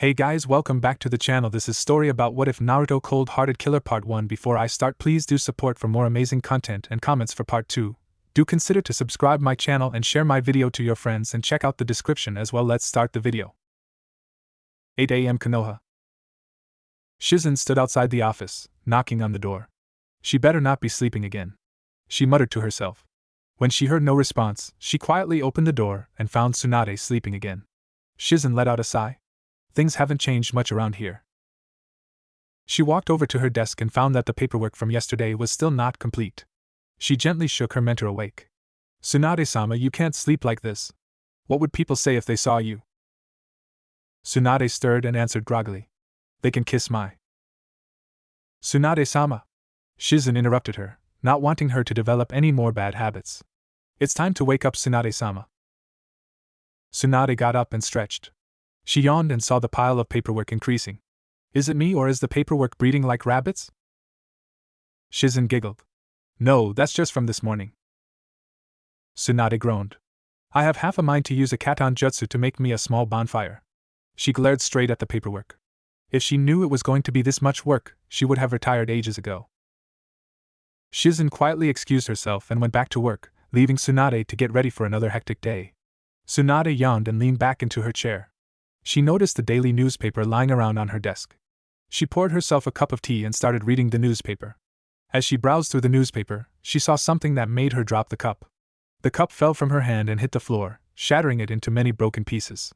Hey guys, welcome back to the channel. This is story about what if Naruto Cold-Hearted Killer Part 1. Before I start, please do support for more amazing content and comments for Part 2. Do consider to subscribe my channel and share my video to your friends and check out the description as well. Let's start the video. 8 a.m. Konoha. Shizen stood outside the office, knocking on the door. She better not be sleeping again, she muttered to herself. When she heard no response, she quietly opened the door and found Tsunade sleeping again. Shizen let out a sigh. Things haven't changed much around here. She walked over to her desk and found that the paperwork from yesterday was still not complete. She gently shook her mentor awake. Tsunade-sama, you can't sleep like this. What would people say if they saw you? Tsunade stirred and answered groggily. They can kiss my. Tsunade-sama. Shizen interrupted her, not wanting her to develop any more bad habits. It's time to wake up, Tsunade-sama. Tsunade got up and stretched. She yawned and saw the pile of paperwork increasing. Is it me or is the paperwork breeding like rabbits? Shizen giggled. No, that's just from this morning. Tsunade groaned. I have half a mind to use a katon jutsu to make me a small bonfire. She glared straight at the paperwork. If she knew it was going to be this much work, she would have retired ages ago. Shizen quietly excused herself and went back to work, leaving Tsunade to get ready for another hectic day. Tsunade yawned and leaned back into her chair. She noticed the daily newspaper lying around on her desk. She poured herself a cup of tea and started reading the newspaper. As she browsed through the newspaper, she saw something that made her drop the cup. The cup fell from her hand and hit the floor, shattering it into many broken pieces.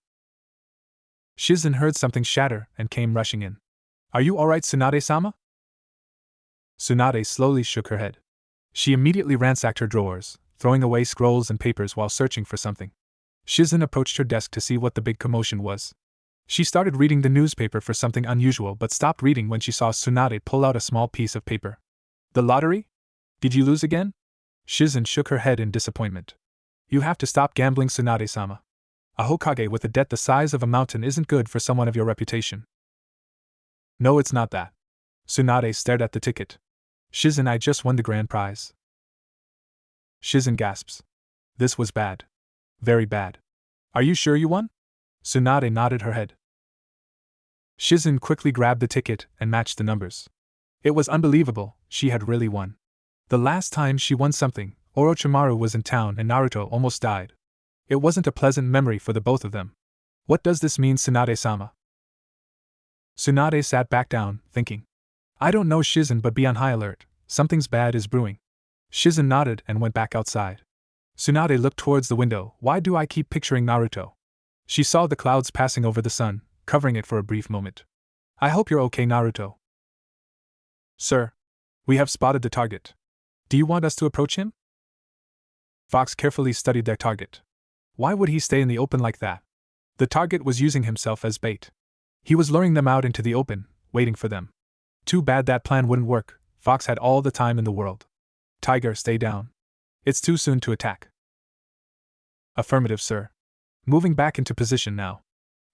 Shizen heard something shatter and came rushing in. Are you alright, Tsunade-sama? Tsunade slowly shook her head. She immediately ransacked her drawers, throwing away scrolls and papers while searching for something. Shizen approached her desk to see what the big commotion was. She started reading the newspaper for something unusual but stopped reading when she saw Tsunade pull out a small piece of paper. The lottery? Did you lose again? Shizen shook her head in disappointment. You have to stop gambling, Tsunade-sama. A Hokage with a debt the size of a mountain isn't good for someone of your reputation. No, it's not that. Tsunade stared at the ticket. Shizen, I just won the grand prize. Shizen gasps. This was bad. Very bad. Are you sure you won? Tsunade nodded her head. Shizen quickly grabbed the ticket and matched the numbers. It was unbelievable, she had really won. The last time she won something, Orochimaru was in town and Naruto almost died. It wasn't a pleasant memory for the both of them. What does this mean, Tsunade-sama? Tsunade sat back down, thinking. I don't know, Shizen, but be on high alert. Something's bad is brewing. Shizen nodded and went back outside. Tsunade looked towards the window. Why do I keep picturing Naruto? She saw the clouds passing over the sun, covering it for a brief moment. I hope you're okay, Naruto. Sir, we have spotted the target. Do you want us to approach him? Fox carefully studied their target. Why would he stay in the open like that? The target was using himself as bait. He was luring them out into the open, waiting for them. Too bad that plan wouldn't work. Fox had all the time in the world. Tiger, stay down. It's too soon to attack. Affirmative, sir. Moving back into position now.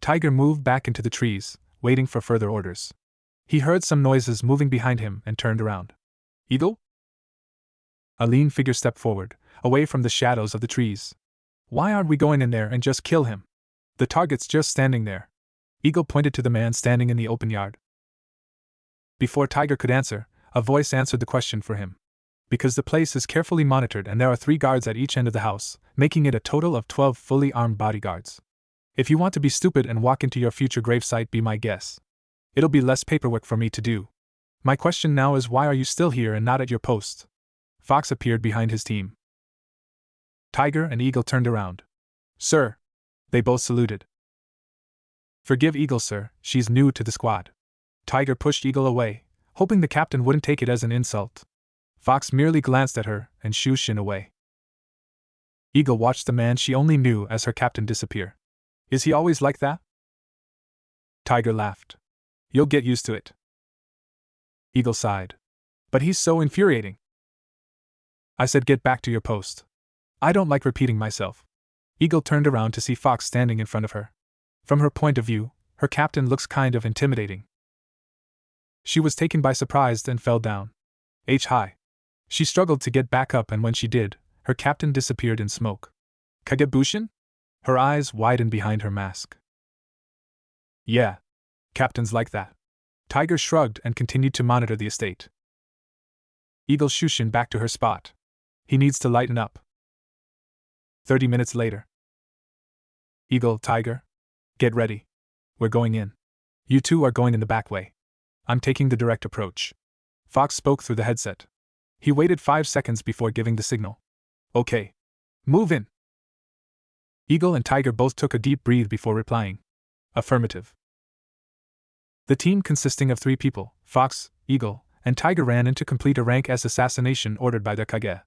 Tiger moved back into the trees, waiting for further orders. He heard some noises moving behind him and turned around. Eagle? A lean figure stepped forward, away from the shadows of the trees. Why aren't we going in there and just kill him? The target's just standing there. Eagle pointed to the man standing in the open yard. Before Tiger could answer, a voice answered the question for him. Because the place is carefully monitored and there are 3 guards at each end of the house, making it a total of 12 fully armed bodyguards. If you want to be stupid and walk into your future gravesite, be my guest. It'll be less paperwork for me to do. My question now is, why are you still here and not at your post? Fox appeared behind his team. Tiger and Eagle turned around. Sir. They both saluted. Forgive Eagle, sir, she's new to the squad. Tiger pushed Eagle away, hoping the captain wouldn't take it as an insult. Fox merely glanced at her and shooed Shin away. Eagle watched the man she only knew as her captain disappear. Is he always like that? Tiger laughed. You'll get used to it. Eagle sighed. But he's so infuriating. I said get back to your post. I don't like repeating myself. Eagle turned around to see Fox standing in front of her. From her point of view, her captain looks kind of intimidating. She was taken by surprise and fell down. High. She struggled to get back up, and when she did, her captain disappeared in smoke. Kagebushin? Her eyes widened behind her mask. Yeah, Captains like that. Tiger shrugged and continued to monitor the estate. Eagle shushin back to her spot. He needs to lighten up. 30 minutes later. Eagle, Tiger. Get ready. We're going in. You two are going in the back way. I'm taking the direct approach. Fox spoke through the headset. He waited 5 seconds before giving the signal. Okay. Move in. Eagle and Tiger both took a deep breath before replying. Affirmative. The team consisting of 3 people, Fox, Eagle, and Tiger ran in to complete a rank S assassination ordered by their Kage.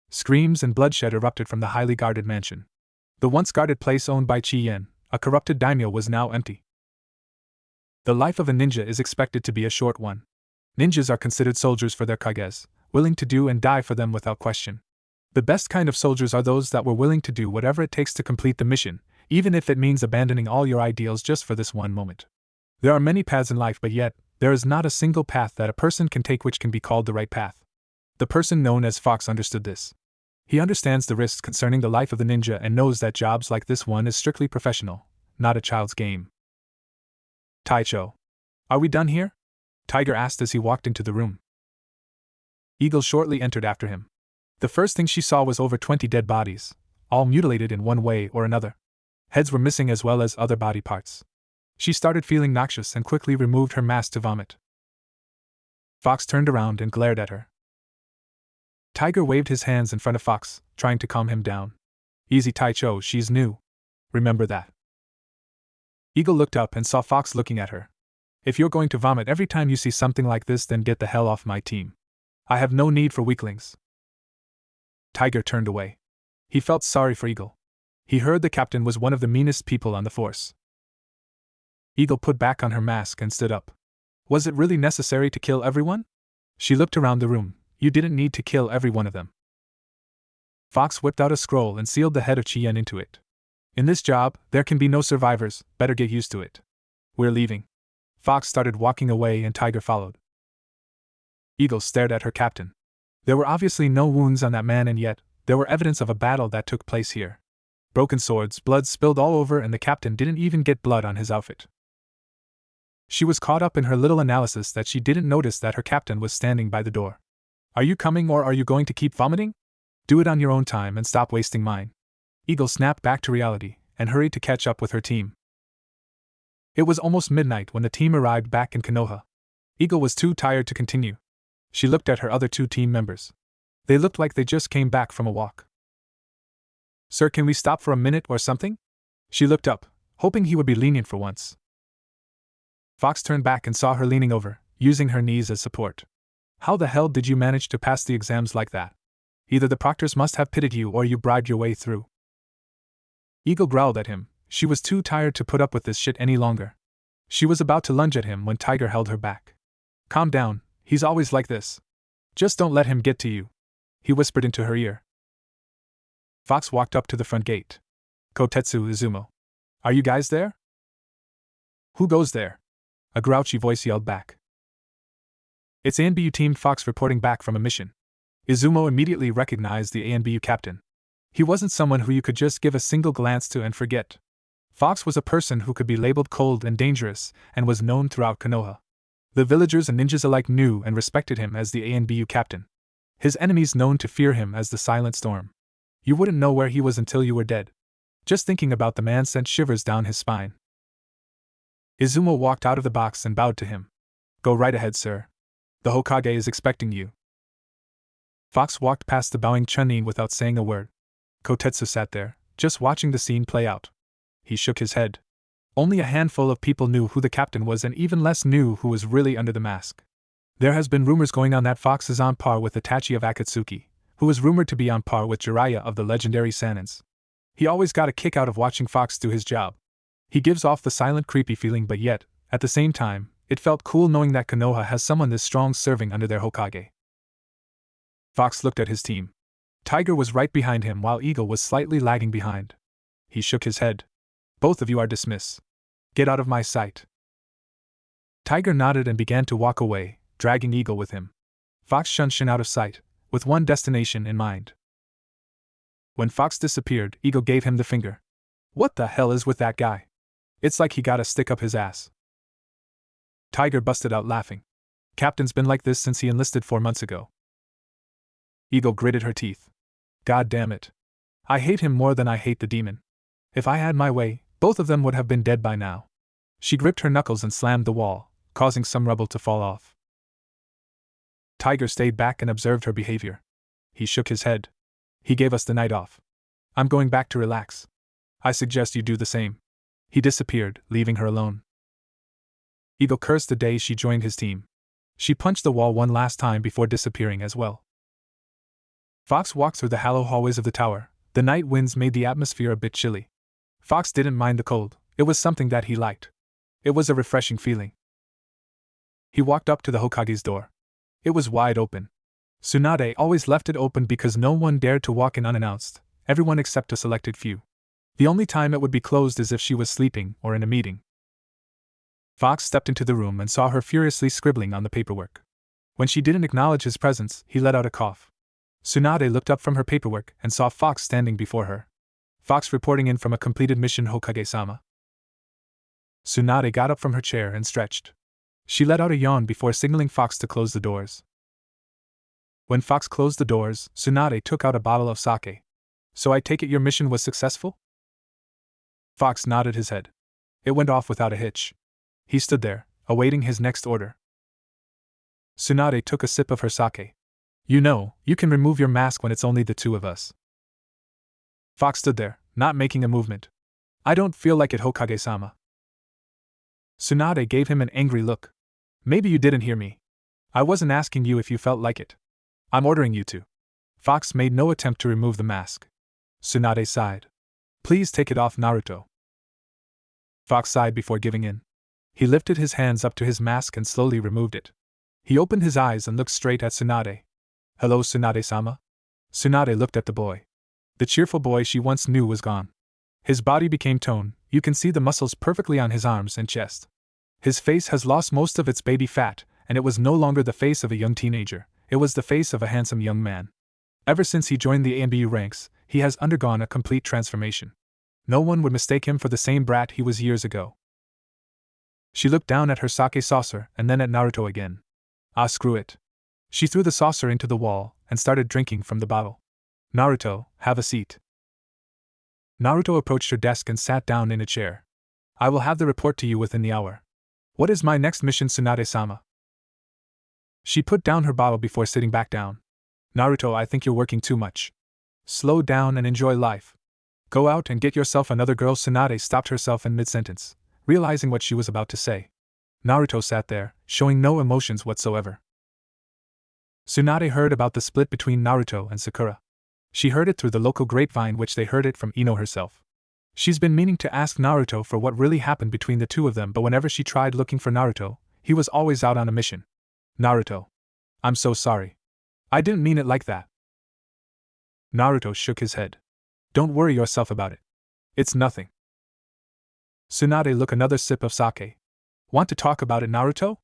Screams and bloodshed erupted from the highly guarded mansion. The once guarded place owned by Chi Yen, a corrupted daimyo, was now empty. The life of a ninja is expected to be a short one. Ninjas are considered soldiers for their kages, willing to do and die for them without question. The best kind of soldiers are those that were willing to do whatever it takes to complete the mission, even if it means abandoning all your ideals just for this one moment. There are many paths in life, but yet, there is not a single path that a person can take which can be called the right path. The person known as Fox understood this. He understands the risks concerning the life of the ninja and knows that jobs like this one is strictly professional, not a child's game. Taicho. Are we done here? Tiger asked as he walked into the room. Eagle shortly entered after him. The first thing she saw was over 20 dead bodies, all mutilated in one way or another. Heads were missing as well as other body parts. She started feeling noxious and quickly removed her mask to vomit. Fox turned around and glared at her. Tiger waved his hands in front of Fox, trying to calm him down. Easy, Taicho, she's new. Remember that. Eagle looked up and saw Fox looking at her. If you're going to vomit every time you see something like this, then get the hell off my team. I have no need for weaklings. Tiger turned away. He felt sorry for Eagle. He heard the captain was one of the meanest people on the force. Eagle put back on her mask and stood up. Was it really necessary to kill everyone? She looked around the room. You didn't need to kill every one of them. Fox whipped out a scroll and sealed the head of Chien into it. In this job, there can be no survivors, better get used to it. We're leaving. Fox started walking away and Tiger followed. Eagle stared at her captain. There were obviously no wounds on that man, and yet, there were evidence of a battle that took place here. Broken swords, blood spilled all over, and the captain didn't even get blood on his outfit. She was caught up in her little analysis that she didn't notice that her captain was standing by the door. Are you coming, or are you going to keep vomiting? Do it on your own time and stop wasting mine. Eagle snapped back to reality and hurried to catch up with her team. It was almost midnight when the team arrived back in Konoha. Eagle was too tired to continue. She looked at her other 2 team members. They looked like they just came back from a walk. Sir, can we stop for a minute or something? She looked up, hoping he would be lenient for once. Fox turned back and saw her leaning over, using her knees as support. How the hell did you manage to pass the exams like that? Either the proctors must have pitied you or you bribed your way through. Eagle growled at him. She was too tired to put up with this shit any longer. She was about to lunge at him when Tiger held her back. Calm down, he's always like this. Just don't let him get to you. He whispered into her ear. Fox walked up to the front gate. Kotetsu Izumo. Are you guys there? Who goes there? A grouchy voice yelled back. It's ANBU Team Fox reporting back from a mission. Izumo immediately recognized the ANBU captain. He wasn't someone who you could just give a single glance to and forget. Fox was a person who could be labeled cold and dangerous, and was known throughout Konoha. The villagers and ninjas alike knew and respected him as the ANBU captain. His enemies known to fear him as the Silent Storm. You wouldn't know where he was until you were dead. Just thinking about the man sent shivers down his spine. Izumo walked out of the box and bowed to him. Go right ahead, sir. The Hokage is expecting you. Fox walked past the bowing Chunin without saying a word. Kotetsu sat there, just watching the scene play out. He shook his head. Only a handful of people knew who the captain was, and even less knew who was really under the mask. There has been rumors going on that Fox is on par with Itachi of Akatsuki, who is rumored to be on par with Jiraiya of the legendary Sanins. He always got a kick out of watching Fox do his job. He gives off the silent, creepy feeling, but yet, at the same time, it felt cool knowing that Konoha has someone this strong serving under their Hokage. Fox looked at his team. Tiger was right behind him while Eagle was slightly lagging behind. He shook his head. Both of you are dismissed. Get out of my sight. Tiger nodded and began to walk away, dragging Eagle with him. Fox shunned Shin out of sight, with one destination in mind. When Fox disappeared, Eagle gave him the finger. What the hell is with that guy? It's like he got a stick up his ass. Tiger busted out laughing. Captain's been like this since he enlisted 4 months ago. Eagle gritted her teeth. God damn it. I hate him more than I hate the demon. If I had my way, both of them would have been dead by now. She gripped her knuckles and slammed the wall, causing some rubble to fall off. Tiger stayed back and observed her behavior. He shook his head. He gave us the night off. I'm going back to relax. I suggest you do the same. He disappeared, leaving her alone. Eagle cursed the day she joined his team. She punched the wall one last time before disappearing as well. Fox walked through the hollow hallways of the tower. The night winds made the atmosphere a bit chilly. Fox didn't mind the cold, it was something that he liked. It was a refreshing feeling. He walked up to the Hokage's door. It was wide open. Tsunade always left it open because no one dared to walk in unannounced, everyone except a selected few. The only time it would be closed is if she was sleeping or in a meeting. Fox stepped into the room and saw her furiously scribbling on the paperwork. When she didn't acknowledge his presence, he let out a cough. Tsunade looked up from her paperwork and saw Fox standing before her. Fox reporting in from a completed mission, Hokage-sama. Tsunade got up from her chair and stretched. She let out a yawn before signaling Fox to close the doors. When Fox closed the doors, Tsunade took out a bottle of sake. So I take it your mission was successful? Fox nodded his head. It went off without a hitch. He stood there, awaiting his next order. Tsunade took a sip of her sake. You know, you can remove your mask when it's only the two of us. Fox stood there, not making a movement. I don't feel like it, Hokage-sama. Tsunade gave him an angry look. Maybe you didn't hear me. I wasn't asking you if you felt like it. I'm ordering you to. Fox made no attempt to remove the mask. Tsunade sighed. Please take it off, Naruto. Fox sighed before giving in. He lifted his hands up to his mask and slowly removed it. He opened his eyes and looked straight at Tsunade. Hello, Tsunade-sama? Tsunade looked at the boy. The cheerful boy she once knew was gone. His body became toned, you can see the muscles perfectly on his arms and chest. His face has lost most of its baby fat, and it was no longer the face of a young teenager, it was the face of a handsome young man. Ever since he joined the ANBU ranks, he has undergone a complete transformation. No one would mistake him for the same brat he was years ago. She looked down at her sake saucer and then at Naruto again. Ah, screw it. She threw the saucer into the wall and started drinking from the bottle. Naruto, have a seat. Naruto approached her desk and sat down in a chair. I will have the report to you within the hour. What is my next mission, Tsunade-sama? She put down her bottle before sitting back down. Naruto, I think you're working too much. Slow down and enjoy life. Go out and get yourself another girl. Tsunade stopped herself in mid-sentence, realizing what she was about to say. Naruto sat there, showing no emotions whatsoever. Tsunade heard about the split between Naruto and Sakura. She heard it through the local grapevine, which they heard it from Ino herself. She's been meaning to ask Naruto for what really happened between the two of them, but whenever she tried looking for Naruto, he was always out on a mission. Naruto. I'm so sorry. I didn't mean it like that. Naruto shook his head. Don't worry yourself about it. It's nothing. Tsunade took another sip of sake. Want to talk about it, Naruto?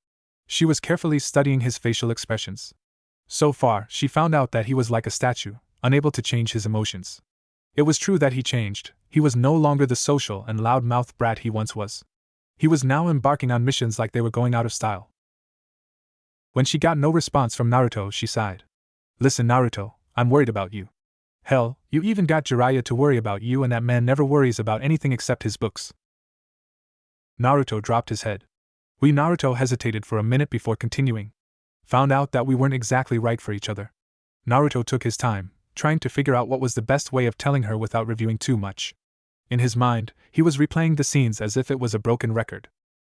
She was carefully studying his facial expressions. So far, she found out that he was like a statue, unable to change his emotions. It was true that he changed. He was no longer the social and loud-mouthed brat he once was. He was now embarking on missions like they were going out of style. When she got no response from Naruto, she sighed. Listen, Naruto, I'm worried about you. Hell, you even got Jiraiya to worry about you, and that man never worries about anything except his books. Naruto dropped his head. Naruto hesitated for a minute before continuing. Found out that we weren't exactly right for each other. Naruto took his time, trying to figure out what was the best way of telling her without reviewing too much. In his mind, he was replaying the scenes as if it was a broken record.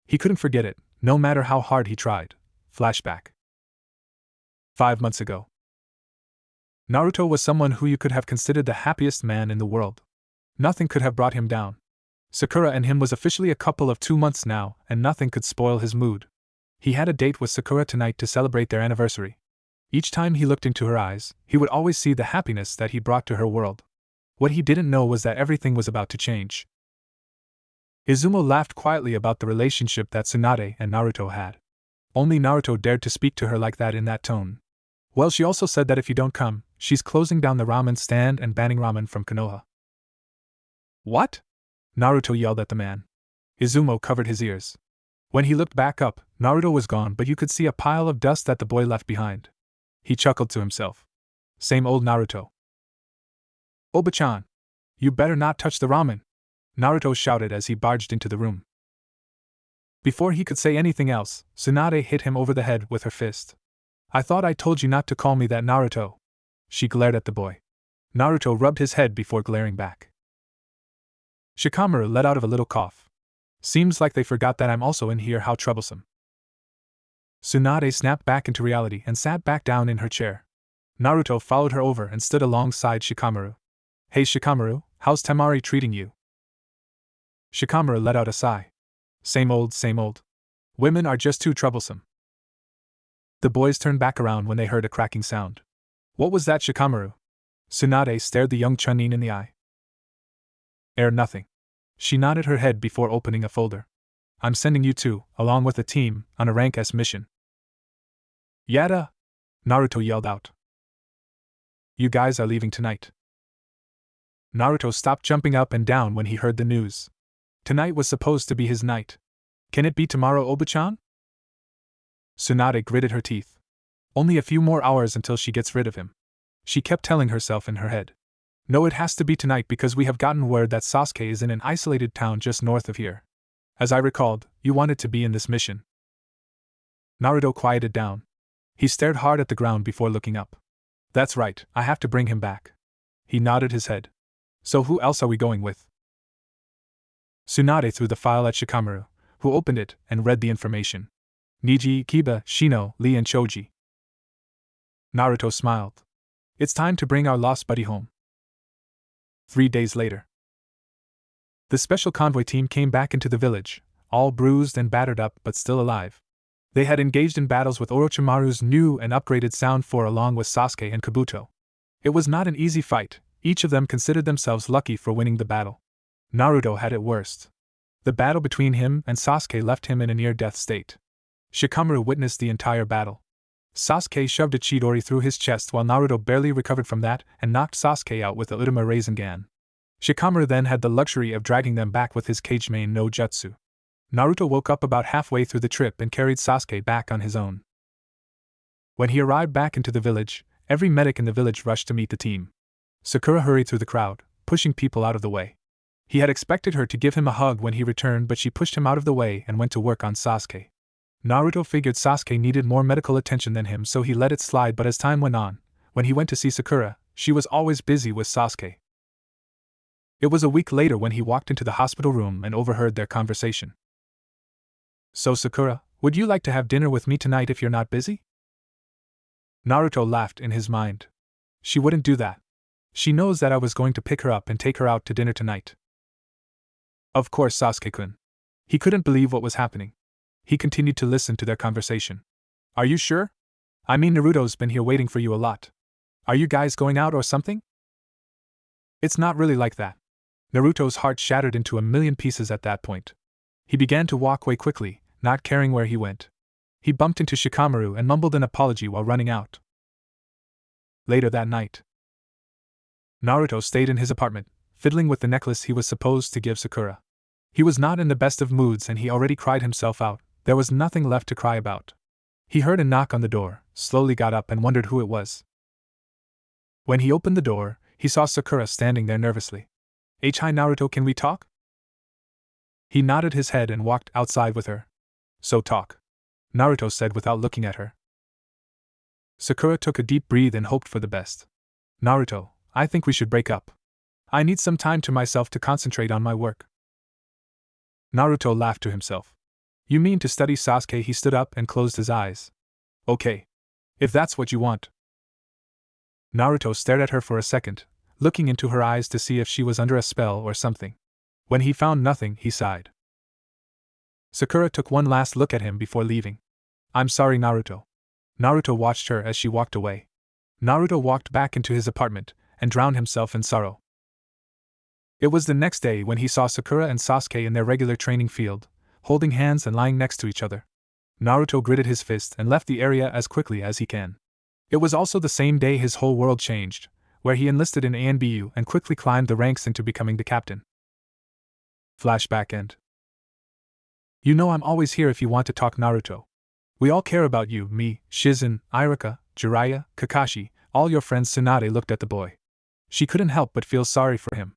He couldn't forget it, no matter how hard he tried. Flashback. 5 months ago. Naruto was someone who you could have considered the happiest man in the world. Nothing could have brought him down. Sakura and him was officially a couple of 2 months now, and nothing could spoil his mood. He had a date with Sakura tonight to celebrate their anniversary. Each time he looked into her eyes, he would always see the happiness that he brought to her world. What he didn't know was that everything was about to change. Izumo laughed quietly about the relationship that Tsunade and Naruto had. Only Naruto dared to speak to her like that in that tone. Well, she also said that if you don't come, she's closing down the ramen stand and banning ramen from Konoha. What? Naruto yelled at the man. Izumo covered his ears. When he looked back up, Naruto was gone, but you could see a pile of dust that the boy left behind. He chuckled to himself. Same old Naruto. Oba-chan! You better not touch the ramen! Naruto shouted as he barged into the room. Before he could say anything else, Tsunade hit him over the head with her fist. I thought I told you not to call me that, Naruto. She glared at the boy. Naruto rubbed his head before glaring back. Shikamaru let out of a little cough. Seems like they forgot that I'm also in here, how troublesome. Tsunade snapped back into reality and sat back down in her chair. Naruto followed her over and stood alongside Shikamaru. Hey Shikamaru, how's Temari treating you? Shikamaru let out a sigh. Same old, same old. Women are just too troublesome. The boys turned back around when they heard a cracking sound. What was that, Shikamaru? Tsunade stared the young Chunin in the eye. Nothing. She nodded her head before opening a folder. I'm sending you two, along with a team, on a rank S mission. Yada! Naruto yelled out. You guys are leaving tonight. Naruto stopped jumping up and down when he heard the news. Tonight was supposed to be his night. Can it be tomorrow, Oba-chan? Tsunade gritted her teeth. Only a few more hours until she gets rid of him. She kept telling herself in her head. No, it has to be tonight because we have gotten word that Sasuke is in an isolated town just north of here. As I recalled, you wanted to be in this mission. Naruto quieted down. He stared hard at the ground before looking up. That's right, I have to bring him back. He nodded his head. So who else are we going with? Tsunade threw the file at Shikamaru, who opened it and read the information. Niji, Kiba, Shino, Lee and Choji. Naruto smiled. It's time to bring our lost buddy home. 3 days later. The special convoy team came back into the village, all bruised and battered up but still alive. They had engaged in battles with Orochimaru's new and upgraded Sound 4 along with Sasuke and Kabuto. It was not an easy fight, each of them considered themselves lucky for winning the battle. Naruto had it worst. The battle between him and Sasuke left him in a near-death state. Shikamaru witnessed the entire battle. Sasuke shoved a Chidori through his chest while Naruto barely recovered from that and knocked Sasuke out with the Udama Rasengan. Shikamaru then had the luxury of dragging them back with his Kagemain no Jutsu. Naruto woke up about halfway through the trip and carried Sasuke back on his own. When he arrived back into the village, every medic in the village rushed to meet the team. Sakura hurried through the crowd, pushing people out of the way. He had expected her to give him a hug when he returned, but she pushed him out of the way and went to work on Sasuke. Naruto figured Sasuke needed more medical attention than him, so he let it slide, but as time went on, when he went to see Sakura, she was always busy with Sasuke. It was a week later when he walked into the hospital room and overheard their conversation. So Sakura, would you like to have dinner with me tonight if you're not busy? Naruto laughed in his mind. She wouldn't do that. She knows that I was going to pick her up and take her out to dinner tonight. Of course, Sasuke-kun. He couldn't believe what was happening. He continued to listen to their conversation. Are you sure? I mean, Naruto's been here waiting for you a lot. Are you guys going out or something? It's not really like that. Naruto's heart shattered into a million pieces at that point. He began to walk away quickly, not caring where he went. He bumped into Shikamaru and mumbled an apology while running out. Later that night, Naruto stayed in his apartment, fiddling with the necklace he was supposed to give Sakura. He was not in the best of moods and he already cried himself out. There was nothing left to cry about. He heard a knock on the door, slowly got up and wondered who it was. When he opened the door, he saw Sakura standing there nervously. Hi Naruto, can we talk? He nodded his head and walked outside with her. So talk, Naruto said without looking at her. Sakura took a deep breath and hoped for the best. Naruto, I think we should break up. I need some time to myself to concentrate on my work. Naruto laughed to himself. You mean to study Sasuke? He stood up and closed his eyes. Okay. If that's what you want. Naruto stared at her for a second, looking into her eyes to see if she was under a spell or something. When he found nothing, he sighed. Sakura took one last look at him before leaving. I'm sorry, Naruto. Naruto watched her as she walked away. Naruto walked back into his apartment and drowned himself in sorrow. It was the next day when he saw Sakura and Sasuke in their regular training field, holding hands and lying next to each other. Naruto gritted his fist and left the area as quickly as he can. It was also the same day his whole world changed, where he enlisted in ANBU and quickly climbed the ranks into becoming the captain. Flashback end. You know I'm always here if you want to talk Naruto. We all care about you, me, Shizen, Irika, Jiraiya, Kakashi, all your friends. Tsunade looked at the boy. She couldn't help but feel sorry for him.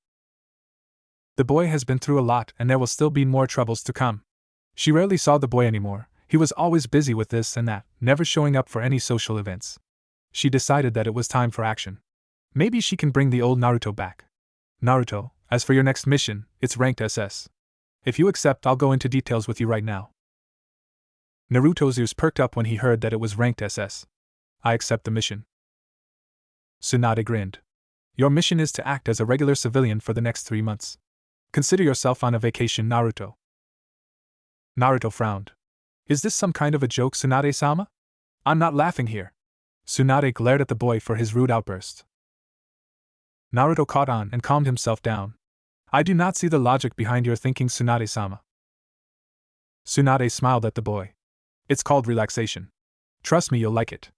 The boy has been through a lot and there will still be more troubles to come. She rarely saw the boy anymore, he was always busy with this and that, never showing up for any social events. She decided that it was time for action. Maybe she can bring the old Naruto back. Naruto, as for your next mission, it's ranked SS. If you accept, I'll go into details with you right now. Naruto's ears perked up when he heard that it was ranked SS. I accept the mission. Tsunade grinned. Your mission is to act as a regular civilian for the next 3 months. Consider yourself on a vacation, Naruto. Naruto frowned. Is this some kind of a joke, Tsunade-sama? I'm not laughing here. Tsunade glared at the boy for his rude outburst. Naruto caught on and calmed himself down. I do not see the logic behind your thinking, Tsunade-sama. Tsunade smiled at the boy. It's called relaxation. Trust me, you'll like it.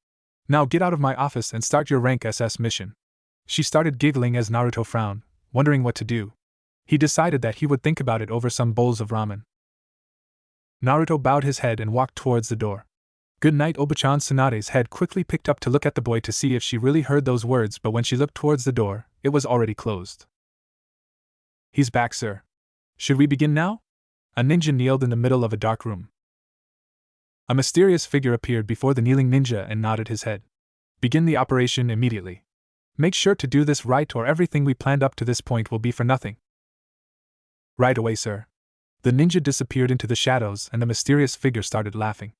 Now get out of my office and start your rank SS mission. She started giggling as Naruto frowned, wondering what to do. He decided that he would think about it over some bowls of ramen. Naruto bowed his head and walked towards the door. Good night, Obachan. Tsunade's head quickly picked up to look at the boy to see if she really heard those words, but when she looked towards the door, it was already closed. He's back, sir. Should we begin now? A ninja kneeled in the middle of a dark room. A mysterious figure appeared before the kneeling ninja and nodded his head. Begin the operation immediately. Make sure to do this right or everything we planned up to this point will be for nothing. Right away, sir. The ninja disappeared into the shadows and the mysterious figure started laughing.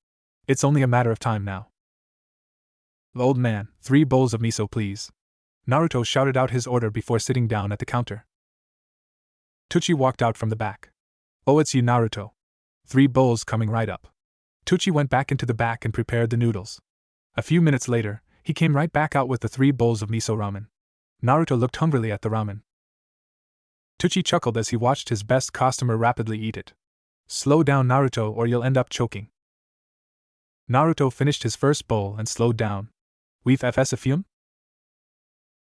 It's only a matter of time now. The old man, 3 bowls of miso, please. Naruto shouted out his order before sitting down at the counter. Tucci walked out from the back. Oh, it's you, Naruto. 3 bowls coming right up. Tucci went back into the back and prepared the noodles. A few minutes later, he came right back out with the 3 bowls of miso ramen. Naruto looked hungrily at the ramen. Tucci chuckled as he watched his best customer rapidly eat it. Slow down, Naruto, or you'll end up choking. Naruto finished his first bowl and slowed down. We've FS a fume?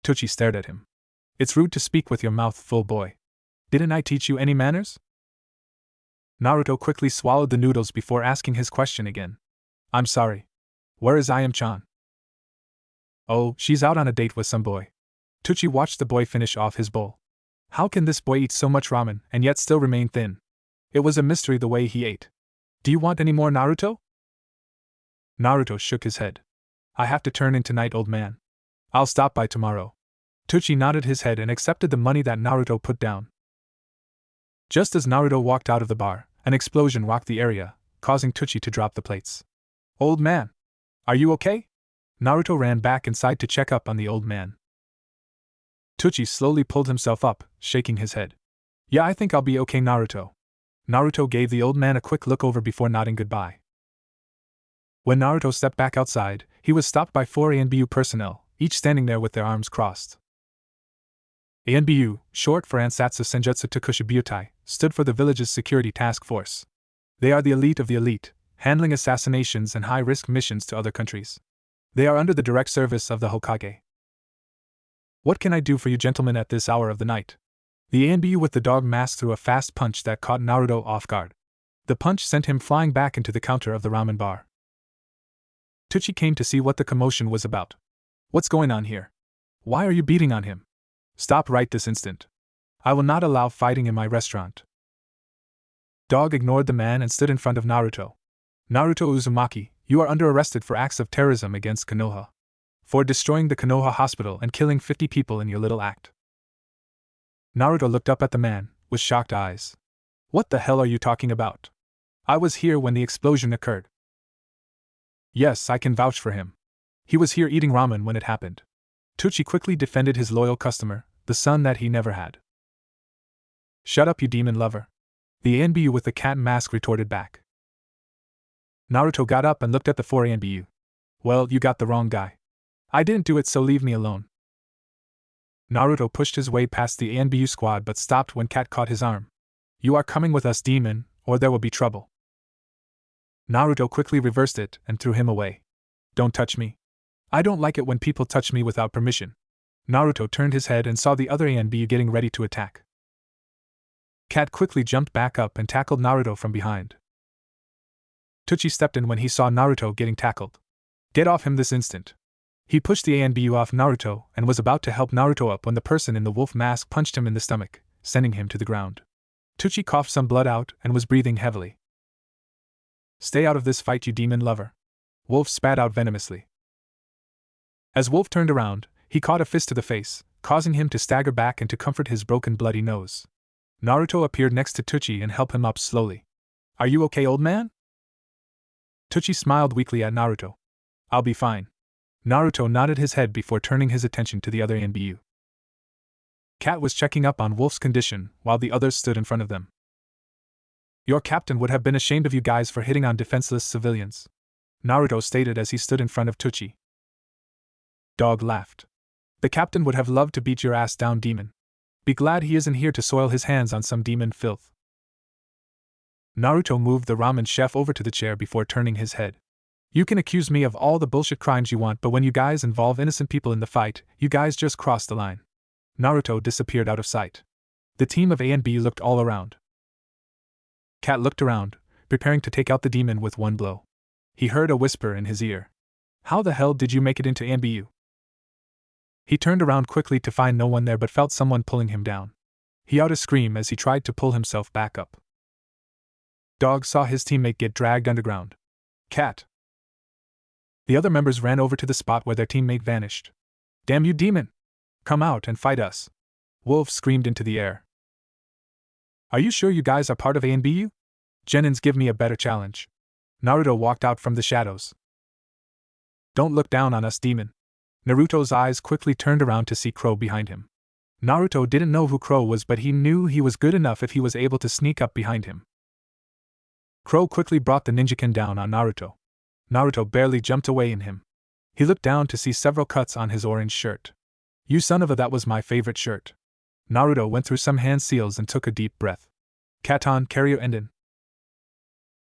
Tucci stared at him. It's rude to speak with your mouth full, boy. Didn't I teach you any manners? Naruto quickly swallowed the noodles before asking his question again. I'm sorry. Where is Ayam-chan? Oh, she's out on a date with some boy. Tucci watched the boy finish off his bowl. How can this boy eat so much ramen and yet still remain thin? It was a mystery the way he ate. Do you want any more, Naruto? Naruto shook his head. I have to turn in tonight, old man. I'll stop by tomorrow. Tucci nodded his head and accepted the money that Naruto put down. Just as Naruto walked out of the bar, an explosion rocked the area, causing Tucci to drop the plates. Old man! Are you okay? Naruto ran back inside to check up on the old man. Tucci slowly pulled himself up, shaking his head. Yeah, I think I'll be okay, Naruto. Naruto gave the old man a quick look over before nodding goodbye. When Naruto stepped back outside, he was stopped by 4 ANBU personnel, each standing there with their arms crossed. ANBU, short for Ansatsu Senjutsu Takushi Butai, stood for the village's security task force. They are the elite of the elite, handling assassinations and high-risk missions to other countries. They are under the direct service of the Hokage. What can I do for you gentlemen at this hour of the night? The ANBU with the dog mask threw a fast punch that caught Naruto off guard. The punch sent him flying back into the counter of the ramen bar. Tucci came to see what the commotion was about. What's going on here? Why are you beating on him? Stop right this instant. I will not allow fighting in my restaurant. Dog ignored the man and stood in front of Naruto. Naruto Uzumaki, you are under arrested for acts of terrorism against Konoha. For destroying the Konoha hospital and killing 50 people in your little act. Naruto looked up at the man, with shocked eyes. What the hell are you talking about? I was here when the explosion occurred. Yes, I can vouch for him. He was here eating ramen when it happened. Tucci quickly defended his loyal customer, the son that he never had. Shut up, you demon lover. The ANBU with the cat mask retorted back. Naruto got up and looked at the 4 ANBU. Well, you got the wrong guy. I didn't do it, so leave me alone. Naruto pushed his way past the ANBU squad but stopped when Cat caught his arm. You are coming with us, demon, or there will be trouble. Naruto quickly reversed it and threw him away. Don't touch me. I don't like it when people touch me without permission. Naruto turned his head and saw the other ANBU getting ready to attack. Cat quickly jumped back up and tackled Naruto from behind. Tucci stepped in when he saw Naruto getting tackled. Get off him this instant. He pushed the ANBU off Naruto and was about to help Naruto up when the person in the wolf mask punched him in the stomach, sending him to the ground. Tucci coughed some blood out and was breathing heavily. Stay out of this fight, you demon lover. Wolf spat out venomously. As Wolf turned around, he caught a fist to the face, causing him to stagger back and to comfort his broken bloody nose. Naruto appeared next to Tucci and helped him up slowly. Are you okay, old man? Tucci smiled weakly at Naruto. I'll be fine. Naruto nodded his head before turning his attention to the other ANBU. Cat was checking up on Wolf's condition while the others stood in front of them. Your captain would have been ashamed of you guys for hitting on defenseless civilians, Naruto stated as he stood in front of Tucci. Dog laughed. The captain would have loved to beat your ass down, demon. Be glad he isn't here to soil his hands on some demon filth. Naruto moved the ramen chef over to the chair before turning his head. You can accuse me of all the bullshit crimes you want, but when you guys involve innocent people in the fight, you guys just cross the line. Naruto disappeared out of sight. The team of A and B looked all around. Cat looked around, preparing to take out the demon with one blow. He heard a whisper in his ear. How the hell did you make it into ANBU? He turned around quickly to find no one there but felt someone pulling him down. He out a scream as he tried to pull himself back up. Dog saw his teammate get dragged underground. Cat. The other members ran over to the spot where their teammate vanished. Damn you, demon! Come out and fight us! Wolf screamed into the air. Are you sure you guys are part of ANBU? Genins, give me a better challenge. Naruto walked out from the shadows. Don't look down on us, demon. Naruto's eyes quickly turned around to see Crow behind him. Naruto didn't know who Crow was, but he knew he was good enough if he was able to sneak up behind him. Crow quickly brought the ninjakin down on Naruto. Naruto barely jumped away in him. He looked down to see several cuts on his orange shirt. You son of a, that was my favorite shirt. Naruto went through some hand seals and took a deep breath. Katon Karyo Enden.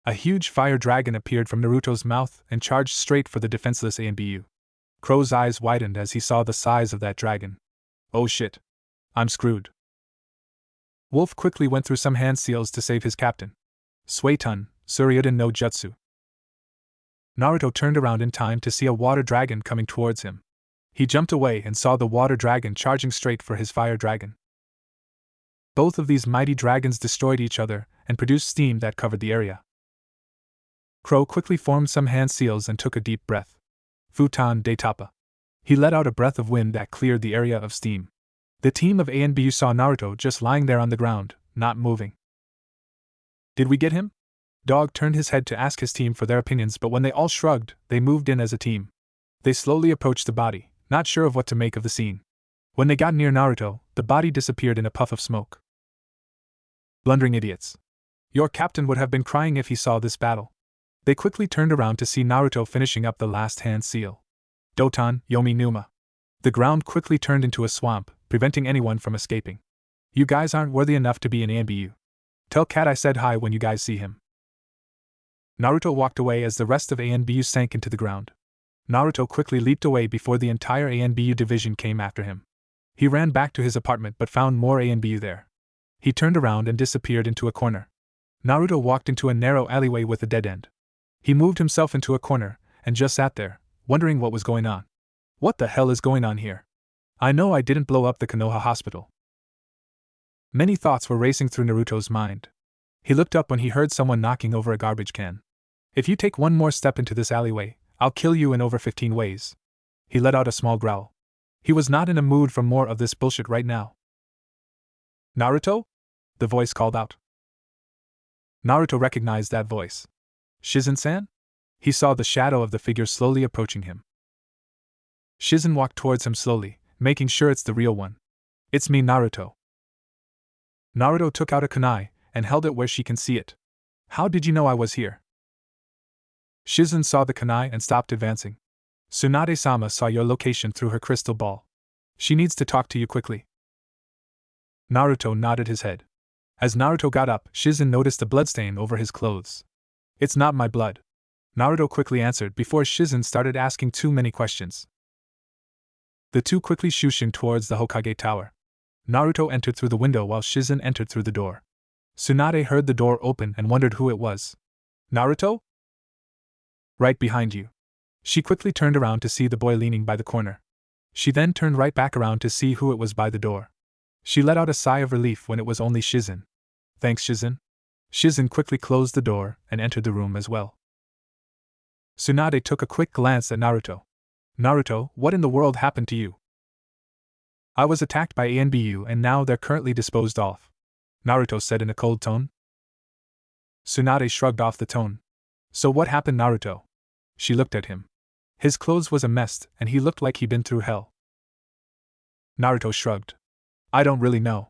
A huge fire dragon appeared from Naruto's mouth and charged straight for the defenseless ANBU. Crow's eyes widened as he saw the size of that dragon. Oh shit. I'm screwed. Wolf quickly went through some hand seals to save his captain. Suiton, Suryudan no Jutsu. Naruto turned around in time to see a water dragon coming towards him. He jumped away and saw the water dragon charging straight for his fire dragon. Both of these mighty dragons destroyed each other and produced steam that covered the area. Crow quickly formed some hand seals and took a deep breath. Futon de Tapa. He let out a breath of wind that cleared the area of steam. The team of ANBU saw Naruto just lying there on the ground, not moving. Did we get him? Dog turned his head to ask his team for their opinions, but when they all shrugged, they moved in as a team. They slowly approached the body, not sure of what to make of the scene. When they got near Naruto, the body disappeared in a puff of smoke. Blundering idiots. Your captain would have been crying if he saw this battle. They quickly turned around to see Naruto finishing up the last hand seal. Doton, Yomi Numa. The ground quickly turned into a swamp, preventing anyone from escaping. You guys aren't worthy enough to be in ANBU. Tell Cat I said hi when you guys see him. Naruto walked away as the rest of ANBU sank into the ground. Naruto quickly leaped away before the entire ANBU division came after him. He ran back to his apartment but found more ANBU there. He turned around and disappeared into a corner. Naruto walked into a narrow alleyway with a dead end. He moved himself into a corner and just sat there, wondering what was going on. What the hell is going on here? I know I didn't blow up the Konoha hospital. Many thoughts were racing through Naruto's mind. He looked up when he heard someone knocking over a garbage can. If you take one more step into this alleyway, I'll kill you in over 15 ways. He let out a small growl. He was not in a mood for more of this bullshit right now. Naruto? The voice called out. Naruto recognized that voice. Shizen-san? He saw the shadow of the figure slowly approaching him. Shizen walked towards him slowly, making sure it's the real one. It's me, Naruto. Naruto took out a kunai and held it where she can see it. How did you know I was here? Shizen saw the kunai and stopped advancing. Tsunade-sama saw your location through her crystal ball. She needs to talk to you quickly. Naruto nodded his head. As Naruto got up, Shizen noticed a bloodstain over his clothes. It's not my blood. Naruto quickly answered before Shizen started asking too many questions. The two quickly shushin towards the Hokage Tower. Naruto entered through the window while Shizen entered through the door. Tsunade heard the door open and wondered who it was. Naruto? Right behind you. She quickly turned around to see the boy leaning by the corner. She then turned right back around to see who it was by the door. She let out a sigh of relief when it was only Shizen. Thanks, Shizen. Shizen quickly closed the door and entered the room as well. Tsunade took a quick glance at Naruto. Naruto, what in the world happened to you? I was attacked by ANBU and now they're currently disposed of, Naruto said in a cold tone. Tsunade shrugged off the tone. So what happened, Naruto? She looked at him. His clothes was a mess and he looked like he'd been through hell. Naruto shrugged. I don't really know.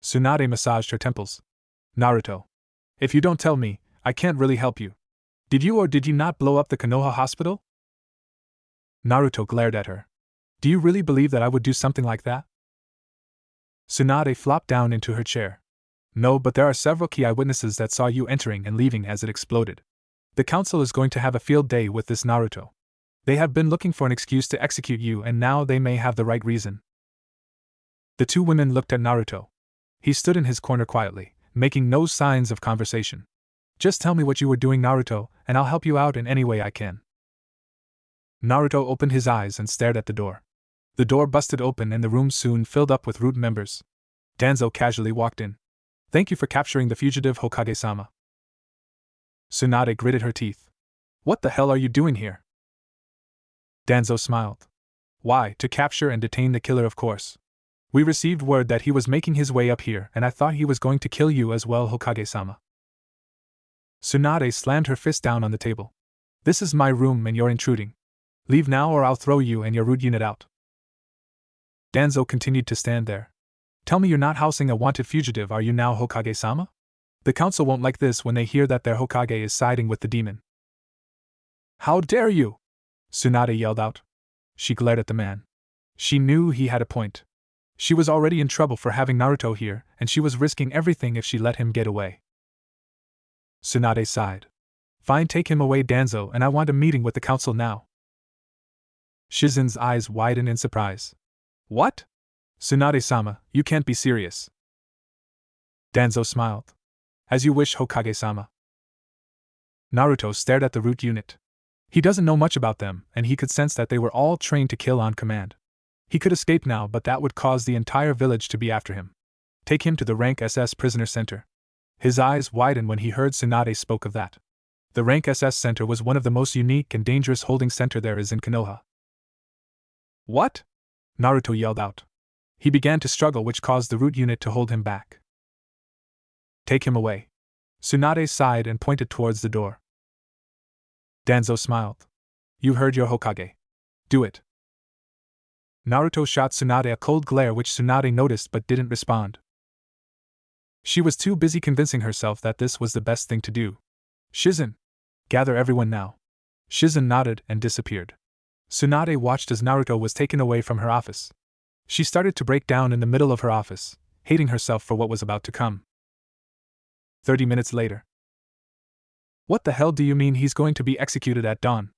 Tsunade massaged her temples. Naruto. If you don't tell me, I can't really help you. Did you or did you not blow up the Konoha hospital? Naruto glared at her. Do you really believe that I would do something like that? Tsunade flopped down into her chair. No, but there are several key eyewitnesses that saw you entering and leaving as it exploded. The council is going to have a field day with this Naruto. They have been looking for an excuse to execute you and now they may have the right reason. The two women looked at Naruto. He stood in his corner quietly, making no signs of conversation. Just tell me what you were doing, Naruto, and I'll help you out in any way I can. Naruto opened his eyes and stared at the door. The door busted open and the room soon filled up with root members. Danzo casually walked in. Thank you for capturing the fugitive Hokage-sama. Tsunade gritted her teeth. What the hell are you doing here? Danzo smiled. Why, to capture and detain the killer, of course. We received word that he was making his way up here and I thought he was going to kill you as well, Hokage-sama. Tsunade slammed her fist down on the table. This is my room and you're intruding. Leave now or I'll throw you and your root unit out. Danzo continued to stand there. Tell me you're not housing a wanted fugitive, are you now, Hokage-sama? The council won't like this when they hear that their Hokage is siding with the demon. How dare you! Tsunade yelled out. She glared at the man. She knew he had a point. She was already in trouble for having Naruto here, and she was risking everything if she let him get away. Tsunade sighed. Fine, take him away, Danzo, and I want a meeting with the council now. Shizen's eyes widened in surprise. What? Tsunade-sama, you can't be serious. Danzo smiled. As you wish, Hokage-sama. Naruto stared at the root unit. He doesn't know much about them, and he could sense that they were all trained to kill on command. He could escape now, but that would cause the entire village to be after him. Take him to the Rank SS Prisoner Center. His eyes widened when he heard Tsunade spoke of that. The Rank SS Center was one of the most unique and dangerous holding center there is in Konoha. What? Naruto yelled out. He began to struggle, which caused the root unit to hold him back. Take him away. Tsunade sighed and pointed towards the door. Danzo smiled. You heard your Hokage. Do it. Naruto shot Tsunade a cold glare which Tsunade noticed but didn't respond. She was too busy convincing herself that this was the best thing to do. Shizen! Gather everyone now. Shizen nodded and disappeared. Tsunade watched as Naruto was taken away from her office. She started to break down in the middle of her office, hating herself for what was about to come. 30 minutes later. What the hell do you mean he's going to be executed at dawn?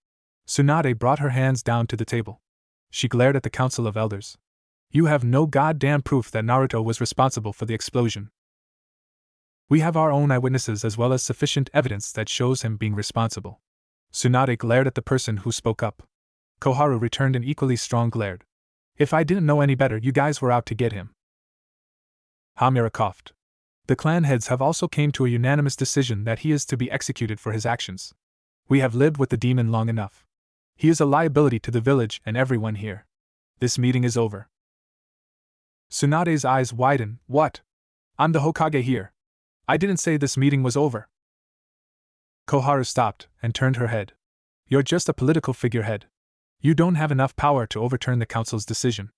Tsunade brought her hands down to the table. She glared at the Council of Elders. You have no goddamn proof that Naruto was responsible for the explosion. We have our own eyewitnesses as well as sufficient evidence that shows him being responsible. Tsunade glared at the person who spoke up. Koharu returned an equally strong glare. If I didn't know any better, you guys were out to get him. Hamura coughed. The clan heads have also came to a unanimous decision that he is to be executed for his actions. We have lived with the demon long enough. He is a liability to the village and everyone here. This meeting is over. Tsunade's eyes widened. What? I'm the Hokage here. I didn't say this meeting was over. Koharu stopped and turned her head. You're just a political figurehead. You don't have enough power to overturn the council's decision.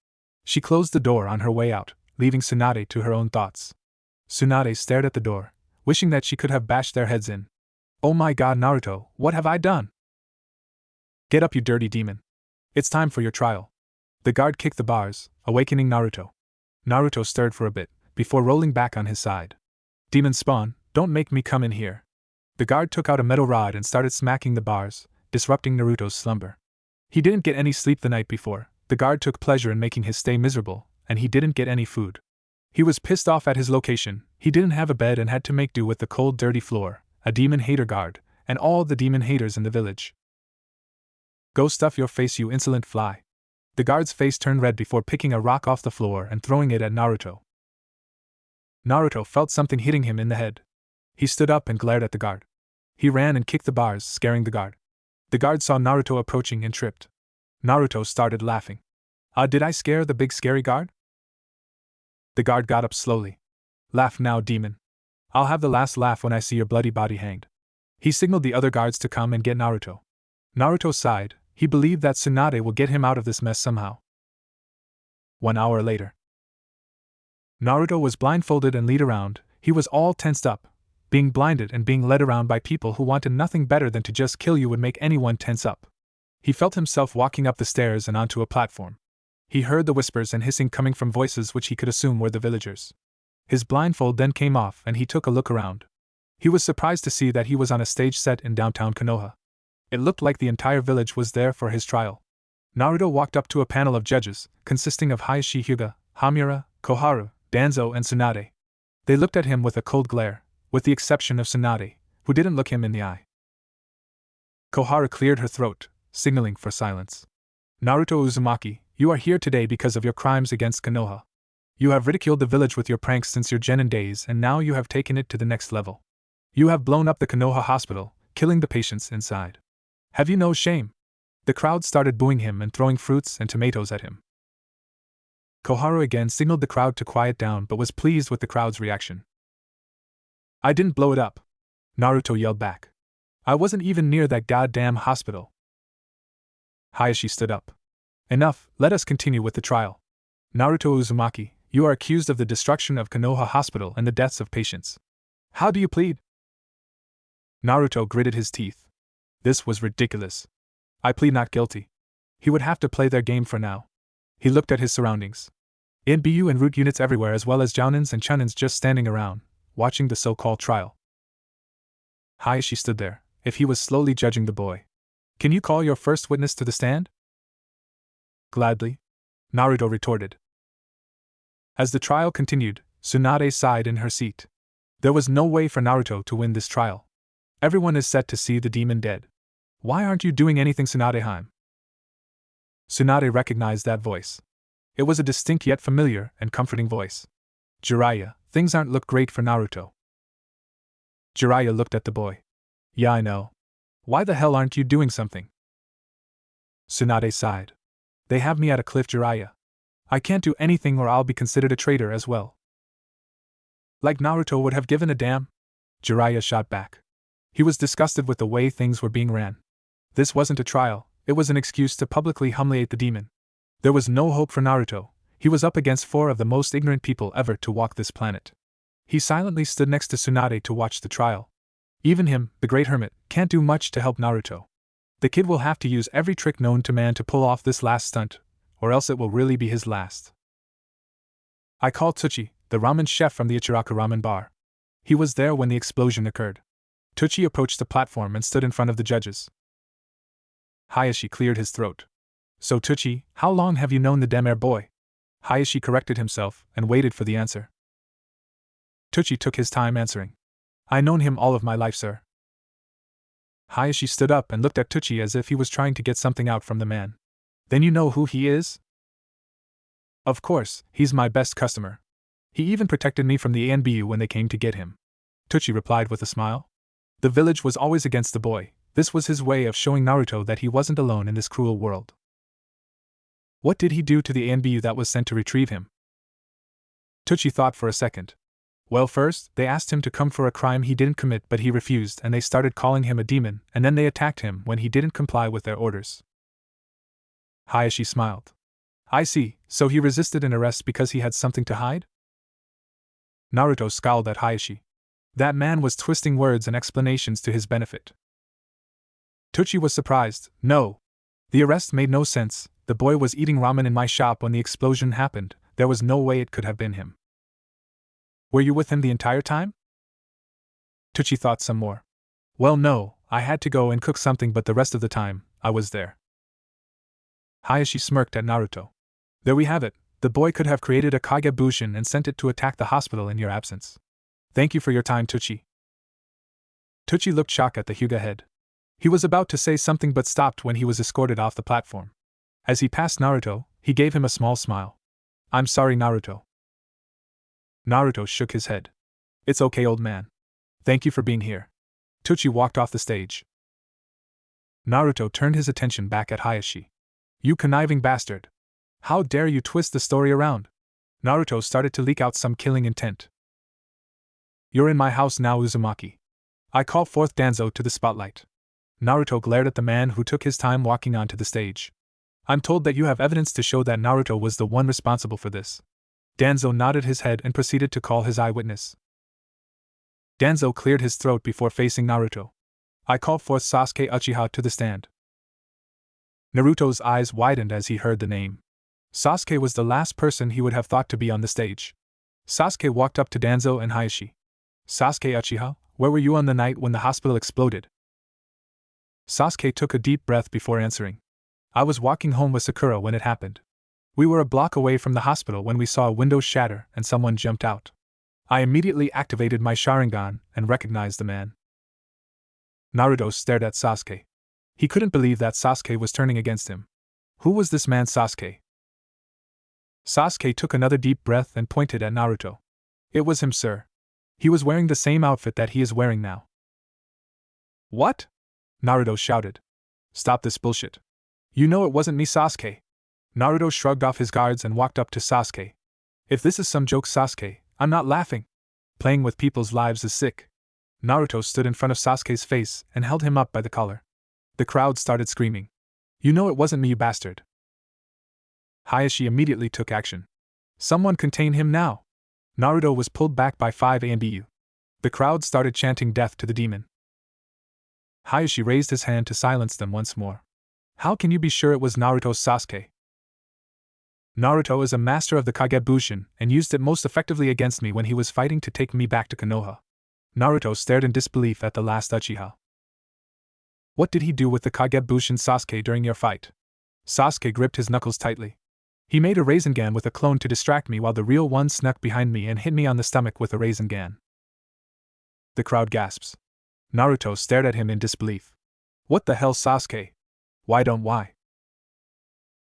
She closed the door on her way out, leaving Tsunade to her own thoughts. Tsunade stared at the door, wishing that she could have bashed their heads in. Oh my god, Naruto, what have I done? Get up, you dirty demon. It's time for your trial. The guard kicked the bars, awakening Naruto. Naruto stirred for a bit, before rolling back on his side. Demon spawn, don't make me come in here. The guard took out a metal rod and started smacking the bars, disrupting Naruto's slumber. He didn't get any sleep the night before, the guard took pleasure in making his stay miserable, and he didn't get any food. He was pissed off at his location, he didn't have a bed and had to make do with the cold, dirty floor, a demon hater guard, and all the demon haters in the village. Go stuff your face, you insolent fly. The guard's face turned red before picking a rock off the floor and throwing it at Naruto. Naruto felt something hitting him in the head. He stood up and glared at the guard. He ran and kicked the bars, scaring the guard. The guard saw Naruto approaching and tripped. Naruto started laughing. Did I scare the big scary guard? The guard got up slowly. Laugh now, demon. I'll have the last laugh when I see your bloody body hanged. He signaled the other guards to come and get Naruto. Naruto sighed. He believed that Tsunade will get him out of this mess somehow. 1 hour later. Naruto was blindfolded and led around. He was all tensed up. Being blinded and being led around by people who wanted nothing better than to just kill you would make anyone tense up. He felt himself walking up the stairs and onto a platform. He heard the whispers and hissing coming from voices which he could assume were the villagers. His blindfold then came off and he took a look around. He was surprised to see that he was on a stage set in downtown Konoha. It looked like the entire village was there for his trial. Naruto walked up to a panel of judges, consisting of Hayashi Hyuga, Hamura, Koharu, Danzo and Tsunade. They looked at him with a cold glare, with the exception of Tsunade, who didn't look him in the eye. Koharu cleared her throat, signaling for silence. Naruto Uzumaki, you are here today because of your crimes against Konoha. You have ridiculed the village with your pranks since your genin days and now you have taken it to the next level. You have blown up the Konoha hospital, killing the patients inside. Have you no shame? The crowd started booing him and throwing fruits and tomatoes at him. Koharu again signaled the crowd to quiet down but was pleased with the crowd's reaction. I didn't blow it up, Naruto yelled back. I wasn't even near that goddamn hospital. Hayashi stood up. Enough, let us continue with the trial. Naruto Uzumaki, you are accused of the destruction of Konoha Hospital and the deaths of patients. How do you plead? Naruto gritted his teeth. This was ridiculous. I plead not guilty. He would have to play their game for now. He looked at his surroundings. NBU and root units everywhere as well as jounins and chunins just standing around, watching the so-called trial. Hayashi stood there, if he was slowly judging the boy. Can you call your first witness to the stand? Gladly, Naruto retorted. As the trial continued, Tsunade sighed in her seat. There was no way for Naruto to win this trial. Everyone is set to see the demon dead. Why aren't you doing anything, Tsunade-heim? Tsunade recognized that voice. It was a distinct yet familiar and comforting voice. Jiraiya, things aren't look great for Naruto. Jiraiya looked at the boy. Yeah, I know. Why the hell aren't you doing something? Tsunade sighed. They have me at a cliff, Jiraiya. I can't do anything or I'll be considered a traitor as well. Like Naruto would have given a damn? Jiraiya shot back. He was disgusted with the way things were being ran. This wasn't a trial, it was an excuse to publicly humiliate the demon. There was no hope for Naruto. He was up against 4 of the most ignorant people ever to walk this planet. He silently stood next to Tsunade to watch the trial. Even him, the great hermit, can't do much to help Naruto. The kid will have to use every trick known to man to pull off this last stunt, or else it will really be his last. I called Tsuchi, the ramen chef from the Ichiraku ramen bar. He was there when the explosion occurred. Tsuchi approached the platform and stood in front of the judges. Hayashi cleared his throat. So Tsuchi, how long have you known the Demare boy? Hayashi corrected himself and waited for the answer. Tsuchi took his time answering. I've known him all of my life, sir. Hayashi stood up and looked at Tsuchi as if he was trying to get something out from the man. Then you know who he is? Of course, he's my best customer. He even protected me from the ANBU when they came to get him. Tsuchi replied with a smile. The village was always against the boy. This was his way of showing Naruto that he wasn't alone in this cruel world. What did he do to the ANBU that was sent to retrieve him? Tsuchi thought for a second. Well, first, they asked him to come for a crime he didn't commit but he refused and they started calling him a demon and then they attacked him when he didn't comply with their orders. Hayashi smiled. I see, so he resisted an arrest because he had something to hide? Naruto scowled at Hayashi. That man was twisting words and explanations to his benefit. Tsuchi was surprised. No. The arrest made no sense. The boy was eating ramen in my shop when the explosion happened. There was no way it could have been him. Were you with him the entire time? Tsuchi thought some more. Well, no, I had to go and cook something but the rest of the time, I was there. Hayashi smirked at Naruto. There we have it, the boy could have created a Kagebushin and sent it to attack the hospital in your absence. Thank you for your time, Tsuchi. Tucci looked shocked at the Hyuga head. He was about to say something but stopped when he was escorted off the platform. As he passed Naruto, he gave him a small smile. I'm sorry, Naruto. Naruto shook his head. It's okay, old man. Thank you for being here. Tucci walked off the stage. Naruto turned his attention back at Hayashi. You conniving bastard. How dare you twist the story around? Naruto started to leak out some killing intent. You're in my house now, Uzumaki. I call forth Danzo to the spotlight. Naruto glared at the man who took his time walking onto the stage. I'm told that you have evidence to show that Naruto was the one responsible for this. Danzo nodded his head and proceeded to call his eyewitness. Danzo cleared his throat before facing Naruto. I call forth Sasuke Uchiha to the stand. Naruto's eyes widened as he heard the name. Sasuke was the last person he would have thought to be on the stage. Sasuke walked up to Danzo and Hayashi. Sasuke Uchiha, where were you on the night when the hospital exploded? Sasuke took a deep breath before answering. I was walking home with Sakura when it happened. We were a block away from the hospital when we saw a window shatter and someone jumped out. I immediately activated my Sharingan and recognized the man. Naruto stared at Sasuke. He couldn't believe that Sasuke was turning against him. Who was this man Sasuke? Sasuke took another deep breath and pointed at Naruto. It was him, sir. He was wearing the same outfit that he is wearing now. What? Naruto shouted. Stop this bullshit. You know it wasn't me, Sasuke. Naruto shrugged off his guards and walked up to Sasuke. If this is some joke, Sasuke, I'm not laughing. Playing with people's lives is sick. Naruto stood in front of Sasuke's face and held him up by the collar. The crowd started screaming. You know it wasn't me, you bastard. Hayashi immediately took action. Someone contain him now. Naruto was pulled back by 5 ANBU. The crowd started chanting death to the demon. Hayashi raised his hand to silence them once more. How can you be sure it was Naruto's Sasuke? Naruto is a master of the Kagebushin and used it most effectively against me when he was fighting to take me back to Konoha. Naruto stared in disbelief at the last Uchiha. What did he do with the Kagebushin Sasuke during your fight? Sasuke gripped his knuckles tightly. He made a Rasengan with a clone to distract me while the real one snuck behind me and hit me on the stomach with a Rasengan. The crowd gasps. Naruto stared at him in disbelief. What the hell, Sasuke? Why?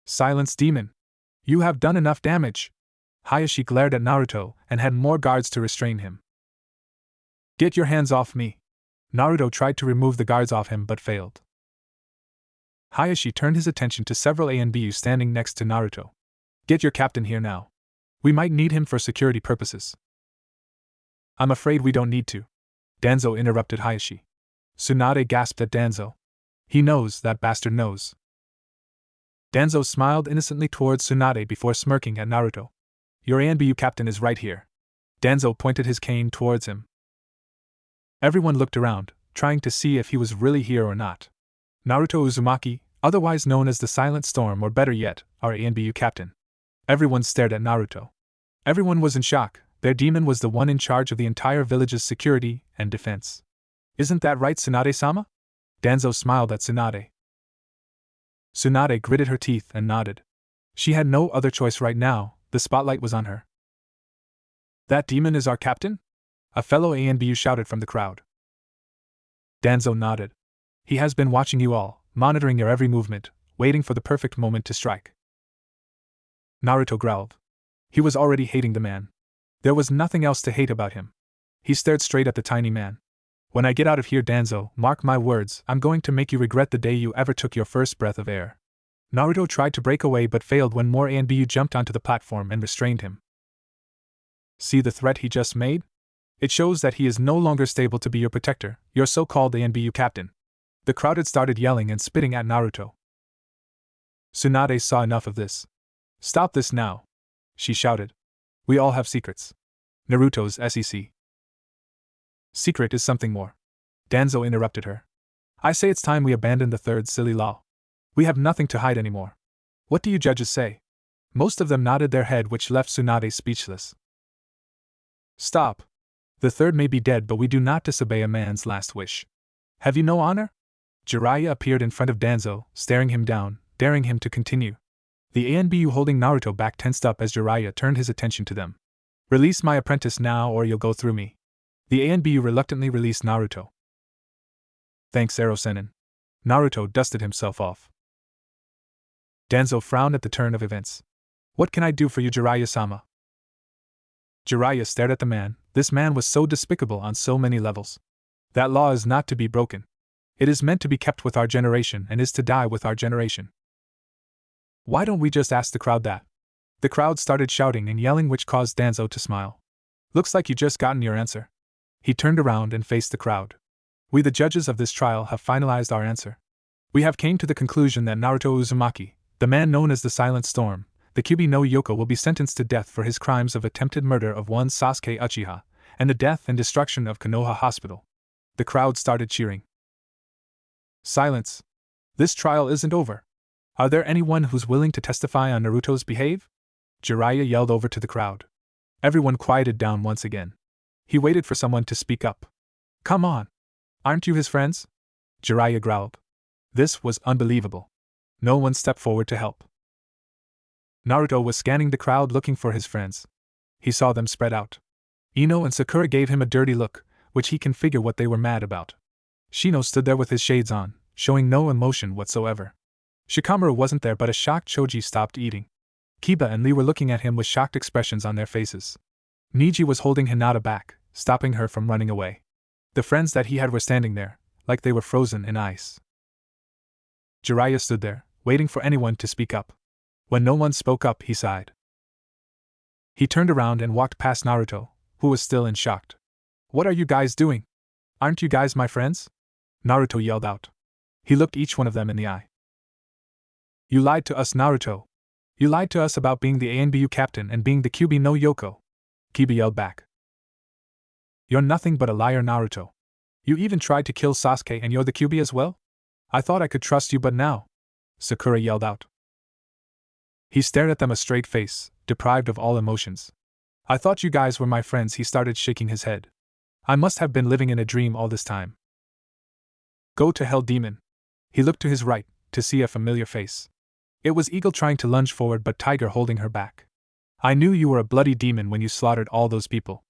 Silence, demon. You have done enough damage. Hayashi glared at Naruto and had more guards to restrain him. Get your hands off me. Naruto tried to remove the guards off him but failed. Hayashi turned his attention to several ANBU standing next to Naruto. Get your captain here now. We might need him for security purposes. I'm afraid we don't need to. Danzo interrupted Hayashi. Tsunade gasped at Danzo. He knows, that bastard knows. Danzo smiled innocently towards Tsunade before smirking at Naruto. Your ANBU captain is right here. Danzo pointed his cane towards him. Everyone looked around, trying to see if he was really here or not. Naruto Uzumaki, otherwise known as the Silent Storm, or better yet, our ANBU captain. Everyone stared at Naruto. Everyone was in shock. Their demon was the one in charge of the entire village's security and defense. Isn't that right, Tsunade-sama? Danzo smiled at Tsunade. Tsunade gritted her teeth and nodded. She had no other choice right now, the spotlight was on her. That demon is our captain? A fellow ANBU shouted from the crowd. Danzo nodded. He has been watching you all, monitoring your every movement, waiting for the perfect moment to strike. Naruto growled. He was already hating the man. There was nothing else to hate about him. He stared straight at the tiny man. When I get out of here, Danzo, mark my words, I'm going to make you regret the day you ever took your first breath of air. Naruto tried to break away but failed when more ANBU jumped onto the platform and restrained him. See the threat he just made? It shows that he is no longer stable to be your protector, your so-called ANBU captain. The crowd had started yelling and spitting at Naruto. Tsunade saw enough of this. Stop this now, she shouted. We all have secrets. Naruto's SEC. Secret is something more. Danzo interrupted her. I say it's time we abandon the third silly law. We have nothing to hide anymore. What do you judges say? Most of them nodded their head, which left Tsunade speechless. Stop. The third may be dead, but we do not disobey a man's last wish. Have you no honor? Jiraiya appeared in front of Danzo, staring him down, daring him to continue. The ANBU holding Naruto back tensed up as Jiraiya turned his attention to them. Release my apprentice now or you'll go through me. The ANBU reluctantly released Naruto. Thanks, Ero-senin. Naruto dusted himself off. Danzo frowned at the turn of events. What can I do for you, Jiraiya-sama? Jiraiya stared at the man. This man was so despicable on so many levels. That law is not to be broken. It is meant to be kept with our generation and is to die with our generation. Why don't we just ask the crowd that? The crowd started shouting and yelling, which caused Danzo to smile. Looks like you just gotten your answer. He turned around and faced the crowd. We, the judges of this trial, have finalized our answer. We have came to the conclusion that Naruto Uzumaki, the man known as the Silent Storm, the Kyuubi no Yoko, will be sentenced to death for his crimes of attempted murder of one Sasuke Uchiha, and the death and destruction of Konoha Hospital. The crowd started cheering. Silence. This trial isn't over. Are there anyone who's willing to testify on Naruto's behalf? Jiraiya yelled over to the crowd. Everyone quieted down once again. He waited for someone to speak up. Come on. Aren't you his friends? Jiraiya growled. This was unbelievable. No one stepped forward to help. Naruto was scanning the crowd looking for his friends. He saw them spread out. Ino and Sakura gave him a dirty look, which he can figure what they were mad about. Shino stood there with his shades on, showing no emotion whatsoever. Shikamaru wasn't there, but a shocked Choji stopped eating. Kiba and Lee were looking at him with shocked expressions on their faces. Niji was holding Hinata back, stopping her from running away. The friends that he had were standing there, like they were frozen in ice. Jiraiya stood there, waiting for anyone to speak up. When no one spoke up, he sighed. He turned around and walked past Naruto, who was still in shock. What are you guys doing? Aren't you guys my friends? Naruto yelled out. He looked each one of them in the eye. You lied to us, Naruto. You lied to us about being the ANBU captain and being the Kyuubi no Yoko. Kiba yelled back. You're nothing but a liar, Naruto. You even tried to kill Sasuke and you're the Kyuubi as well? I thought I could trust you, but now. Sakura yelled out. He stared at them, a straight face, deprived of all emotions. I thought you guys were my friends. He started shaking his head. I must have been living in a dream all this time. Go to hell, demon. He looked to his right, to see a familiar face. It was Eagle trying to lunge forward, but Tiger holding her back. I knew you were a bloody demon when you slaughtered all those people.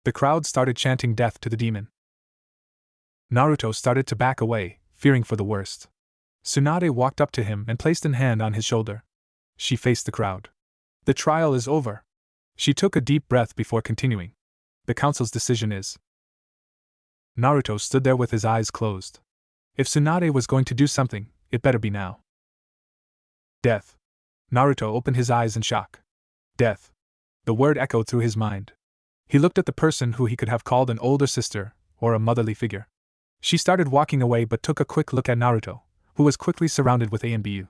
The crowd started chanting death to the demon. Naruto started to back away, fearing for the worst. Tsunade walked up to him and placed a hand on his shoulder. She faced the crowd. The trial is over. She took a deep breath before continuing. The council's decision is. Naruto stood there with his eyes closed. If Tsunade was going to do something, it better be now. Death. Naruto opened his eyes in shock. Death. The word echoed through his mind. He looked at the person who he could have called an older sister, or a motherly figure. She started walking away but took a quick look at Naruto, who was quickly surrounded with ANBU.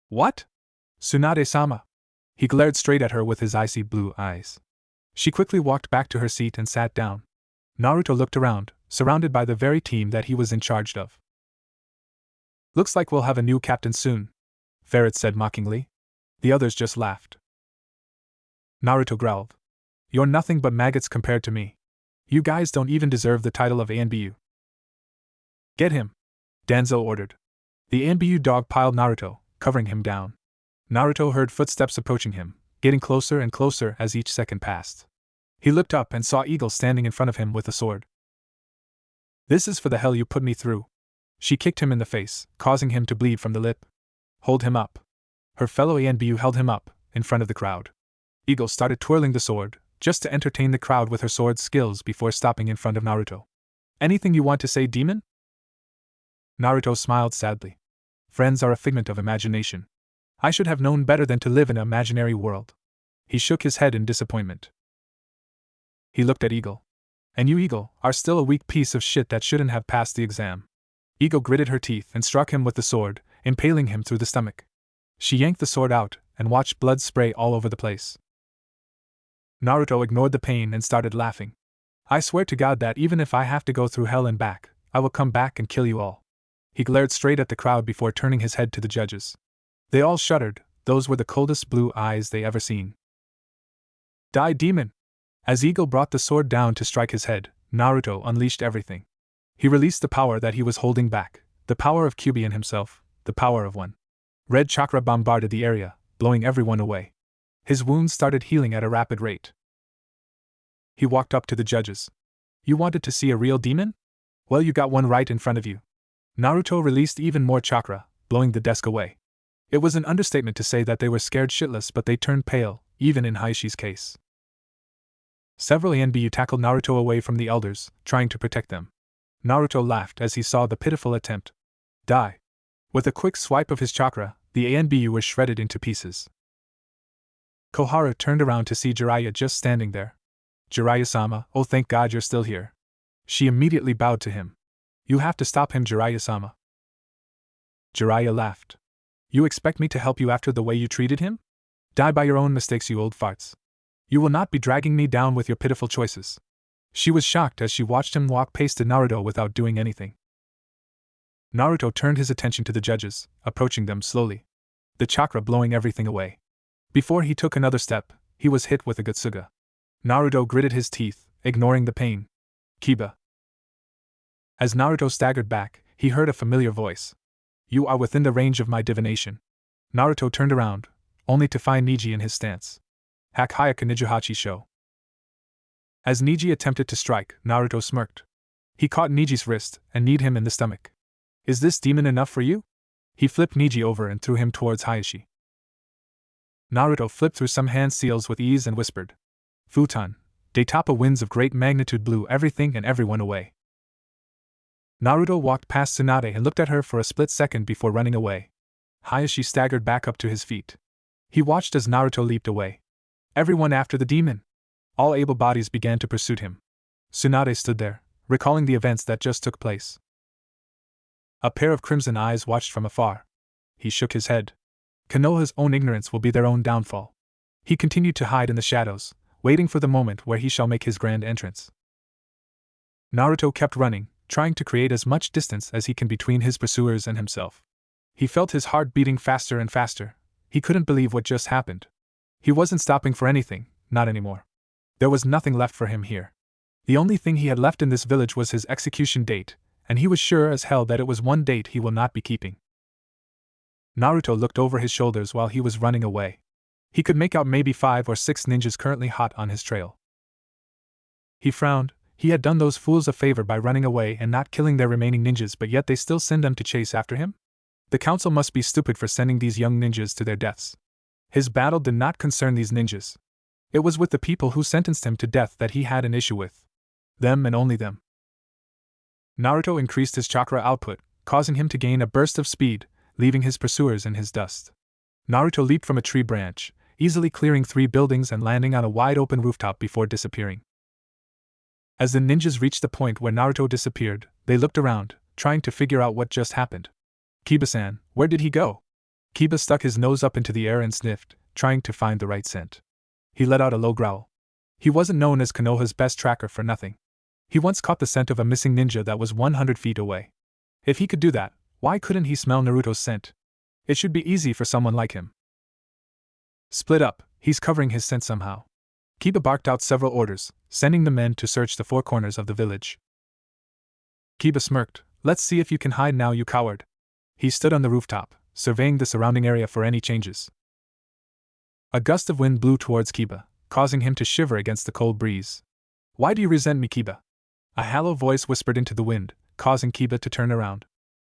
What? Tsunade-sama. He glared straight at her with his icy blue eyes. She quickly walked back to her seat and sat down. Naruto looked around, surrounded by the very team that he was in charge of. Looks like we'll have a new captain soon, Ferret said mockingly. The others just laughed. Naruto growled. You're nothing but maggots compared to me. You guys don't even deserve the title of ANBU. Get him, Danzo ordered. The ANBU dog piled Naruto, covering him down. Naruto heard footsteps approaching him, getting closer and closer as each second passed. He looked up and saw Eagle standing in front of him with a sword. This is for the hell you put me through. She kicked him in the face, causing him to bleed from the lip. Hold him up. Her fellow ANBU held him up, in front of the crowd. Eagle started twirling the sword, just to entertain the crowd with her sword skills before stopping in front of Naruto. Anything you want to say, demon? Naruto smiled sadly. Friends are a figment of imagination. I should have known better than to live in an imaginary world. He shook his head in disappointment. He looked at Eagle. And you, Eagle, are still a weak piece of shit that shouldn't have passed the exam. Eagle gritted her teeth and struck him with the sword, impaling him through the stomach. She yanked the sword out and watched blood spray all over the place. Naruto ignored the pain and started laughing. I swear to God that even if I have to go through hell and back, I will come back and kill you all. He glared straight at the crowd before turning his head to the judges. They all shuddered. Those were the coldest blue eyes they ever seen. Die, demon! As Eagle brought the sword down to strike his head, Naruto unleashed everything. He released the power that he was holding back, the power of Kyuubi in himself, the power of one. Red chakra bombarded the area, blowing everyone away. His wounds started healing at a rapid rate. He walked up to the judges. You wanted to see a real demon? Well, you got one right in front of you. Naruto released even more chakra, blowing the desk away. It was an understatement to say that they were scared shitless, but they turned pale, even in Hayashi's case. Several ANBU tackled Naruto away from the elders, trying to protect them. Naruto laughed as he saw the pitiful attempt. Die. With a quick swipe of his chakra, the ANBU was shredded into pieces. Koharu turned around to see Jiraiya just standing there. Jiraiya-sama, oh thank God you're still here. She immediately bowed to him. You have to stop him, Jiraiya-sama. Jiraiya laughed. You expect me to help you after the way you treated him? Die by your own mistakes, you old farts. You will not be dragging me down with your pitiful choices. She was shocked as she watched him walk past Naruto without doing anything. Naruto turned his attention to the judges, approaching them slowly, the chakra blowing everything away. Before he took another step, he was hit with a Gutsuga. Naruto gritted his teeth, ignoring the pain. Kiba. As Naruto staggered back, he heard a familiar voice. You are within the range of my divination. Naruto turned around, only to find Niji in his stance. Hakayaka Nijuhachi Sho. As Niji attempted to strike, Naruto smirked. He caught Niji's wrist and kneed him in the stomach. Is this demon enough for you? He flipped Niji over and threw him towards Hayashi. Naruto flipped through some hand seals with ease and whispered. Futon, Daitapa winds of great magnitude blew everything and everyone away. Naruto walked past Tsunade and looked at her for a split second before running away. Hayashi staggered back up to his feet. He watched as Naruto leaped away. Everyone after the demon. All able bodies began to pursue him. Tsunade stood there, recalling the events that just took place. A pair of crimson eyes watched from afar. He shook his head. Konoha's own ignorance will be their own downfall. He continued to hide in the shadows, waiting for the moment where he shall make his grand entrance. Naruto kept running, trying to create as much distance as he can between his pursuers and himself. He felt his heart beating faster and faster. He couldn't believe what just happened. He wasn't stopping for anything, not anymore. There was nothing left for him here. The only thing he had left in this village was his execution date, and he was sure as hell that it was one date he will not be keeping. Naruto looked over his shoulders while he was running away. He could make out maybe 5 or 6 ninjas currently hot on his trail. He frowned. He had done those fools a favor by running away and not killing their remaining ninjas, but yet they still send them to chase after him? The council must be stupid for sending these young ninjas to their deaths. His battle did not concern these ninjas. It was with the people who sentenced him to death that he had an issue with. Them and only them. Naruto increased his chakra output, causing him to gain a burst of speed, leaving his pursuers in his dust. Naruto leaped from a tree branch, easily clearing 3 buildings and landing on a wide-open rooftop before disappearing. As the ninjas reached the point where Naruto disappeared, they looked around, trying to figure out what just happened. Kiba-san, where did he go? Kiba stuck his nose up into the air and sniffed, trying to find the right scent. He let out a low growl. He wasn't known as Konoha's best tracker for nothing. He once caught the scent of a missing ninja that was 100 feet away. If he could do that, why couldn't he smell Naruto's scent? It should be easy for someone like him. Split up, he's covering his scent somehow. Kiba barked out several orders, sending the men to search the 4 corners of the village. Kiba smirked. Let's see if you can hide now, you coward. He stood on the rooftop, surveying the surrounding area for any changes. A gust of wind blew towards Kiba, causing him to shiver against the cold breeze. Why do you resent me, Kiba? A hollow voice whispered into the wind, causing Kiba to turn around.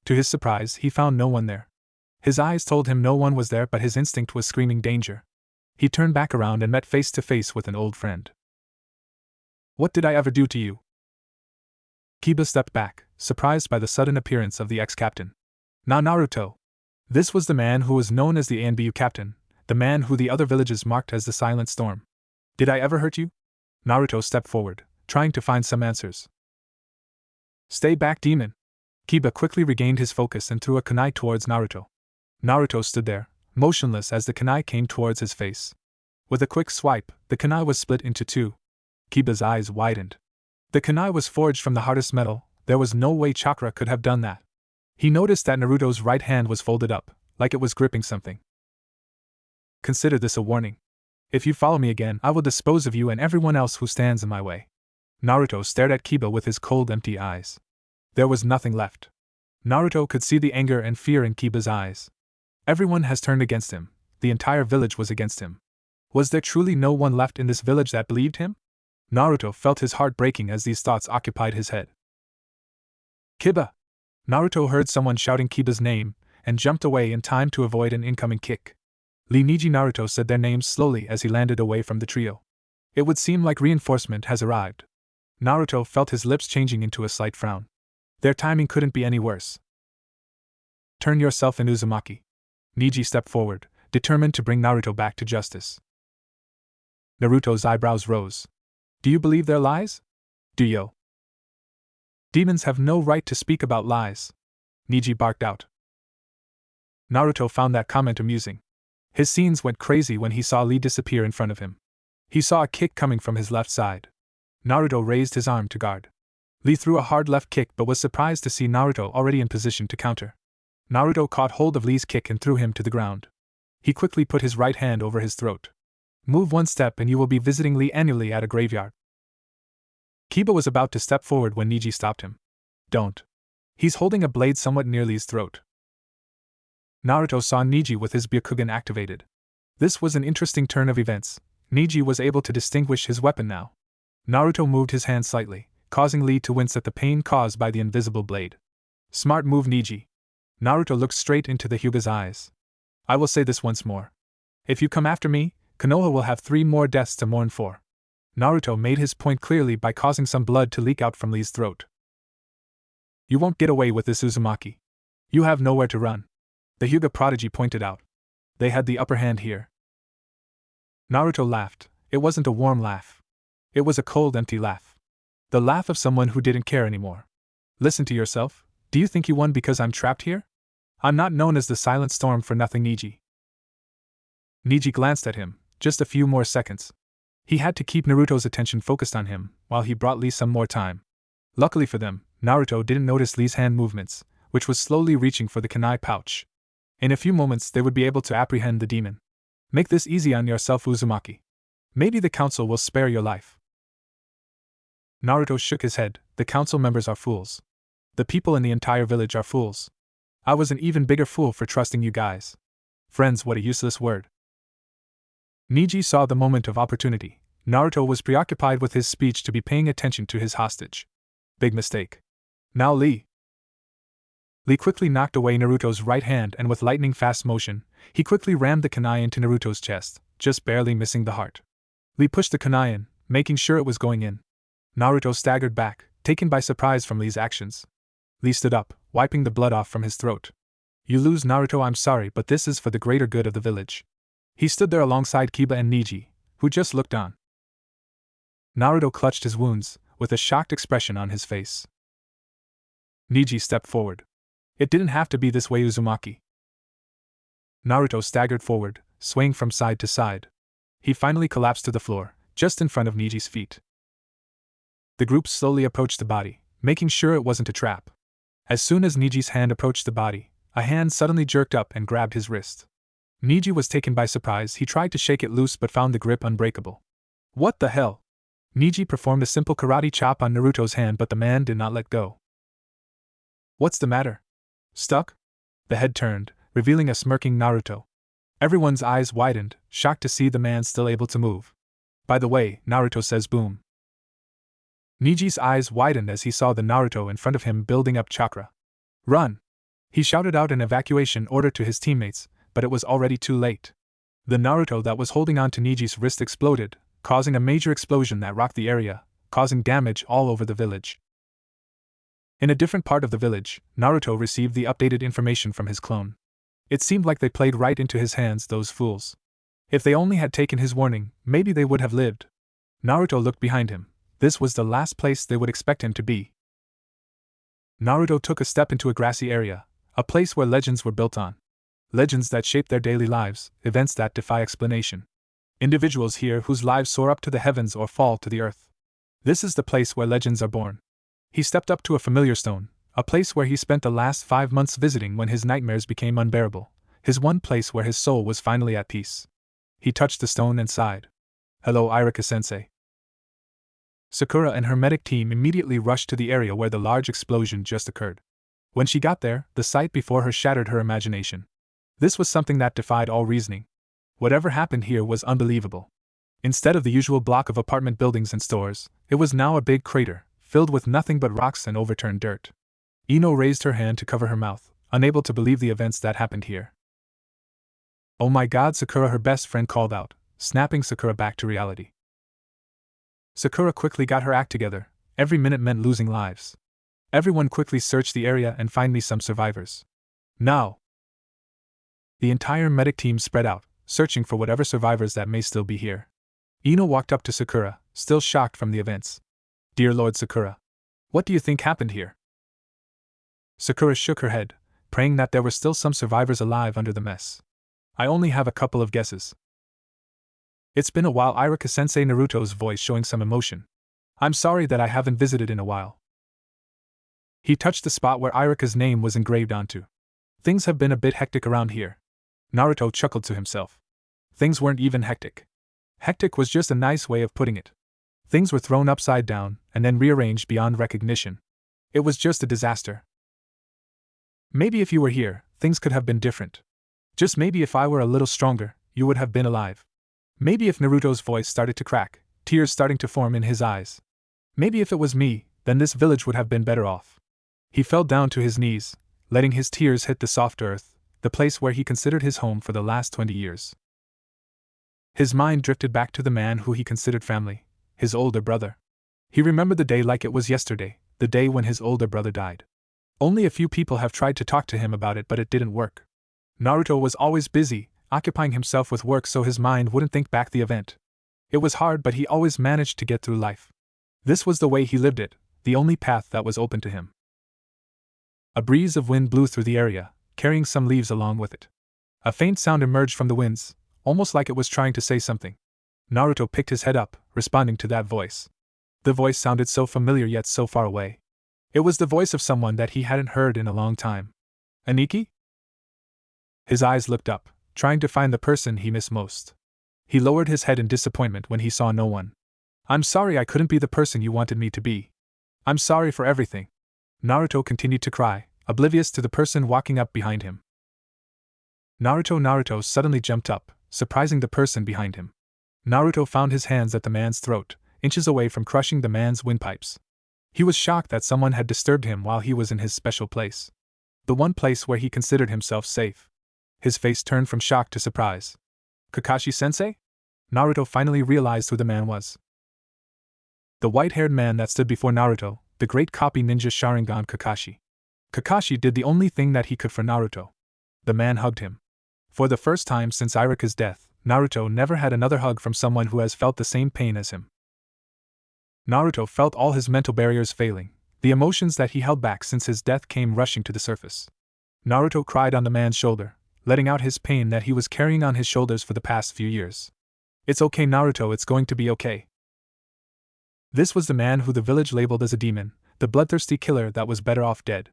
To his surprise, he found no one there. His eyes told him no one was there, but his instinct was screaming danger. He turned back around and met face to face with an old friend. What did I ever do to you? Kiba stepped back, surprised by the sudden appearance of the ex-captain. Now Naruto. This was the man who was known as the ANBU captain, the man who the other villages marked as the Silent Storm. Did I ever hurt you? Naruto stepped forward, trying to find some answers. Stay back, demon. Kiba quickly regained his focus and threw a kunai towards Naruto. Naruto stood there, motionless as the kunai came towards his face. With a quick swipe, the kunai was split into 2. Kiba's eyes widened. The kunai was forged from the hardest metal. There was no way chakra could have done that. He noticed that Naruto's right hand was folded up, like it was gripping something. Consider this a warning. If you follow me again, I will dispose of you and everyone else who stands in my way. Naruto stared at Kiba with his cold, empty eyes. There was nothing left. Naruto could see the anger and fear in Kiba's eyes. Everyone has turned against him. The entire village was against him. Was there truly no one left in this village that believed him? Naruto felt his heart breaking as these thoughts occupied his head. Kiba! Naruto heard someone shouting Kiba's name, and jumped away in time to avoid an incoming kick. Lee Niji Naruto said their names slowly as he landed away from the trio. It would seem like reinforcement has arrived. Naruto felt his lips changing into a slight frown. Their timing couldn't be any worse. Turn yourself in, Uzumaki. Niji stepped forward, determined to bring Naruto back to justice. Naruto's eyebrows rose. Do you believe their lies? Do you? Demons have no right to speak about lies. Niji barked out. Naruto found that comment amusing. His scenes went crazy when he saw Lee disappear in front of him. He saw a kick coming from his left side. Naruto raised his arm to guard. Lee threw a hard left kick but was surprised to see Naruto already in position to counter. Naruto caught hold of Lee's kick and threw him to the ground. He quickly put his right hand over his throat. Move one step and you will be visiting Lee annually at a graveyard. Kiba was about to step forward when Niji stopped him. Don't. He's holding a blade somewhat near Lee's throat. Naruto saw Niji with his Byakugan activated. This was an interesting turn of events. Niji was able to distinguish his weapon now. Naruto moved his hand slightly, causing Lee to wince at the pain caused by the invisible blade. Smart move, Niji. Naruto looked straight into the Hyuga's eyes. I will say this once more. If you come after me, Konoha will have 3 more deaths to mourn for. Naruto made his point clearly by causing some blood to leak out from Lee's throat. You won't get away with this, Uzumaki. You have nowhere to run. The Hyuga prodigy pointed out. They had the upper hand here. Naruto laughed. It wasn't a warm laugh. It was a cold, empty laugh. The laugh of someone who didn't care anymore. Listen to yourself. Do you think you won because I'm trapped here? I'm not known as the Silent Storm for nothing, Niji. Niji glanced at him. Just a few more seconds. He had to keep Naruto's attention focused on him, while he brought Lee some more time. Luckily for them, Naruto didn't notice Lee's hand movements, which was slowly reaching for the kunai pouch. In a few moments they would be able to apprehend the demon. Make this easy on yourself, Uzumaki. Maybe the council will spare your life. Naruto shook his head. The council members are fools. The people in the entire village are fools. I was an even bigger fool for trusting you guys. Friends, what a useless word. Niji saw the moment of opportunity. Naruto was preoccupied with his speech to be paying attention to his hostage. Big mistake. Now Lee. Lee quickly knocked away Naruto's right hand and with lightning-fast motion, he quickly rammed the kunai into Naruto's chest, just barely missing the heart. Lee pushed the kunai in, making sure it was going in. Naruto staggered back, taken by surprise from Lee's actions. Lee stood up, wiping the blood off from his throat. You lose, Naruto, I'm sorry, but this is for the greater good of the village. He stood there alongside Kiba and Niji, who just looked on. Naruto clutched his wounds, with a shocked expression on his face. Niji stepped forward. It didn't have to be this way, Uzumaki. Naruto staggered forward, swaying from side to side. He finally collapsed to the floor, just in front of Niji's feet. The group slowly approached the body, making sure it wasn't a trap. As soon as Niji's hand approached the body, a hand suddenly jerked up and grabbed his wrist. Niji was taken by surprise. He tried to shake it loose but found the grip unbreakable. What the hell? Niji performed a simple karate chop on Naruto's hand, but the man did not let go. What's the matter? Stuck? The head turned, revealing a smirking Naruto. Everyone's eyes widened, shocked to see the man still able to move. By the way, Naruto says boom. Niji's eyes widened as he saw the Naruto in front of him building up chakra. Run! He shouted out an evacuation order to his teammates, but it was already too late. The Naruto that was holding on to Niji's wrist exploded, causing a major explosion that rocked the area, causing damage all over the village. In a different part of the village, Naruto received the updated information from his clone. It seemed like they played right into his hands, those fools. If they only had taken his warning, maybe they would have lived. Naruto looked behind him. This was the last place they would expect him to be. Naruto took a step into a grassy area, a place where legends were built on. Legends that shape their daily lives, events that defy explanation. Individuals here whose lives soar up to the heavens or fall to the earth. This is the place where legends are born. He stepped up to a familiar stone, a place where he spent the last 5 months visiting when his nightmares became unbearable, his one place where his soul was finally at peace. He touched the stone and sighed. Hello, Irika-sensei. Sakura and her medic team immediately rushed to the area where the large explosion just occurred. When she got there, the sight before her shattered her imagination. This was something that defied all reasoning. Whatever happened here was unbelievable. Instead of the usual block of apartment buildings and stores, it was now a big crater, filled with nothing but rocks and overturned dirt. Ino raised her hand to cover her mouth, unable to believe the events that happened here. Oh my god, Sakura, her best friend called out, snapping Sakura back to reality. Sakura quickly got her act together. Every minute meant losing lives. Everyone quickly search the area and find me some survivors. Now! The entire medic team spread out, searching for whatever survivors that may still be here. Ino walked up to Sakura, still shocked from the events. Dear Lord Sakura, what do you think happened here? Sakura shook her head, praying that there were still some survivors alive under the mess. I only have a couple of guesses. It's been a while, Iruka-sensei, Naruto's voice showing some emotion. I'm sorry that I haven't visited in a while. He touched the spot where Iruka's name was engraved onto. Things have been a bit hectic around here. Naruto chuckled to himself. Things weren't even hectic. Hectic was just a nice way of putting it. Things were thrown upside down and then rearranged beyond recognition. It was just a disaster. Maybe if you were here, things could have been different. Just maybe if I were a little stronger, you would have been alive. Maybe if Naruto's voice started to crack, tears starting to form in his eyes. Maybe if it was me, then this village would have been better off. He fell down to his knees, letting his tears hit the soft earth, the place where he considered his home for the last 20 years. His mind drifted back to the man who he considered family, his older brother. He remembered the day like it was yesterday, the day when his older brother died. Only a few people have tried to talk to him about it, but it didn't work. Naruto was always busy, occupying himself with work so his mind wouldn't think back the event. It was hard, but he always managed to get through life. This was the way he lived it, the only path that was open to him. A breeze of wind blew through the area, carrying some leaves along with it. A faint sound emerged from the winds, almost like it was trying to say something. Naruto picked his head up, responding to that voice. The voice sounded so familiar yet so far away. It was the voice of someone that he hadn't heard in a long time. Aniki? His eyes looked up, trying to find the person he missed most. He lowered his head in disappointment when he saw no one. I'm sorry I couldn't be the person you wanted me to be. I'm sorry for everything. Naruto continued to cry, oblivious to the person walking up behind him. Naruto suddenly jumped up, surprising the person behind him. Naruto found his hands at the man's throat, inches away from crushing the man's windpipes. He was shocked that someone had disturbed him while he was in his special place. The one place where he considered himself safe. His face turned from shock to surprise. Kakashi-sensei? Naruto finally realized who the man was. The white-haired man that stood before Naruto, the great copy ninja Sharingan Kakashi. Kakashi did the only thing that he could for Naruto. The man hugged him. For the first time since Iruka's death, Naruto never had another hug from someone who has felt the same pain as him. Naruto felt all his mental barriers failing, the emotions that he held back since his death came rushing to the surface. Naruto cried on the man's shoulder, letting out his pain that he was carrying on his shoulders for the past few years. It's okay, Naruto, it's going to be okay. This was the man who the village labeled as a demon, the bloodthirsty killer that was better off dead.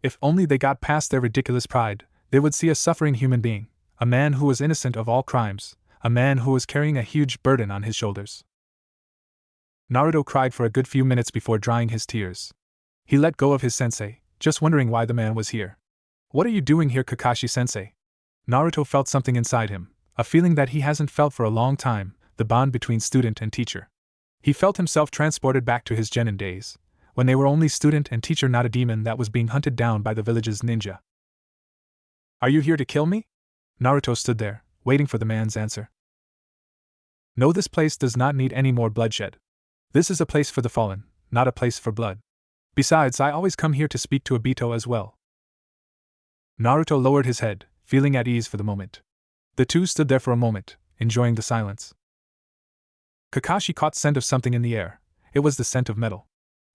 If only they got past their ridiculous pride, they would see a suffering human being, a man who was innocent of all crimes, a man who was carrying a huge burden on his shoulders. Naruto cried for a good few minutes before drying his tears. He let go of his sensei, just wondering why the man was here. What are you doing here, Kakashi-sensei? Naruto felt something inside him, a feeling that he hasn't felt for a long time, the bond between student and teacher. He felt himself transported back to his genin days, when they were only student and teacher, not a demon that was being hunted down by the village's ninja. Are you here to kill me? Naruto stood there, waiting for the man's answer. No, this place does not need any more bloodshed. This is a place for the fallen, not a place for blood. Besides, I always come here to speak to Obito as well. Naruto lowered his head, feeling at ease for the moment. The two stood there for a moment, enjoying the silence. Kakashi caught scent of something in the air. It was the scent of metal.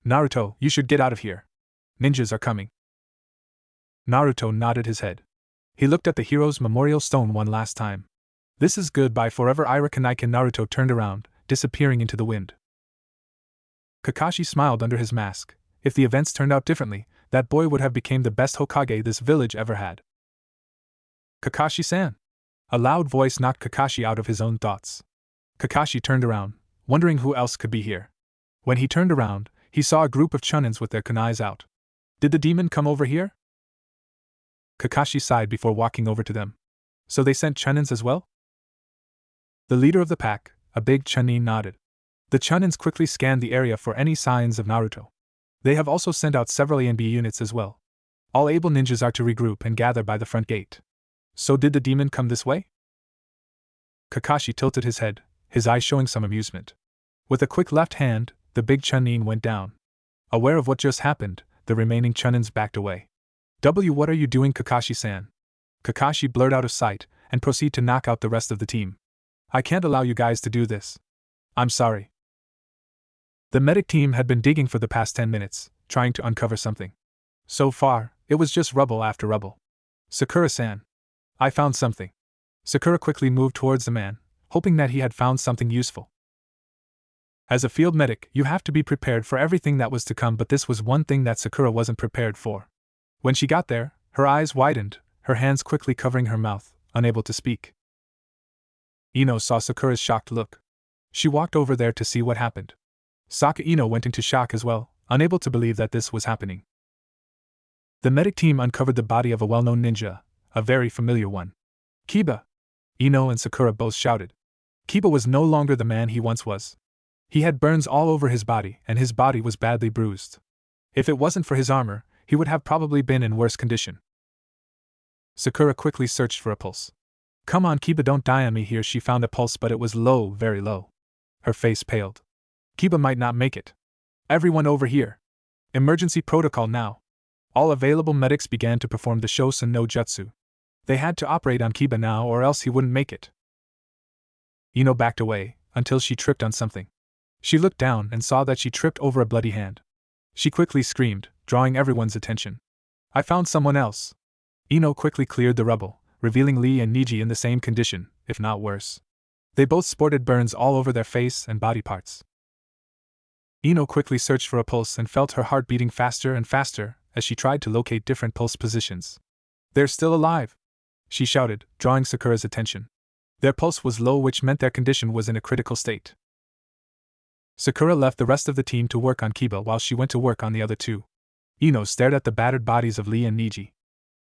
Naruto, you should get out of here. Ninjas are coming. Naruto nodded his head. He looked at the hero's memorial stone one last time. This is goodbye forever, Iruka-naiken. Naruto turned around, disappearing into the wind. Kakashi smiled under his mask. If the events turned out differently, that boy would have become the best Hokage this village ever had. Kakashi-san! A loud voice knocked Kakashi out of his own thoughts. Kakashi turned around, wondering who else could be here. When he turned around, he saw a group of chunins with their kunais out. Did the demon come over here? Kakashi sighed before walking over to them. So they sent chunins as well? The leader of the pack, a big chunin, nodded. The chunins quickly scanned the area for any signs of Naruto. They have also sent out several ANB units as well. All able ninjas are to regroup and gather by the front gate. So did the demon come this way? Kakashi tilted his head, his eyes showing some amusement. With a quick left hand, the big Chunin went down. Aware of what just happened, the remaining Chunins backed away. What are you doing, Kakashi-san? Kakashi blurred out of sight, and proceed to knock out the rest of the team. I can't allow you guys to do this. I'm sorry. The medic team had been digging for the past 10 minutes, trying to uncover something. So far, it was just rubble after rubble. Sakura-san. I found something. Sakura quickly moved towards the man, hoping that he had found something useful. As a field medic, you have to be prepared for everything that was to come, but this was one thing that Sakura wasn't prepared for. When she got there, her eyes widened, her hands quickly covering her mouth, unable to speak. Ino saw Sakura's shocked look. She walked over there to see what happened. Saka Ino went into shock as well, unable to believe that this was happening. The medic team uncovered the body of a well-known ninja, a very familiar one. Kiba! Ino and Sakura both shouted. Kiba was no longer the man he once was. He had burns all over his body, and his body was badly bruised. If it wasn't for his armor, he would have probably been in worse condition. Sakura quickly searched for a pulse. Come on, Kiba, don't die on me here. She found a pulse, but it was low, very low. Her face paled. Kiba might not make it. Everyone over here. Emergency protocol now. All available medics began to perform the Shosen no Jutsu. They had to operate on Kiba now or else he wouldn't make it. Ino backed away, until she tripped on something. She looked down and saw that she tripped over a bloody hand. She quickly screamed, drawing everyone's attention. I found someone else. Ino quickly cleared the rubble, revealing Lee and Niji in the same condition, if not worse. They both sported burns all over their face and body parts. Ino quickly searched for a pulse and felt her heart beating faster and faster as she tried to locate different pulse positions. They're still alive! She shouted, drawing Sakura's attention. Their pulse was low, which meant their condition was in a critical state. Sakura left the rest of the team to work on Kiba while she went to work on the other two. Ino stared at the battered bodies of Lee and Niji.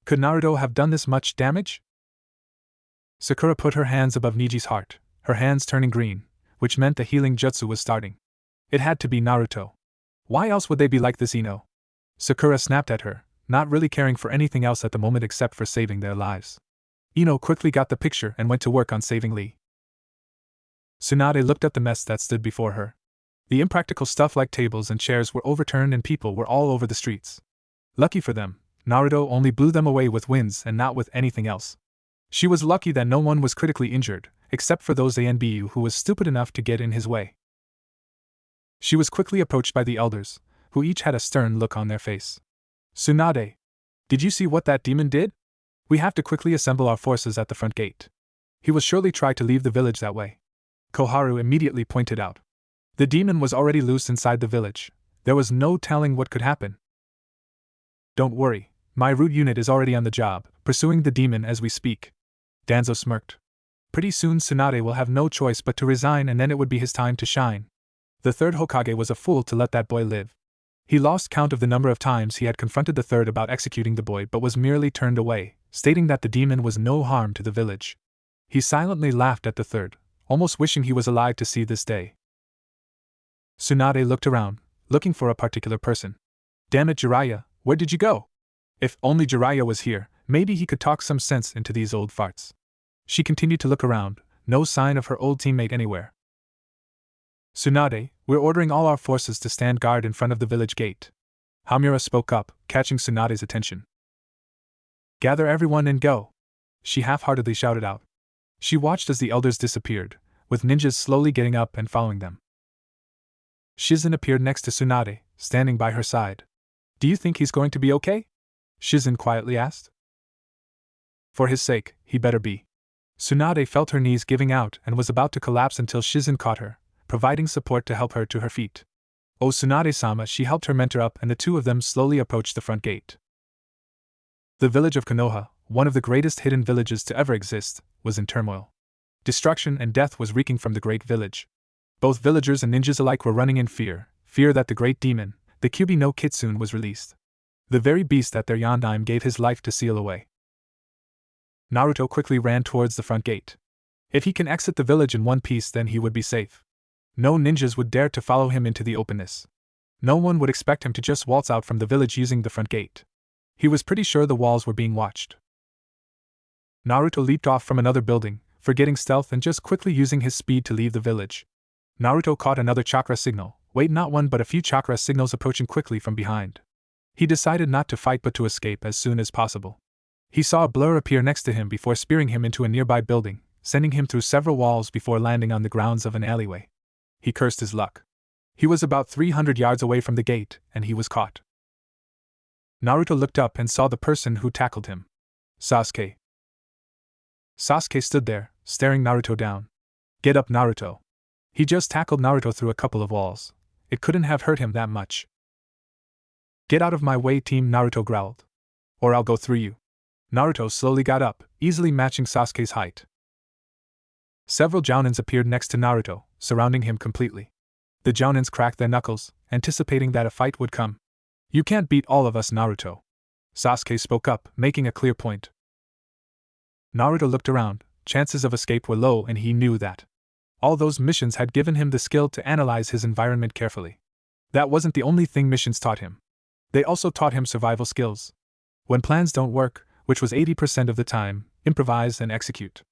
Could Naruto have done this much damage? Sakura put her hands above Niji's heart, her hands turning green, which meant the healing jutsu was starting. It had to be Naruto. Why else would they be like this, Ino? Sakura snapped at her, not really caring for anything else at the moment except for saving their lives. Ino quickly got the picture and went to work on saving Lee. Tsunade looked at the mess that stood before her. The impractical stuff like tables and chairs were overturned and people were all over the streets. Lucky for them, Naruto only blew them away with winds and not with anything else. She was lucky that no one was critically injured, except for those Anbu who was stupid enough to get in his way. She was quickly approached by the elders, who each had a stern look on their face. Tsunade, did you see what that demon did? We have to quickly assemble our forces at the front gate. He will surely try to leave the village that way. Koharu immediately pointed out. The demon was already loose inside the village. There was no telling what could happen. Don't worry, my root unit is already on the job, pursuing the demon as we speak. Danzo smirked. Pretty soon Tsunade will have no choice but to resign, and then it would be his time to shine. The third Hokage was a fool to let that boy live. He lost count of the number of times he had confronted the third about executing the boy but was merely turned away, stating that the demon was no harm to the village. He silently laughed at the third, almost wishing he was alive to see this day. Tsunade looked around, looking for a particular person. Damn it, Jiraiya, where did you go? If only Jiraiya was here, maybe he could talk some sense into these old farts. She continued to look around, no sign of her old teammate anywhere. Tsunade, we're ordering all our forces to stand guard in front of the village gate. Hamura spoke up, catching Tsunade's attention. Gather everyone and go! She half-heartedly shouted out. She watched as the elders disappeared, with ninjas slowly getting up and following them. Shizen appeared next to Tsunade, standing by her side. Do you think he's going to be okay? Shizen quietly asked. For his sake, he better be. Tsunade felt her knees giving out and was about to collapse until Shizen caught her, providing support to help her to her feet. Oh, Tsunade-sama, she helped her mentor up and the two of them slowly approached the front gate. The village of Konoha, one of the greatest hidden villages to ever exist, was in turmoil. Destruction and death was reeking from the great village. Both villagers and ninjas alike were running in fear that the great demon, the Kyubi no Kitsune, was released. The very beast that their Yondaime gave his life to seal away. Naruto quickly ran towards the front gate. If he can exit the village in one piece, then he would be safe. No ninjas would dare to follow him into the openness. No one would expect him to just waltz out from the village using the front gate. He was pretty sure the walls were being watched. Naruto leaped off from another building, forgetting stealth and just quickly using his speed to leave the village. Naruto caught another chakra signal, wait, not one but a few chakra signals approaching quickly from behind. He decided not to fight but to escape as soon as possible. He saw a blur appear next to him before spearing him into a nearby building, sending him through several walls before landing on the grounds of an alleyway. He cursed his luck. He was about 300 yards away from the gate, and he was caught. Naruto looked up and saw the person who tackled him. Sasuke. Sasuke stood there, staring Naruto down. Get up, Naruto. He just tackled Naruto through a couple of walls. It couldn't have hurt him that much. Get out of my way, team, Naruto growled. Or I'll go through you. Naruto slowly got up, easily matching Sasuke's height. Several jounins appeared next to Naruto, surrounding him completely. The jounins cracked their knuckles, anticipating that a fight would come. You can't beat all of us, Naruto. Sasuke spoke up, making a clear point. Naruto looked around. Chances of escape were low, and he knew that. All those missions had given him the skill to analyze his environment carefully. That wasn't the only thing missions taught him. They also taught him survival skills. When plans don't work, which was 80% of the time, improvise and execute.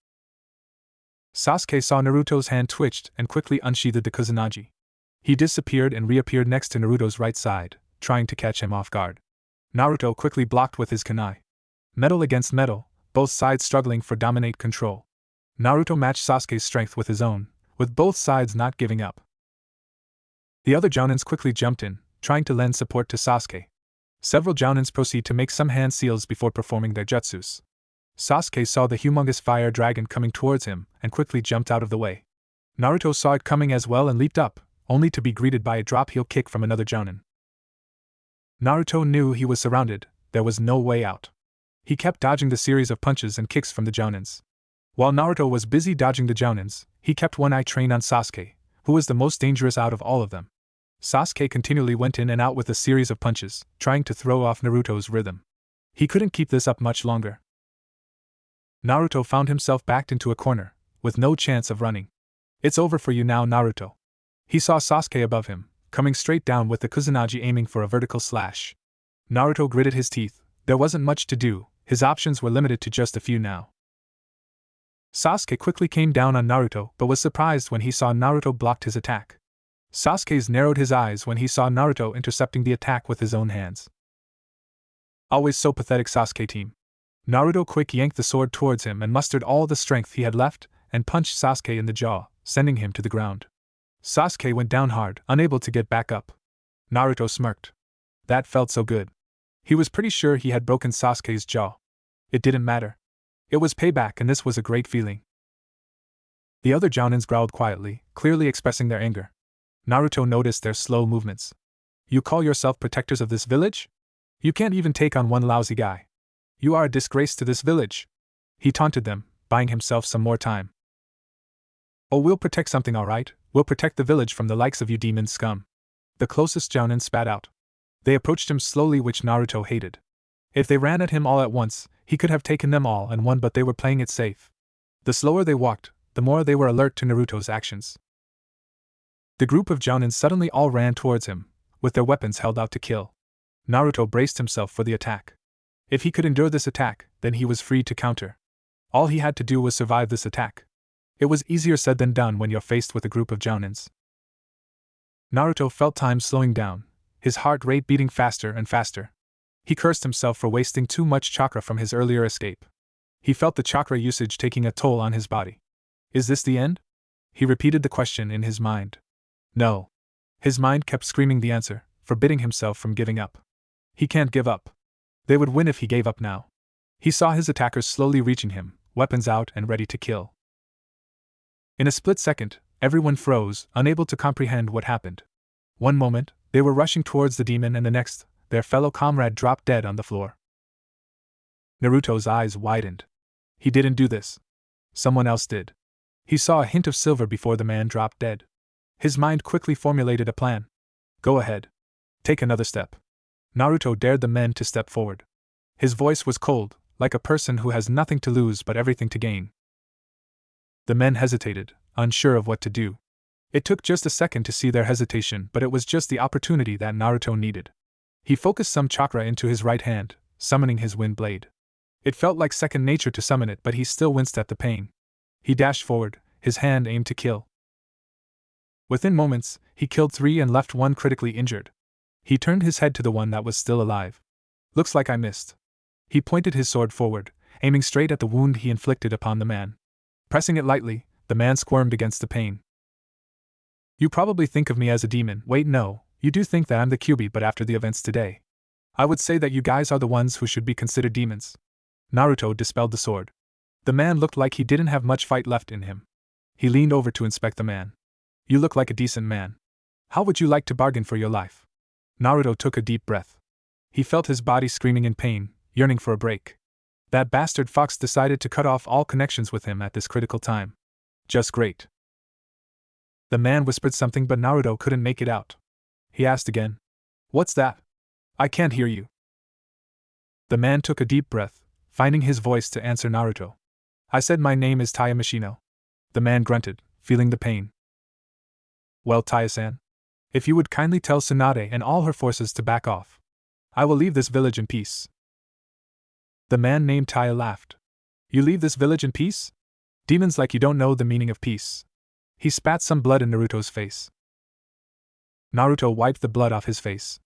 Sasuke saw Naruto's hand twitched and quickly unsheathed the Kusanagi. He disappeared and reappeared next to Naruto's right side, trying to catch him off guard. Naruto quickly blocked with his kunai. Metal against metal, both sides struggling for dominate control. Naruto matched Sasuke's strength with his own, with both sides not giving up. The other jounins quickly jumped in, trying to lend support to Sasuke. Several jounins proceed to make some hand seals before performing their jutsus. Sasuke saw the humongous fire dragon coming towards him and quickly jumped out of the way. Naruto saw it coming as well and leaped up, only to be greeted by a drop heel kick from another jounin. Naruto knew he was surrounded. There was no way out. He kept dodging the series of punches and kicks from the jounins. While Naruto was busy dodging the jounins, he kept one eye trained on Sasuke, who was the most dangerous out of all of them. Sasuke continually went in and out with a series of punches, trying to throw off Naruto's rhythm. He couldn't keep this up much longer. Naruto found himself backed into a corner, with no chance of running. It's over for you now, Naruto. He saw Sasuke above him, coming straight down with the Kusanagi aiming for a vertical slash. Naruto gritted his teeth. There wasn't much to do, his options were limited to just a few now. Sasuke quickly came down on Naruto but was surprised when he saw Naruto blocked his attack. Sasuke's narrowed his eyes when he saw Naruto intercepting the attack with his own hands. Always so pathetic, Sasuke team. Naruto quick yanked the sword towards him and mustered all the strength he had left and punched Sasuke in the jaw, sending him to the ground. Sasuke went down hard, unable to get back up. Naruto smirked. That felt so good. He was pretty sure he had broken Sasuke's jaw. It didn't matter. It was payback, and this was a great feeling. The other jounins growled quietly, clearly expressing their anger. Naruto noticed their slow movements. You call yourself protectors of this village? You can't even take on one lousy guy. You are a disgrace to this village. He taunted them, buying himself some more time. Oh, we'll protect something, alright. We'll protect the village from the likes of you demon scum. The closest jounin spat out. They approached him slowly, which Naruto hated. If they ran at him all at once, he could have taken them all and won, but they were playing it safe. The slower they walked, the more they were alert to Naruto's actions. The group of jounins suddenly all ran towards him, with their weapons held out to kill. Naruto braced himself for the attack. If he could endure this attack, then he was free to counter. All he had to do was survive this attack. It was easier said than done when you're faced with a group of jounins. Naruto felt time slowing down, his heart rate beating faster and faster. He cursed himself for wasting too much chakra from his earlier escape. He felt the chakra usage taking a toll on his body. Is this the end? He repeated the question in his mind. No. His mind kept screaming the answer, forbidding himself from giving up. He can't give up. They would win if he gave up now. He saw his attackers slowly reaching him, weapons out and ready to kill. In a split second, everyone froze, unable to comprehend what happened. One moment, they were rushing towards the demon, and the next, their fellow comrade dropped dead on the floor. Naruto's eyes widened. He didn't do this. Someone else did. He saw a hint of silver before the man dropped dead. His mind quickly formulated a plan. Go ahead. Take another step. Naruto dared the men to step forward. His voice was cold, like a person who has nothing to lose but everything to gain. The men hesitated, unsure of what to do. It took just a second to see their hesitation, but it was just the opportunity that Naruto needed. He focused some chakra into his right hand, summoning his wind blade. It felt like second nature to summon it, but he still winced at the pain. He dashed forward, his hand aimed to kill. Within moments, he killed 3 and left 1 critically injured. He turned his head to the one that was still alive. Looks like I missed. He pointed his sword forward, aiming straight at the wound he inflicted upon the man. Pressing it lightly, the man squirmed against the pain. You probably think of me as a demon. Wait, no, you do think that I'm the QB, but after the events today, I would say that you guys are the ones who should be considered demons. Naruto dispelled the sword. The man looked like he didn't have much fight left in him. He leaned over to inspect the man. You look like a decent man. How would you like to bargain for your life? Naruto took a deep breath. He felt his body screaming in pain, yearning for a break. That bastard fox decided to cut off all connections with him at this critical time. Just great. The man whispered something, but Naruto couldn't make it out. He asked again. What's that? I can't hear you. The man took a deep breath, finding his voice to answer Naruto. I said my name is Taya Mishino. The man grunted, feeling the pain. Well, Taya-san, if you would kindly tell Tsunade and all her forces to back off, I will leave this village in peace. The man named Taya laughed. You leave this village in peace? Demons like you don't know the meaning of peace. He spat some blood in Naruto's face. Naruto wiped the blood off his face.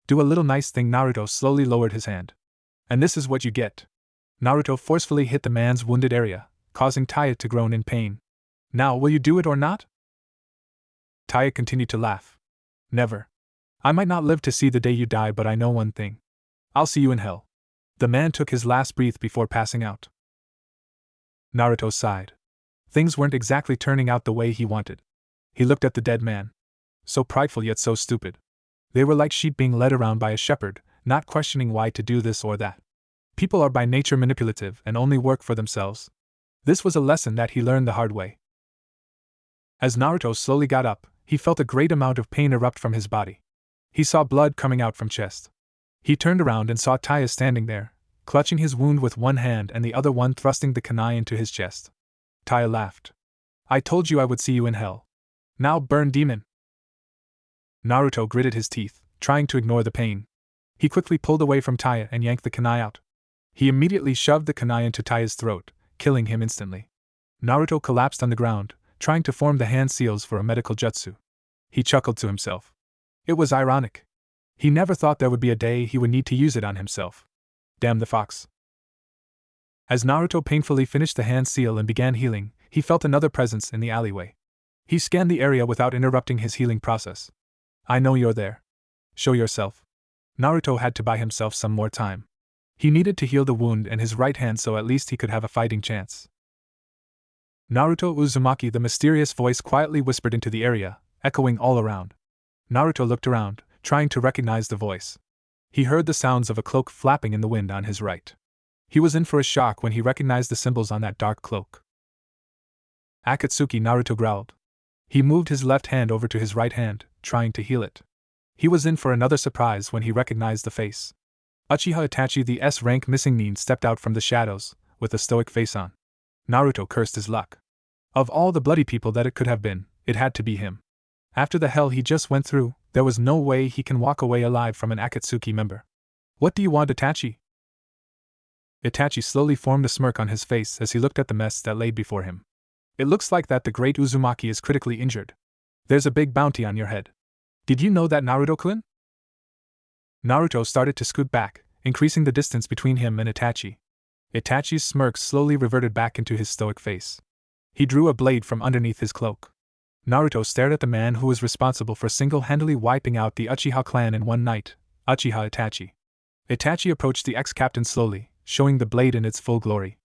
Do a little nice thing. Naruto slowly lowered his hand. And this is what you get. Naruto forcefully hit the man's wounded area, causing Taya to groan in pain. Now, will you do it or not? Taya continued to laugh. Never. I might not live to see the day you die, but I know one thing. I'll see you in hell. The man took his last breath before passing out. Naruto sighed. Things weren't exactly turning out the way he wanted. He looked at the dead man. So prideful yet so stupid. They were like sheep being led around by a shepherd, not questioning why to do this or that. People are by nature manipulative and only work for themselves. This was a lesson that he learned the hard way. As Naruto slowly got up, he felt a great amount of pain erupt from his body. He saw blood coming out from chest. He turned around and saw Taya standing there, clutching his wound with one hand and the other one thrusting the kunai into his chest. Taya laughed. I told you I would see you in hell. Now burn, demon. Naruto gritted his teeth, trying to ignore the pain. He quickly pulled away from Taya and yanked the kunai out. He immediately shoved the kunai into Taya's throat, killing him instantly. Naruto collapsed on the ground, trying to form the hand seals for a medical jutsu. He chuckled to himself. It was ironic. He never thought there would be a day he would need to use it on himself. Damn the fox. As Naruto painfully finished the hand seal and began healing, he felt another presence in the alleyway. He scanned the area without interrupting his healing process. I know you're there. Show yourself. Naruto had to buy himself some more time. He needed to heal the wound in his right hand so at least he could have a fighting chance. Naruto Uzumaki, the mysterious voice quietly whispered into the area, echoing all around. Naruto looked around, trying to recognize the voice. He heard the sounds of a cloak flapping in the wind on his right. He was in for a shock when he recognized the symbols on that dark cloak. Akatsuki, Naruto growled. He moved his left hand over to his right hand, trying to heal it. He was in for another surprise when he recognized the face. Uchiha Itachi, the S-rank missing nin, stepped out from the shadows, with a stoic face on. Naruto cursed his luck. Of all the bloody people that it could have been, it had to be him. After the hell he just went through, there was no way he can walk away alive from an Akatsuki member. What do you want, Itachi? Itachi slowly formed a smirk on his face as he looked at the mess that lay before him. It looks like that the great Uzumaki is critically injured. There's a big bounty on your head. Did you know that, Naruto-kun? Naruto started to scoot back, increasing the distance between him and Itachi. Itachi's smirk slowly reverted back into his stoic face. He drew a blade from underneath his cloak. Naruto stared at the man who was responsible for single-handedly wiping out the Uchiha clan in one night, Uchiha Itachi. Itachi approached the ex-captain slowly, showing the blade in its full glory.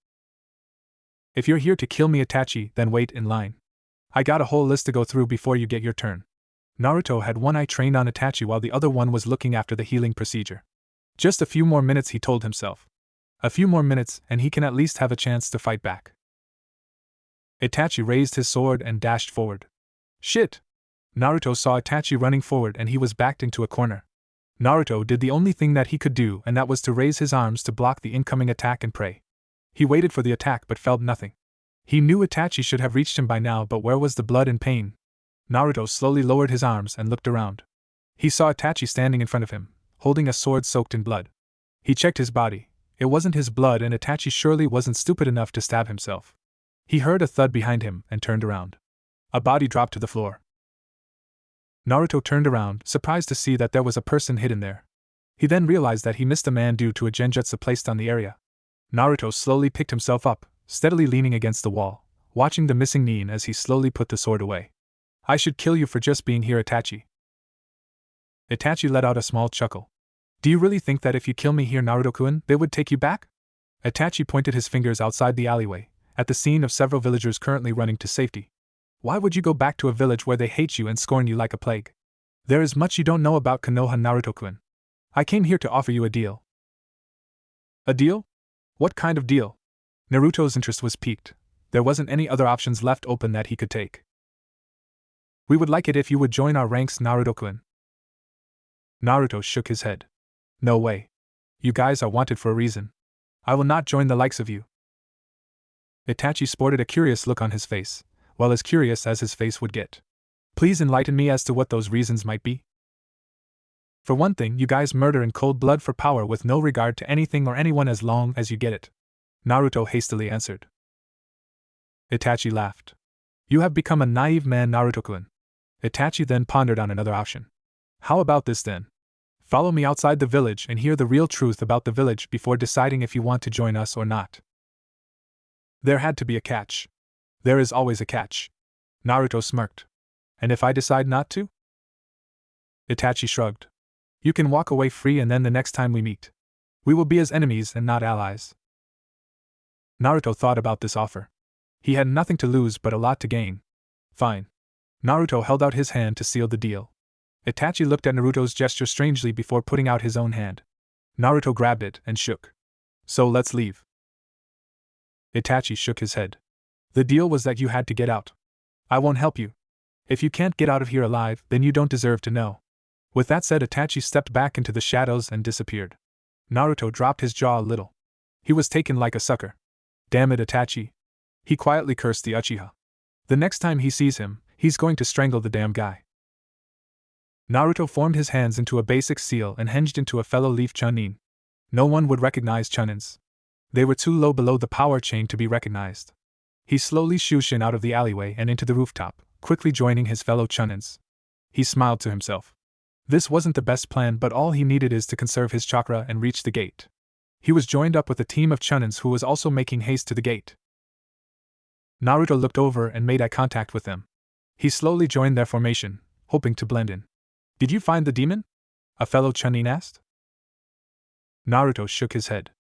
If you're here to kill me, Itachi, then wait in line. I got a whole list to go through before you get your turn. Naruto had one eye trained on Itachi while the other one was looking after the healing procedure. Just a few more minutes, he told himself. A few more minutes and he can at least have a chance to fight back. Itachi raised his sword and dashed forward. Shit! Naruto saw Itachi running forward and he was backed into a corner. Naruto did the only thing that he could do, and that was to raise his arms to block the incoming attack and pray. He waited for the attack but felt nothing. He knew Itachi should have reached him by now, but where was the blood and pain? Naruto slowly lowered his arms and looked around. He saw Itachi standing in front of him, holding a sword soaked in blood. He checked his body. It wasn't his blood, and Itachi surely wasn't stupid enough to stab himself. He heard a thud behind him and turned around. A body dropped to the floor. Naruto turned around, surprised to see that there was a person hidden there. He then realized that he missed a man due to a genjutsu placed on the area. Naruto slowly picked himself up, steadily leaning against the wall, watching the missing Nin as he slowly put the sword away. I should kill you for just being here, Itachi. Itachi let out a small chuckle. Do you really think that if you kill me here, Naruto-kun, they would take you back? Itachi pointed his fingers outside the alleyway, at the scene of several villagers currently running to safety. Why would you go back to a village where they hate you and scorn you like a plague? There is much you don't know about Konoha, Naruto-kun. I came here to offer you a deal. A deal? What kind of deal? Naruto's interest was piqued. There wasn't any other options left open that he could take. We would like it if you would join our ranks, Naruto-kun. Naruto shook his head. No way. You guys are wanted for a reason. I will not join the likes of you. Itachi sported a curious look on his face, well, as curious as his face would get. Please enlighten me as to what those reasons might be. For one thing, you guys murder in cold blood for power with no regard to anything or anyone as long as you get it. Naruto hastily answered. Itachi laughed. You have become a naive man, Naruto-kun. Itachi then pondered on another option. How about this then? Follow me outside the village and hear the real truth about the village before deciding if you want to join us or not. There had to be a catch. There is always a catch. Naruto smirked. And if I decide not to? Itachi shrugged. You can walk away free, and then the next time we meet, we will be as enemies and not allies. Naruto thought about this offer. He had nothing to lose but a lot to gain. Fine. Naruto held out his hand to seal the deal. Itachi looked at Naruto's gesture strangely before putting out his own hand. Naruto grabbed it and shook. So let's leave. Itachi shook his head. The deal was that you had to get out. I won't help you. If you can't get out of here alive, then you don't deserve to know. With that said, Itachi stepped back into the shadows and disappeared. Naruto dropped his jaw a little. He was taken like a sucker. Damn it, Itachi. He quietly cursed the Uchiha. The next time he sees him, he's going to strangle the damn guy. Naruto formed his hands into a basic seal and hinged into a fellow leaf Chunin. No one would recognize Chunins. They were too low below the power chain to be recognized. He slowly shooshed out of the alleyway and into the rooftop, quickly joining his fellow Chunins. He smiled to himself. This wasn't the best plan, but all he needed is to conserve his chakra and reach the gate. He was joined up with a team of Chunins who was also making haste to the gate. Naruto looked over and made eye contact with them. He slowly joined their formation, hoping to blend in. Did you find the demon? A fellow Chunin asked. Naruto shook his head.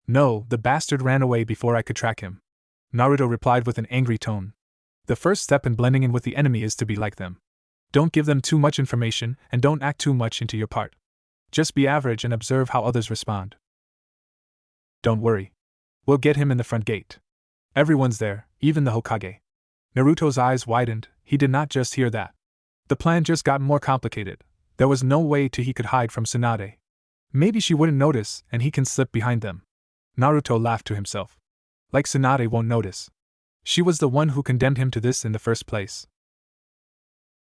No, the bastard ran away before I could track him. Naruto replied with an angry tone. The first step in blending in with the enemy is to be like them. Don't give them too much information, and don't act too much into your part. Just be average and observe how others respond. Don't worry. We'll get him in the front gate. Everyone's there, even the Hokage. Naruto's eyes widened. He did not just hear that. The plan just got more complicated. There was no way he could hide from Tsunade. Maybe she wouldn't notice, and he can slip behind them. Naruto laughed to himself. Like Tsunade won't notice. She was the one who condemned him to this in the first place.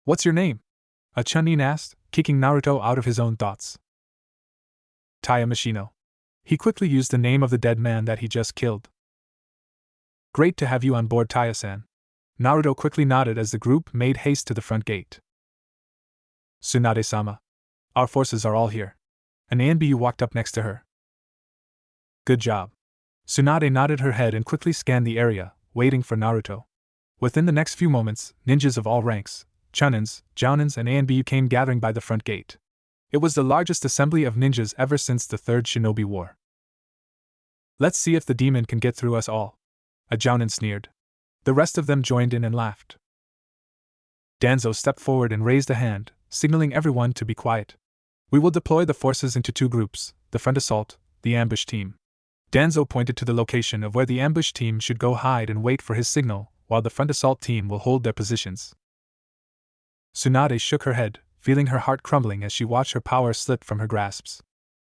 What's your name? A Chunin asked, kicking Naruto out of his own thoughts. Taya Mashino. He quickly used the name of the dead man that he just killed. Great to have you on board, Taya-san. Naruto quickly nodded as the group made haste to the front gate. Tsunade-sama. Our forces are all here. An ANBU walked up next to her. Good job. Tsunade nodded her head and quickly scanned the area, waiting for Naruto. Within the next few moments, ninjas of all ranks, Chunins, Jounins, and ANBU came gathering by the front gate. It was the largest assembly of ninjas ever since the Third Shinobi War. Let's see if the demon can get through us all. A Jounin sneered. The rest of them joined in and laughed. Danzo stepped forward and raised a hand, signaling everyone to be quiet. We will deploy the forces into two groups, the front assault, the ambush team. Danzo pointed to the location of where the ambush team should go hide and wait for his signal, while the front assault team will hold their positions. Tsunade shook her head, feeling her heart crumbling as she watched her power slip from her grasps.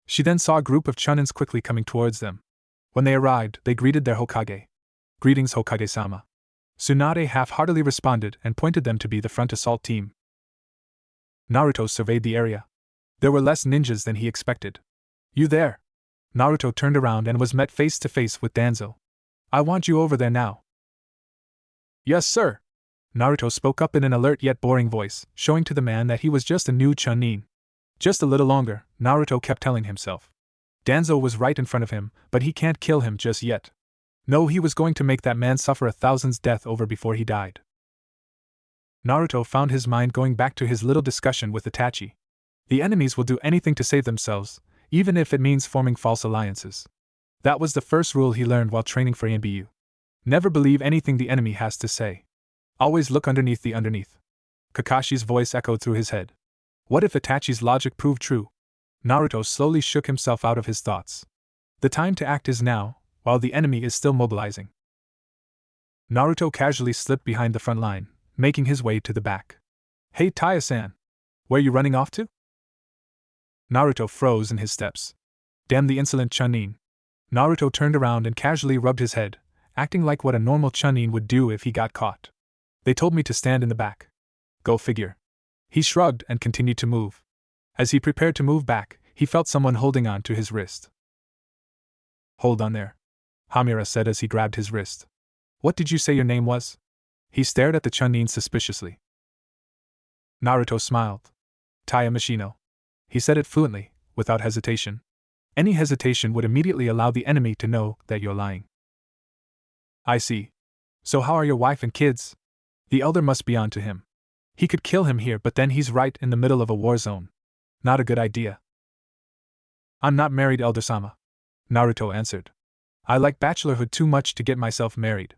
She then saw a group of Chunins quickly coming towards them. When they arrived, they greeted their Hokage. Greetings, Hokage-sama. Tsunade half-heartedly responded and pointed them to be the front assault team. Naruto surveyed the area. There were less ninjas than he expected. You there? Naruto turned around and was met face to face with Danzo. I want you over there now. Yes, sir. Naruto spoke up in an alert yet boring voice, showing to the man that he was just a new Chunin. Just a little longer, Naruto kept telling himself. Danzo was right in front of him, but he can't kill him just yet. No, he was going to make that man suffer a thousand's death over before he died. Naruto found his mind going back to his little discussion with Itachi. The enemies will do anything to save themselves, even if it means forming false alliances. That was the first rule he learned while training for ANBU. Never believe anything the enemy has to say. Always look underneath the underneath. Kakashi's voice echoed through his head. What if Itachi's logic proved true? Naruto slowly shook himself out of his thoughts. The time to act is now, while the enemy is still mobilizing. Naruto casually slipped behind the front line, making his way to the back. Hey Taya-san! Where you running off to? Naruto froze in his steps. Damn the insolent Chunin. Naruto turned around and casually rubbed his head, acting like what a normal Chunin would do if he got caught. They told me to stand in the back. Go figure. He shrugged and continued to move. As he prepared to move back, he felt someone holding on to his wrist. Hold on there, Hamura said as he grabbed his wrist. What did you say your name was? He stared at the Chunin suspiciously. Naruto smiled. Taya Mashino. He said it fluently, without hesitation. Any hesitation would immediately allow the enemy to know that you're lying. I see. So how are your wife and kids? The elder must be on to him. He could kill him here, but then he's right in the middle of a war zone. Not a good idea. I'm not married, Elder-sama, Naruto answered. I like bachelorhood too much to get myself married.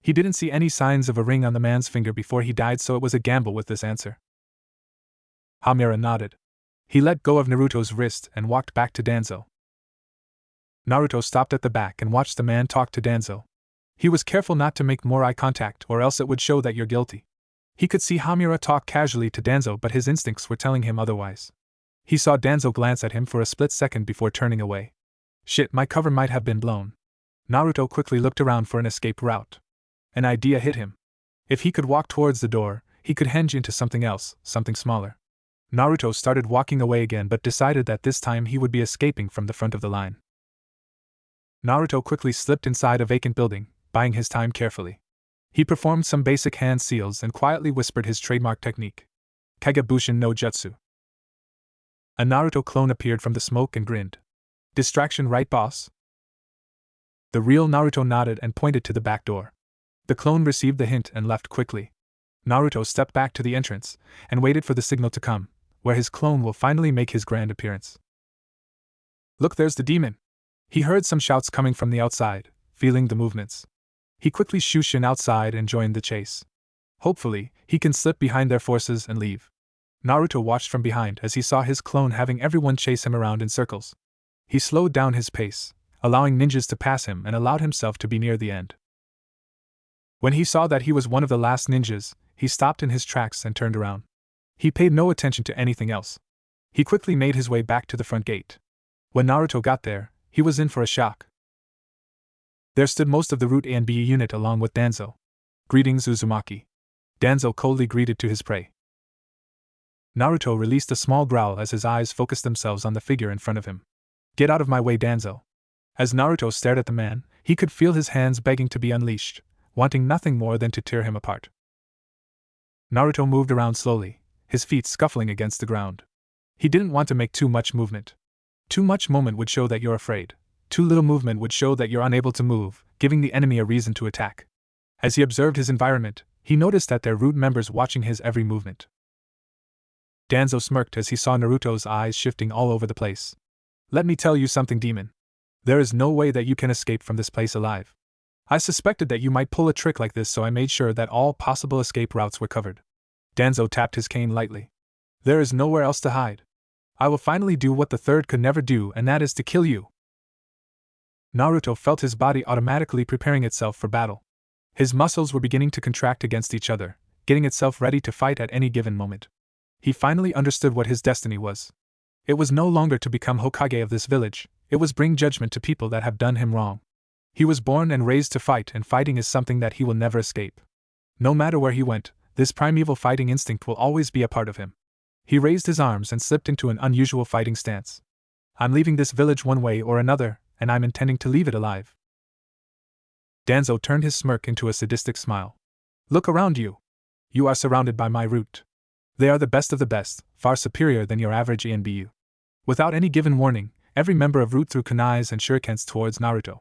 He didn't see any signs of a ring on the man's finger before he died, so it was a gamble with this answer. Hamura nodded. He let go of Naruto's wrist and walked back to Danzo. Naruto stopped at the back and watched the man talk to Danzo. He was careful not to make more eye contact, or else it would show that you're guilty. He could see Hamura talk casually to Danzo, but his instincts were telling him otherwise. He saw Danzo glance at him for a split second before turning away. Shit, my cover might have been blown. Naruto quickly looked around for an escape route. An idea hit him. If he could walk towards the door, he could henge into something else, something smaller. Naruto started walking away again, but decided that this time he would be escaping from the front of the line. Naruto quickly slipped inside a vacant building, buying his time carefully. He performed some basic hand seals and quietly whispered his trademark technique. Kagebushin no Jutsu. A Naruto clone appeared from the smoke and grinned. Distraction, right, boss? The real Naruto nodded and pointed to the back door. The clone received the hint and left quickly. Naruto stepped back to the entrance and waited for the signal to come, where his clone will finally make his grand appearance. Look, there's the demon! He heard some shouts coming from the outside, feeling the movements. He quickly shooshed in outside and joined the chase. Hopefully, he can slip behind their forces and leave. Naruto watched from behind as he saw his clone having everyone chase him around in circles. He slowed down his pace, allowing ninjas to pass him, and allowed himself to be near the end. When he saw that he was one of the last ninjas, he stopped in his tracks and turned around. He paid no attention to anything else. He quickly made his way back to the front gate. When Naruto got there, he was in for a shock. There stood most of the Root A and B unit along with Danzo. Greetings, Uzumaki. Danzo coldly greeted to his prey. Naruto released a small growl as his eyes focused themselves on the figure in front of him. Get out of my way, Danzo. As Naruto stared at the man, he could feel his hands begging to be unleashed, wanting nothing more than to tear him apart. Naruto moved around slowly, his feet scuffling against the ground. He didn't want to make too much movement. Too much movement would show that you're afraid. Too little movement would show that you're unable to move, giving the enemy a reason to attack. As he observed his environment, he noticed that there were Root members watching his every movement. Danzo smirked as he saw Naruto's eyes shifting all over the place. Let me tell you something, demon. There is no way that you can escape from this place alive. I suspected that you might pull a trick like this, so I made sure that all possible escape routes were covered. Danzo tapped his cane lightly. There is nowhere else to hide. I will finally do what the third could never do, and that is to kill you. Naruto felt his body automatically preparing itself for battle. His muscles were beginning to contract against each other, getting itself ready to fight at any given moment. He finally understood what his destiny was. It was no longer to become Hokage of this village, it was bring judgment to people that have done him wrong. He was born and raised to fight, and fighting is something that he will never escape. No matter where he went, this primeval fighting instinct will always be a part of him. He raised his arms and slipped into an unusual fighting stance. I'm leaving this village one way or another, and I'm intending to leave it alive. Danzo turned his smirk into a sadistic smile. Look around you. You are surrounded by my root. They are the best of the best, far superior than your average ENBU. Without any given warning, every member of Root threw kunais and shurikens towards Naruto.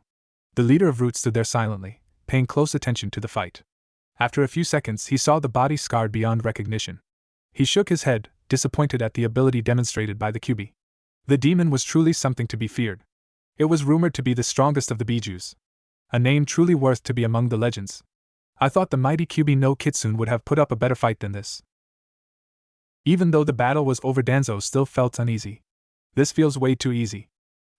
The leader of Root stood there silently, paying close attention to the fight. After a few seconds, he saw the body scarred beyond recognition. He shook his head, disappointed at the ability demonstrated by the Kyuubi. The demon was truly something to be feared. It was rumored to be the strongest of the Bijus. A name truly worth to be among the legends. I thought the mighty Kyuubi no Kitsune would have put up a better fight than this. Even though the battle was over, Danzo still felt uneasy. This feels way too easy.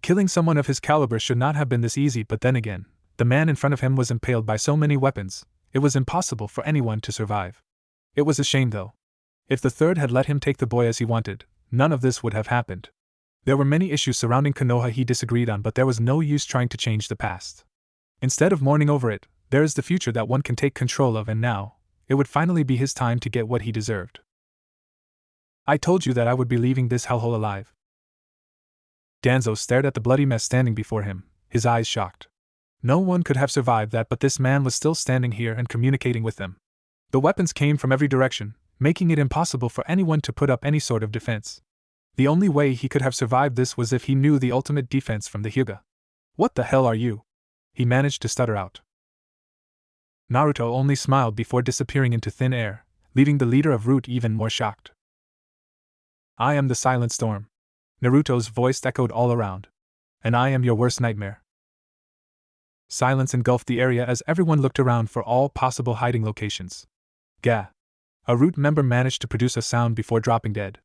Killing someone of his caliber should not have been this easy, but then again, the man in front of him was impaled by so many weapons, it was impossible for anyone to survive. It was a shame though. If the third had let him take the boy as he wanted, none of this would have happened. There were many issues surrounding Konoha he disagreed on, but there was no use trying to change the past. Instead of mourning over it, there is the future that one can take control of, and now, it would finally be his time to get what he deserved. I told you that I would be leaving this hellhole alive. Danzo stared at the bloody mess standing before him, his eyes shocked. No one could have survived that, but this man was still standing here and communicating with them. The weapons came from every direction, making it impossible for anyone to put up any sort of defense. The only way he could have survived this was if he knew the ultimate defense from the Hyuga. What the hell are you? He managed to stutter out. Naruto only smiled before disappearing into thin air, leaving the leader of Root even more shocked. I am the Silent Storm. Naruto's voice echoed all around. And I am your worst nightmare. Silence engulfed the area as everyone looked around for all possible hiding locations. Gah! A Root member managed to produce a sound before dropping dead.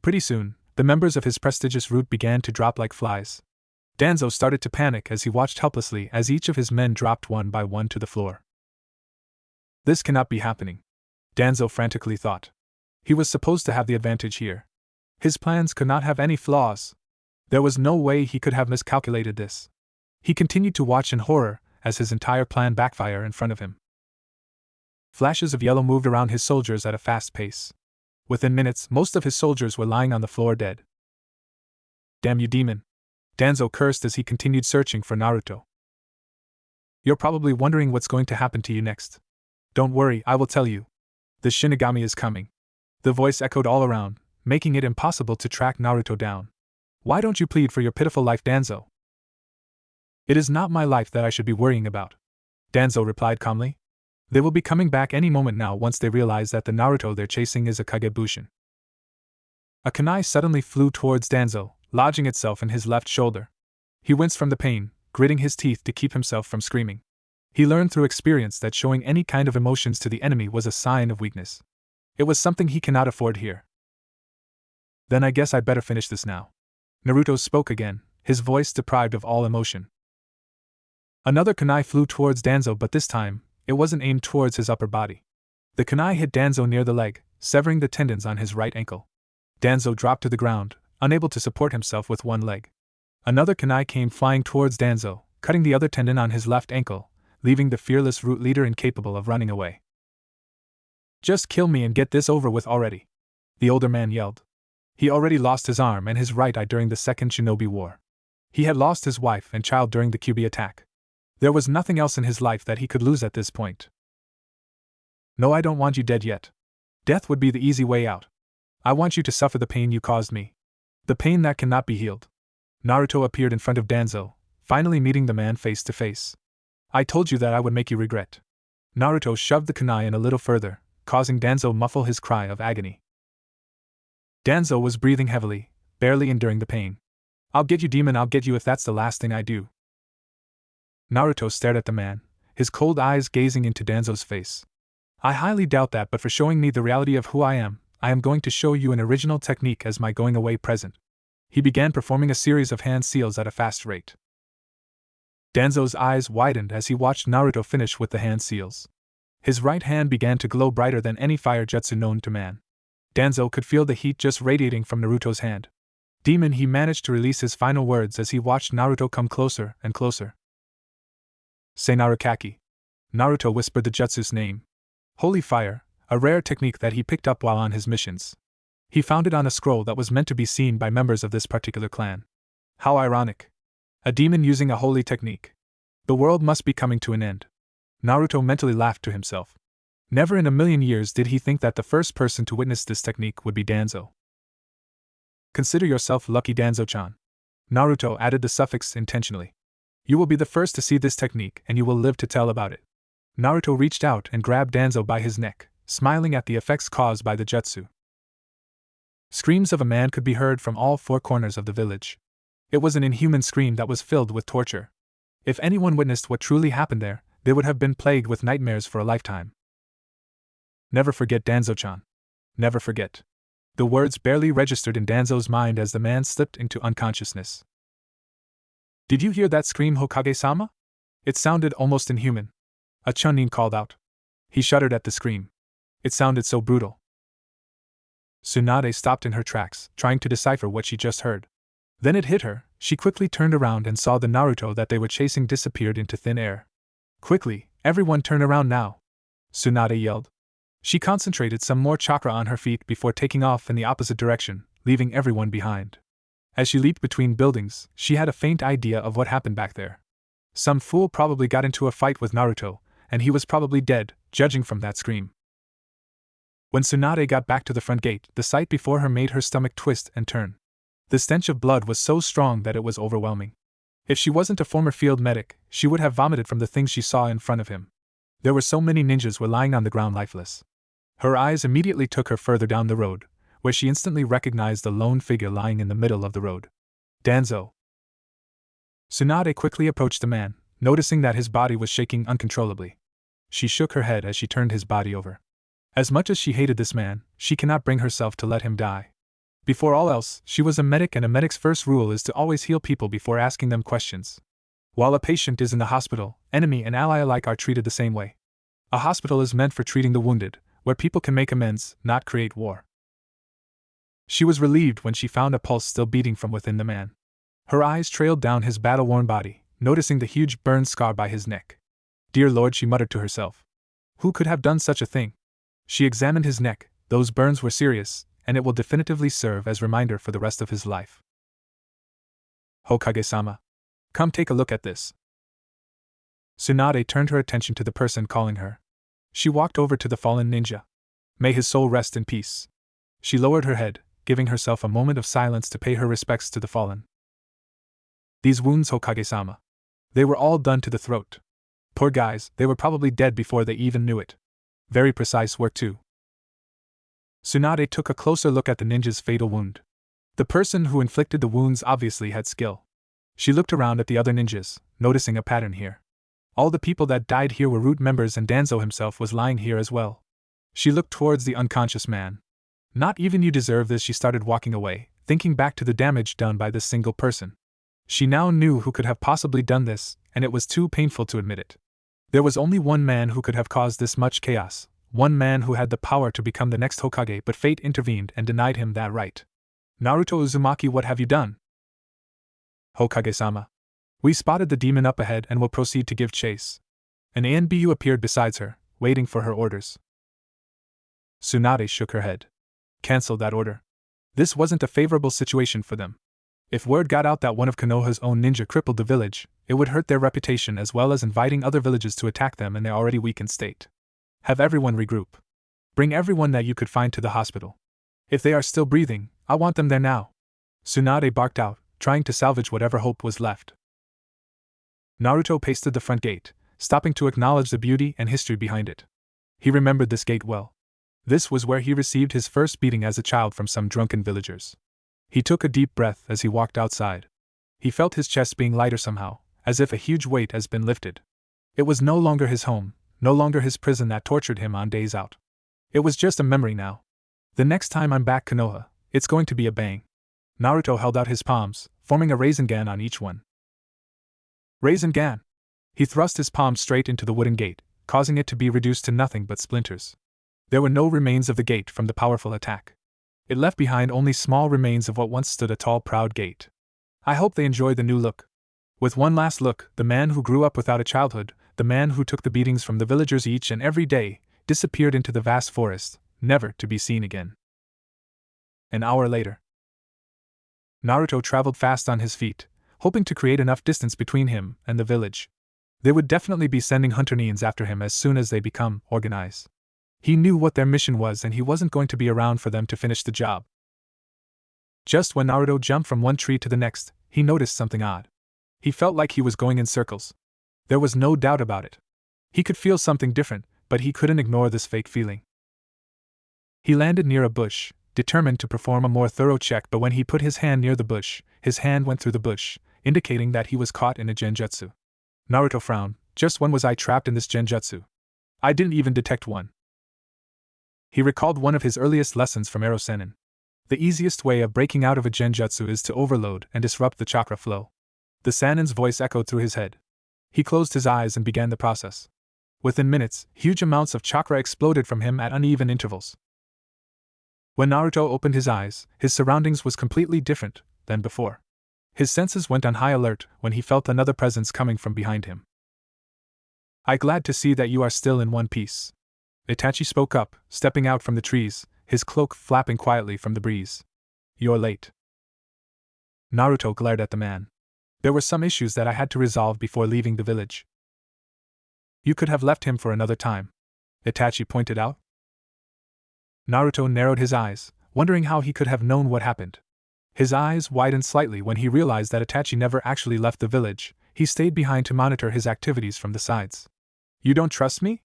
Pretty soon, the members of his prestigious Root began to drop like flies. Danzo started to panic as he watched helplessly as each of his men dropped one by one to the floor. This cannot be happening, Danzo frantically thought. He was supposed to have the advantage here. His plans could not have any flaws. There was no way he could have miscalculated this. He continued to watch in horror as his entire plan backfired in front of him. Flashes of yellow moved around his soldiers at a fast pace. Within minutes, most of his soldiers were lying on the floor dead. Damn you, demon! Danzo cursed as he continued searching for Naruto. You're probably wondering what's going to happen to you next. Don't worry, I will tell you. The Shinigami is coming. The voice echoed all around, making it impossible to track Naruto down. Why don't you plead for your pitiful life, Danzo? It is not my life that I should be worrying about, Danzo replied calmly. They will be coming back any moment now once they realize that the Naruto they're chasing is a Kagebushin. A kunai suddenly flew towards Danzo, lodging itself in his left shoulder. He winced from the pain, gritting his teeth to keep himself from screaming. He learned through experience that showing any kind of emotions to the enemy was a sign of weakness. It was something he cannot afford here. Then I guess I'd better finish this now. Naruto spoke again, his voice deprived of all emotion. Another kunai flew towards Danzo, but this time, it wasn't aimed towards his upper body. The kunai hit Danzo near the leg, severing the tendons on his right ankle. Danzo dropped to the ground, unable to support himself with one leg. Another kunai came flying towards Danzo, cutting the other tendon on his left ankle, leaving the fearless Root leader incapable of running away. Just kill me and get this over with already, the older man yelled. He already lost his arm and his right eye during the Second Shinobi War. He had lost his wife and child during the Kyuubi attack. There was nothing else in his life that he could lose at this point. No, I don't want you dead yet. Death would be the easy way out. I want you to suffer the pain you caused me. The pain that cannot be healed. Naruto appeared in front of Danzo, finally meeting the man face to face. I told you that I would make you regret. Naruto shoved the kunai in a little further, causing Danzo muffle his cry of agony. Danzo was breathing heavily, barely enduring the pain. I'll get you, demon, I'll get you if that's the last thing I do. Naruto stared at the man, his cold eyes gazing into Danzo's face. I highly doubt that, but for showing me the reality of who I am going to show you an original technique as my going away present. He began performing a series of hand seals at a fast rate. Danzo's eyes widened as he watched Naruto finish with the hand seals. His right hand began to glow brighter than any fire jutsu known to man. Danzo could feel the heat just radiating from Naruto's hand. Demon, he managed to release his final words as he watched Naruto come closer and closer. Say Narukaki. Naruto whispered the jutsu's name. Holy fire, a rare technique that he picked up while on his missions. He found it on a scroll that was meant to be seen by members of this particular clan. How ironic. A demon using a holy technique. The world must be coming to an end. Naruto mentally laughed to himself. Never in a million years did he think that the first person to witness this technique would be Danzo. Consider yourself lucky, Danzo-chan. Naruto added the suffix intentionally. You will be the first to see this technique and you will live to tell about it. Naruto reached out and grabbed Danzo by his neck, smiling at the effects caused by the jutsu. Screams of a man could be heard from all four corners of the village. It was an inhuman scream that was filled with torture. If anyone witnessed what truly happened there, they would have been plagued with nightmares for a lifetime. Never forget, Danzo-chan. Never forget. The words barely registered in Danzo's mind as the man slipped into unconsciousness. Did you hear that scream, Hokage-sama? It sounded almost inhuman. A Chunin called out. He shuddered at the scream. It sounded so brutal. Tsunade stopped in her tracks, trying to decipher what she just heard. Then it hit her. She quickly turned around and saw the Naruto that they were chasing disappeared into thin air. Quickly, everyone turn around now! Tsunade yelled. She concentrated some more chakra on her feet before taking off in the opposite direction, leaving everyone behind. As she leaped between buildings, she had a faint idea of what happened back there. Some fool probably got into a fight with Naruto, and he was probably dead, judging from that scream. When Tsunade got back to the front gate, the sight before her made her stomach twist and turn. The stench of blood was so strong that it was overwhelming. If she wasn't a former field medic, she would have vomited from the things she saw in front of him. There were so many ninjas were lying on the ground lifeless. Her eyes immediately took her further down the road, where she instantly recognized the lone figure lying in the middle of the road. Danzo. Tsunade quickly approached the man, noticing that his body was shaking uncontrollably. She shook her head as she turned his body over. As much as she hated this man, she cannot bring herself to let him die. Before all else, she was a medic, and a medic's first rule is to always heal people before asking them questions. While a patient is in the hospital, enemy and ally alike are treated the same way. A hospital is meant for treating the wounded, where people can make amends, not create war. She was relieved when she found a pulse still beating from within the man. Her eyes trailed down his battle-worn body, noticing the huge burn scar by his neck. Dear Lord, she muttered to herself. Who could have done such a thing? She examined his neck. Those burns were serious, and it will definitively serve as reminder for the rest of his life. Hokage-sama. Come take a look at this. Tsunade turned her attention to the person calling her. She walked over to the fallen ninja. May his soul rest in peace. She lowered her head, giving herself a moment of silence to pay her respects to the fallen. These wounds, Hokage-sama. They were all done to the throat. Poor guys, they were probably dead before they even knew it. Very precise work too. Tsunade took a closer look at the ninja's fatal wound. The person who inflicted the wounds obviously had skill. She looked around at the other ninjas, noticing a pattern here. All the people that died here were root members, and Danzo himself was lying here as well. She looked towards the unconscious man. Not even you deserve this. She started walking away, thinking back to the damage done by this single person. She now knew who could have possibly done this, and it was too painful to admit it. There was only one man who could have caused this much chaos, one man who had the power to become the next Hokage, but fate intervened and denied him that right. Naruto Uzumaki, what have you done? Hokage-sama. We spotted the demon up ahead and will proceed to give chase. An ANBU appeared beside her, waiting for her orders. Tsunade shook her head. Cancel that order. This wasn't a favorable situation for them. If word got out that one of Konoha's own ninja crippled the village, it would hurt their reputation as well as inviting other villages to attack them in their already weakened state. Have everyone regroup. Bring everyone that you could find to the hospital. If they are still breathing, I want them there now. Tsunade barked out, trying to salvage whatever hope was left. Naruto paced the front gate, stopping to acknowledge the beauty and history behind it. He remembered this gate well. This was where he received his first beating as a child from some drunken villagers. He took a deep breath as he walked outside. He felt his chest being lighter somehow, as if a huge weight has been lifted. It was no longer his home, no longer his prison that tortured him on days out. It was just a memory now. The next time I'm back Konoha, it's going to be a bang. Naruto held out his palms, forming a Rasengan on each one. Rasengan! He thrust his palm straight into the wooden gate, causing it to be reduced to nothing but splinters. There were no remains of the gate from the powerful attack. It left behind only small remains of what once stood a tall, proud gate. I hope they enjoy the new look. With one last look, the man who grew up without a childhood, the man who took the beatings from the villagers each and every day, disappeared into the vast forest, never to be seen again. An hour later. Naruto traveled fast on his feet, hoping to create enough distance between him and the village. They would definitely be sending hunter Neans after him as soon as they become organized. He knew what their mission was and he wasn't going to be around for them to finish the job. Just when Naruto jumped from one tree to the next, he noticed something odd. He felt like he was going in circles. There was no doubt about it. He could feel something different, but he couldn't ignore this fake feeling. He landed near a bush, determined to perform a more thorough check, but when he put his hand near the bush, his hand went through the bush, indicating that he was caught in a genjutsu. Naruto frowned. Just when was I trapped in this genjutsu? I didn't even detect one. He recalled one of his earliest lessons from Ero Sennin. The easiest way of breaking out of a genjutsu is to overload and disrupt the chakra flow. The Sannin's voice echoed through his head. He closed his eyes and began the process. Within minutes, huge amounts of chakra exploded from him at uneven intervals. When Naruto opened his eyes, his surroundings was completely different than before. His senses went on high alert when he felt another presence coming from behind him. "I'm glad to see that you are still in one piece." Itachi spoke up, stepping out from the trees, his cloak flapping quietly from the breeze. "You're late." Naruto glared at the man. "There were some issues that I had to resolve before leaving the village." "You could have left him for another time," Itachi pointed out. Naruto narrowed his eyes, wondering how he could have known what happened. His eyes widened slightly when he realized that Itachi never actually left the village. He stayed behind to monitor his activities from the sides. "You don't trust me?"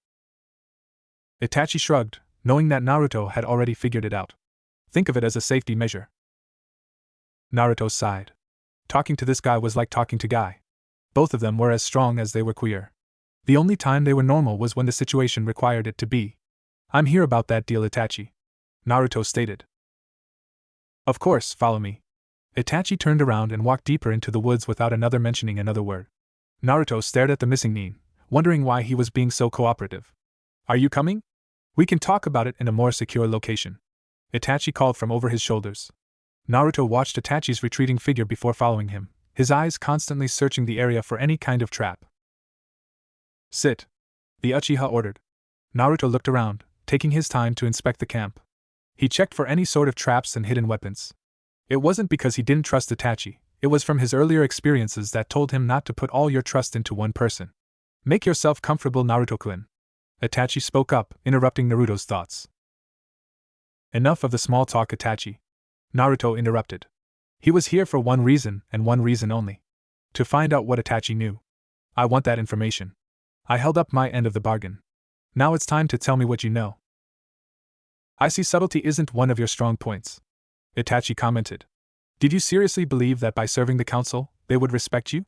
Itachi shrugged, knowing that Naruto had already figured it out. "Think of it as a safety measure." Naruto sighed. Talking to this guy was like talking to Guy. Both of them were as strong as they were queer. The only time they were normal was when the situation required it to be. "I'm here about that deal, Itachi," Naruto stated. "Of course, follow me." Itachi turned around and walked deeper into the woods without mentioning another word. Naruto stared at the missing Nin, wondering why he was being so cooperative. "Are you coming? We can talk about it in a more secure location," Itachi called from over his shoulders. Naruto watched Itachi's retreating figure before following him, his eyes constantly searching the area for any kind of trap. "Sit," the Uchiha ordered. Naruto looked around, taking his time to inspect the camp. He checked for any sort of traps and hidden weapons. It wasn't because he didn't trust Itachi, it was from his earlier experiences that told him not to put all your trust into one person. "Make yourself comfortable, Naruto-kun," Itachi spoke up, interrupting Naruto's thoughts. "Enough of the small talk, Itachi," Naruto interrupted. He was here for one reason, and one reason only. To find out what Itachi knew. "I want that information. I held up my end of the bargain. Now it's time to tell me what you know." "I see subtlety isn't one of your strong points," Itachi commented. "Did you seriously believe that by serving the council, they would respect you?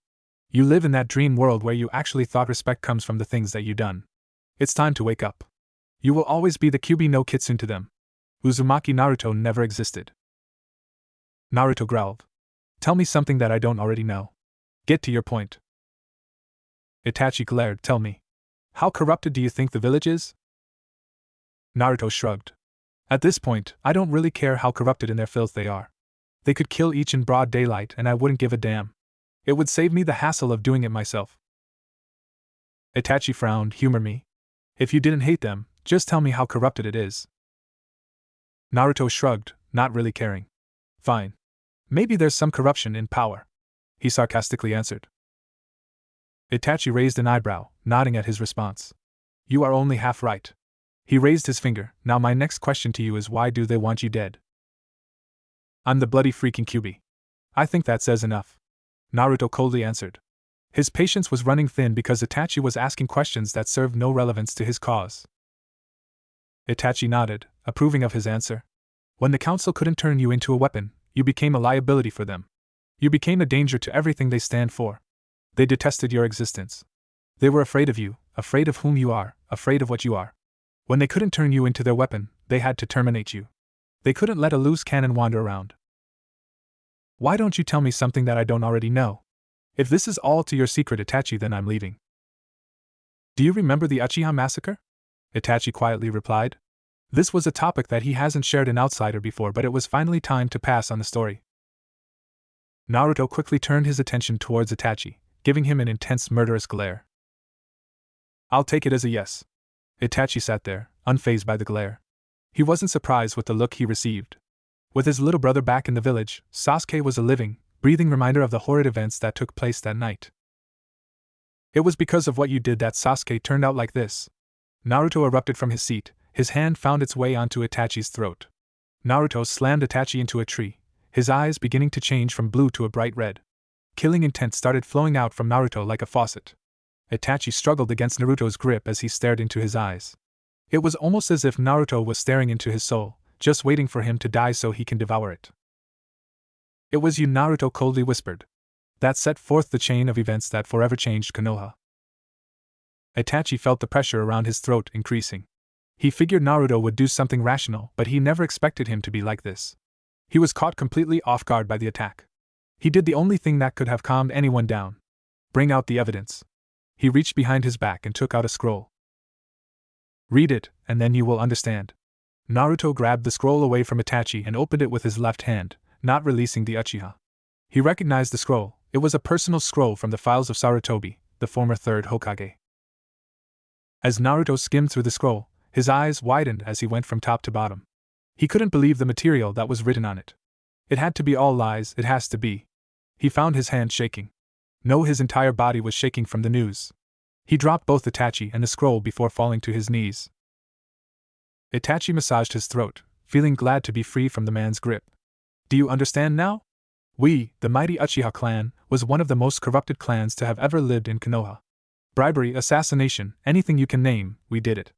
You live in that dream world where you actually thought respect comes from the things that you done. It's time to wake up. You will always be the Kyuubi no Kitsune to them. Uzumaki Naruto never existed." Naruto growled. "Tell me something that I don't already know. Get to your point." Itachi glared. "Tell me. How corrupted do you think the village is?" Naruto shrugged. "At this point, I don't really care how corrupted in their filth they are. They could kill each in broad daylight and I wouldn't give a damn. It would save me the hassle of doing it myself." Itachi frowned. "Humor me. If you didn't hate them, just tell me how corrupted it is." Naruto shrugged, not really caring. "Fine. Maybe there's some corruption in power," he sarcastically answered. Itachi raised an eyebrow, nodding at his response. "You are only half right." He raised his finger. "Now my next question to you is, why do they want you dead?" "I'm the bloody freaking Kyuubi. I think that says enough," Naruto coldly answered. His patience was running thin because Itachi was asking questions that served no relevance to his cause. Itachi nodded, approving of his answer. "When the council couldn't turn you into a weapon, you became a liability for them. You became a danger to everything they stand for. They detested your existence. They were afraid of you, afraid of whom you are, afraid of what you are. When they couldn't turn you into their weapon, they had to terminate you. They couldn't let a loose cannon wander around." "Why don't you tell me something that I don't already know? If this is all to your secret, Itachi, then I'm leaving." "Do you remember the Uchiha massacre?" Itachi quietly replied. This was a topic that he hasn't shared an outsider before, but it was finally time to pass on the story. Naruto quickly turned his attention towards Itachi, giving him an intense murderous glare. "I'll take it as a yes." Itachi sat there, unfazed by the glare. He wasn't surprised with the look he received. With his little brother back in the village, Sasuke was a living, breathing reminder of the horrid events that took place that night. It was because of what you did that Sasuke turned out like this. Naruto erupted from his seat, his hand found its way onto Itachi's throat. Naruto slammed Itachi into a tree, his eyes beginning to change from blue to a bright red. Killing intent started flowing out from Naruto like a faucet. Itachi struggled against Naruto's grip as he stared into his eyes. It was almost as if Naruto was staring into his soul, just waiting for him to die so he can devour it. It was you, Naruto coldly whispered. That set forth the chain of events that forever changed Konoha. Itachi felt the pressure around his throat increasing. He figured Naruto would do something rational, but he never expected him to be like this. He was caught completely off guard by the attack. He did the only thing that could have calmed anyone down. Bring out the evidence. He reached behind his back and took out a scroll. Read it, and then you will understand. Naruto grabbed the scroll away from Itachi and opened it with his left hand, not releasing the Uchiha. He recognized the scroll. It was a personal scroll from the files of Sarutobi, the former third Hokage. As Naruto skimmed through the scroll, his eyes widened as he went from top to bottom. He couldn't believe the material that was written on it. It had to be all lies, it has to be. He found his hand shaking. No, his entire body was shaking from the news. He dropped both Itachi and the scroll before falling to his knees. Itachi massaged his throat, feeling glad to be free from the man's grip. Do you understand now? We, the mighty Uchiha clan, was one of the most corrupted clans to have ever lived in Konoha. Bribery, assassination, anything you can name, we did it.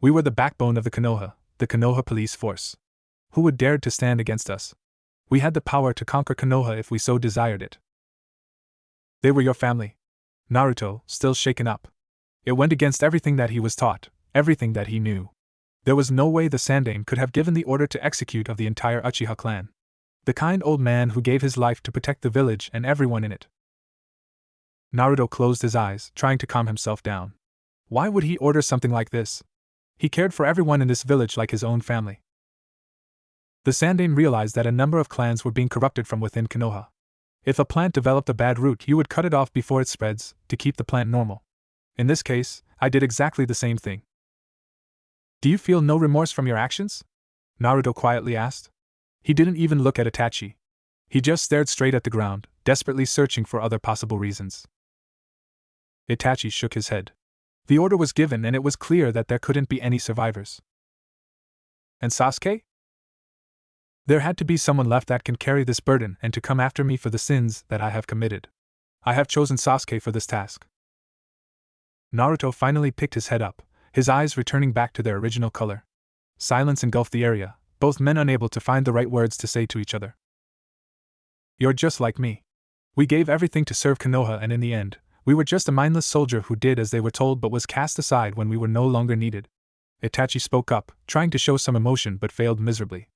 We were the backbone of the Konoha police force. Who would dare to stand against us? We had the power to conquer Konoha if we so desired it. They were your family. Naruto, still shaken up. It went against everything that he was taught, everything that he knew. There was no way the Sandaime could have given the order to execute of the entire Uchiha clan. The kind old man who gave his life to protect the village and everyone in it. Naruto closed his eyes, trying to calm himself down. Why would he order something like this? He cared for everyone in this village like his own family. The Sandaime realized that a number of clans were being corrupted from within Konoha. If a plant developed a bad root, you would cut it off before it spreads, to keep the plant normal. In this case, I did exactly the same thing. Do you feel no remorse from your actions? Naruto quietly asked. He didn't even look at Itachi. He just stared straight at the ground, desperately searching for other possible reasons. Itachi shook his head. The order was given and it was clear that there couldn't be any survivors. And Sasuke? There had to be someone left that can carry this burden and to come after me for the sins that I have committed. I have chosen Sasuke for this task. Naruto finally picked his head up, his eyes returning back to their original color. Silence engulfed the area, both men unable to find the right words to say to each other. You're just like me. We gave everything to serve Konoha and in the end, we were just a mindless soldier who did as they were told but was cast aside when we were no longer needed. Itachi spoke up, trying to show some emotion but failed miserably.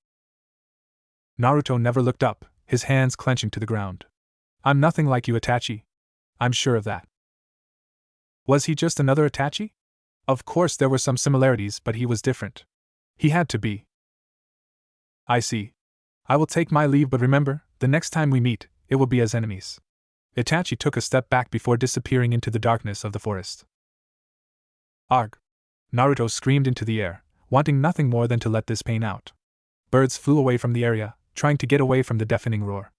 Naruto never looked up, his hands clenching to the ground. I'm nothing like you, Itachi. I'm sure of that. Was he just another Itachi? Of course there were some similarities, but he was different. He had to be. I see. I will take my leave, but remember, the next time we meet, it will be as enemies. Itachi took a step back before disappearing into the darkness of the forest. Arg! Naruto screamed into the air, wanting nothing more than to let this pain out. Birds flew away from the area, trying to get away from the deafening roar.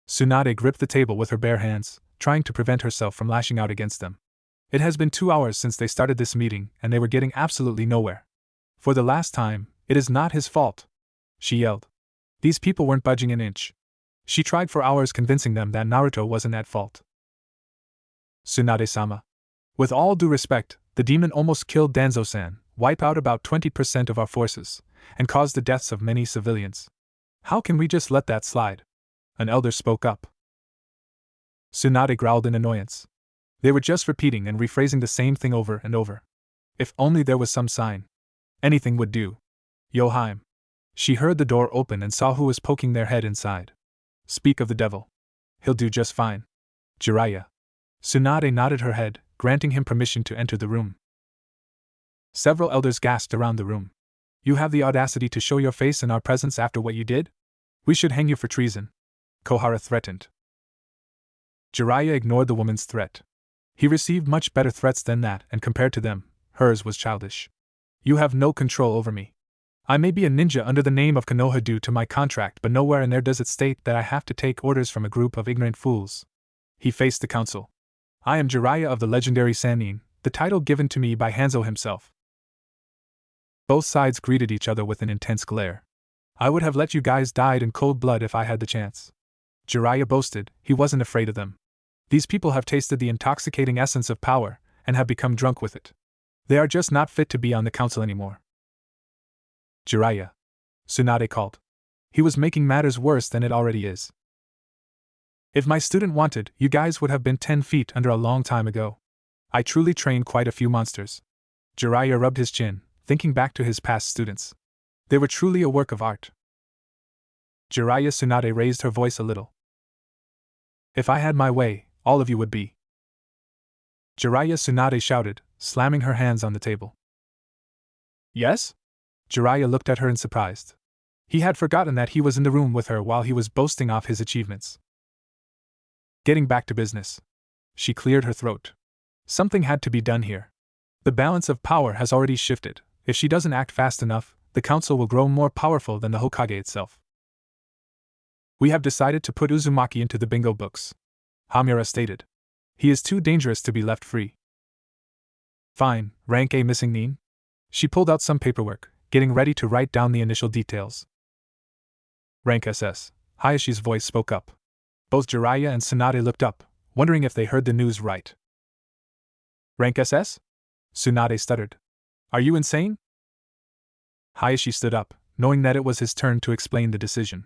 Tsunade gripped the table with her bare hands, trying to prevent herself from lashing out against them. It has been 2 hours since they started this meeting, and they were getting absolutely nowhere. For the last time, it is not his fault, she yelled. These people weren't budging an inch. She tried for hours convincing them that Naruto wasn't at fault. Tsunade-sama. With all due respect, the demon almost killed Danzo-san, wiped out about 20% of our forces, and caused the deaths of many civilians. How can we just let that slide? An elder spoke up. Tsunade growled in annoyance. They were just repeating and rephrasing the same thing over and over. If only there was some sign. Anything would do. Yoheim. She heard the door open and saw who was poking their head inside. Speak of the devil. He'll do just fine. Jiraiya. Tsunade nodded her head, granting him permission to enter the room. Several elders gasped around the room. You have the audacity to show your face in our presence after what you did? We should hang you for treason. Kohara threatened. Jiraiya ignored the woman's threat. He received much better threats than that, and compared to them, hers was childish. You have no control over me. I may be a ninja under the name of Konoha due to my contract, but nowhere in there does it state that I have to take orders from a group of ignorant fools. He faced the council. I am Jiraiya of the legendary Sannin, the title given to me by Hanzo himself. Both sides greeted each other with an intense glare. I would have let you guys die in cold blood if I had the chance. Jiraiya boasted, he wasn't afraid of them. These people have tasted the intoxicating essence of power, and have become drunk with it. They are just not fit to be on the council anymore. Jiraiya, Tsunade called. He was making matters worse than it already is. If my student wanted, you guys would have been 10 feet under a long time ago. I truly trained quite a few monsters. Jiraiya rubbed his chin, thinking back to his past students. They were truly a work of art. Jiraiya Tsunade raised her voice a little. If I had my way, all of you would be. Jiraiya Tsunade shouted, slamming her hands on the table. Yes? Jiraiya looked at her in surprise. He had forgotten that he was in the room with her while he was boasting off his achievements. Getting back to business. She cleared her throat. Something had to be done here. The balance of power has already shifted. If she doesn't act fast enough, the council will grow more powerful than the Hokage itself. We have decided to put Uzumaki into the bingo books, Hamura stated. He is too dangerous to be left free. Fine, rank A missing Nin? She pulled out some paperwork, getting ready to write down the initial details. Rank SS, Hayashi's voice spoke up. Both Jiraiya and Tsunade looked up, wondering if they heard the news right. Rank SS? Tsunade stuttered. Are you insane? Hayashi stood up, knowing that it was his turn to explain the decision.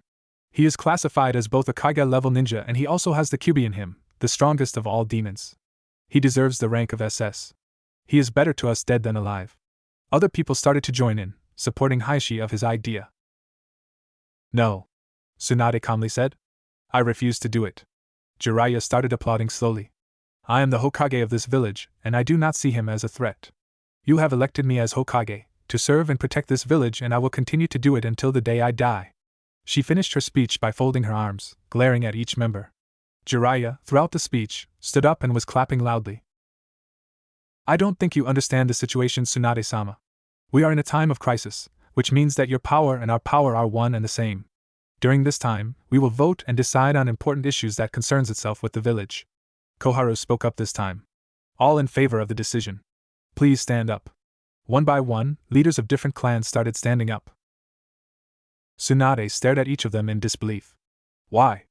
He is classified as both a Kage-level ninja and he also has the Kyubi in him, the strongest of all demons. He deserves the rank of SS. He is better to us dead than alive. Other people started to join in, supporting Hayashi of his idea. No, Tsunade calmly said. I refuse to do it. Jiraiya started applauding slowly. I am the Hokage of this village, and I do not see him as a threat. You have elected me as Hokage, to serve and protect this village, and I will continue to do it until the day I die. She finished her speech by folding her arms, glaring at each member. Jiraiya, throughout the speech, stood up and was clapping loudly. I don't think you understand the situation, Tsunade-sama. We are in a time of crisis, which means that your power and our power are one and the same. During this time, we will vote and decide on important issues that concerns itself with the village. Koharu spoke up this time. All in favor of the decision. Please stand up. One by one, leaders of different clans started standing up. Tsunade stared at each of them in disbelief. Why?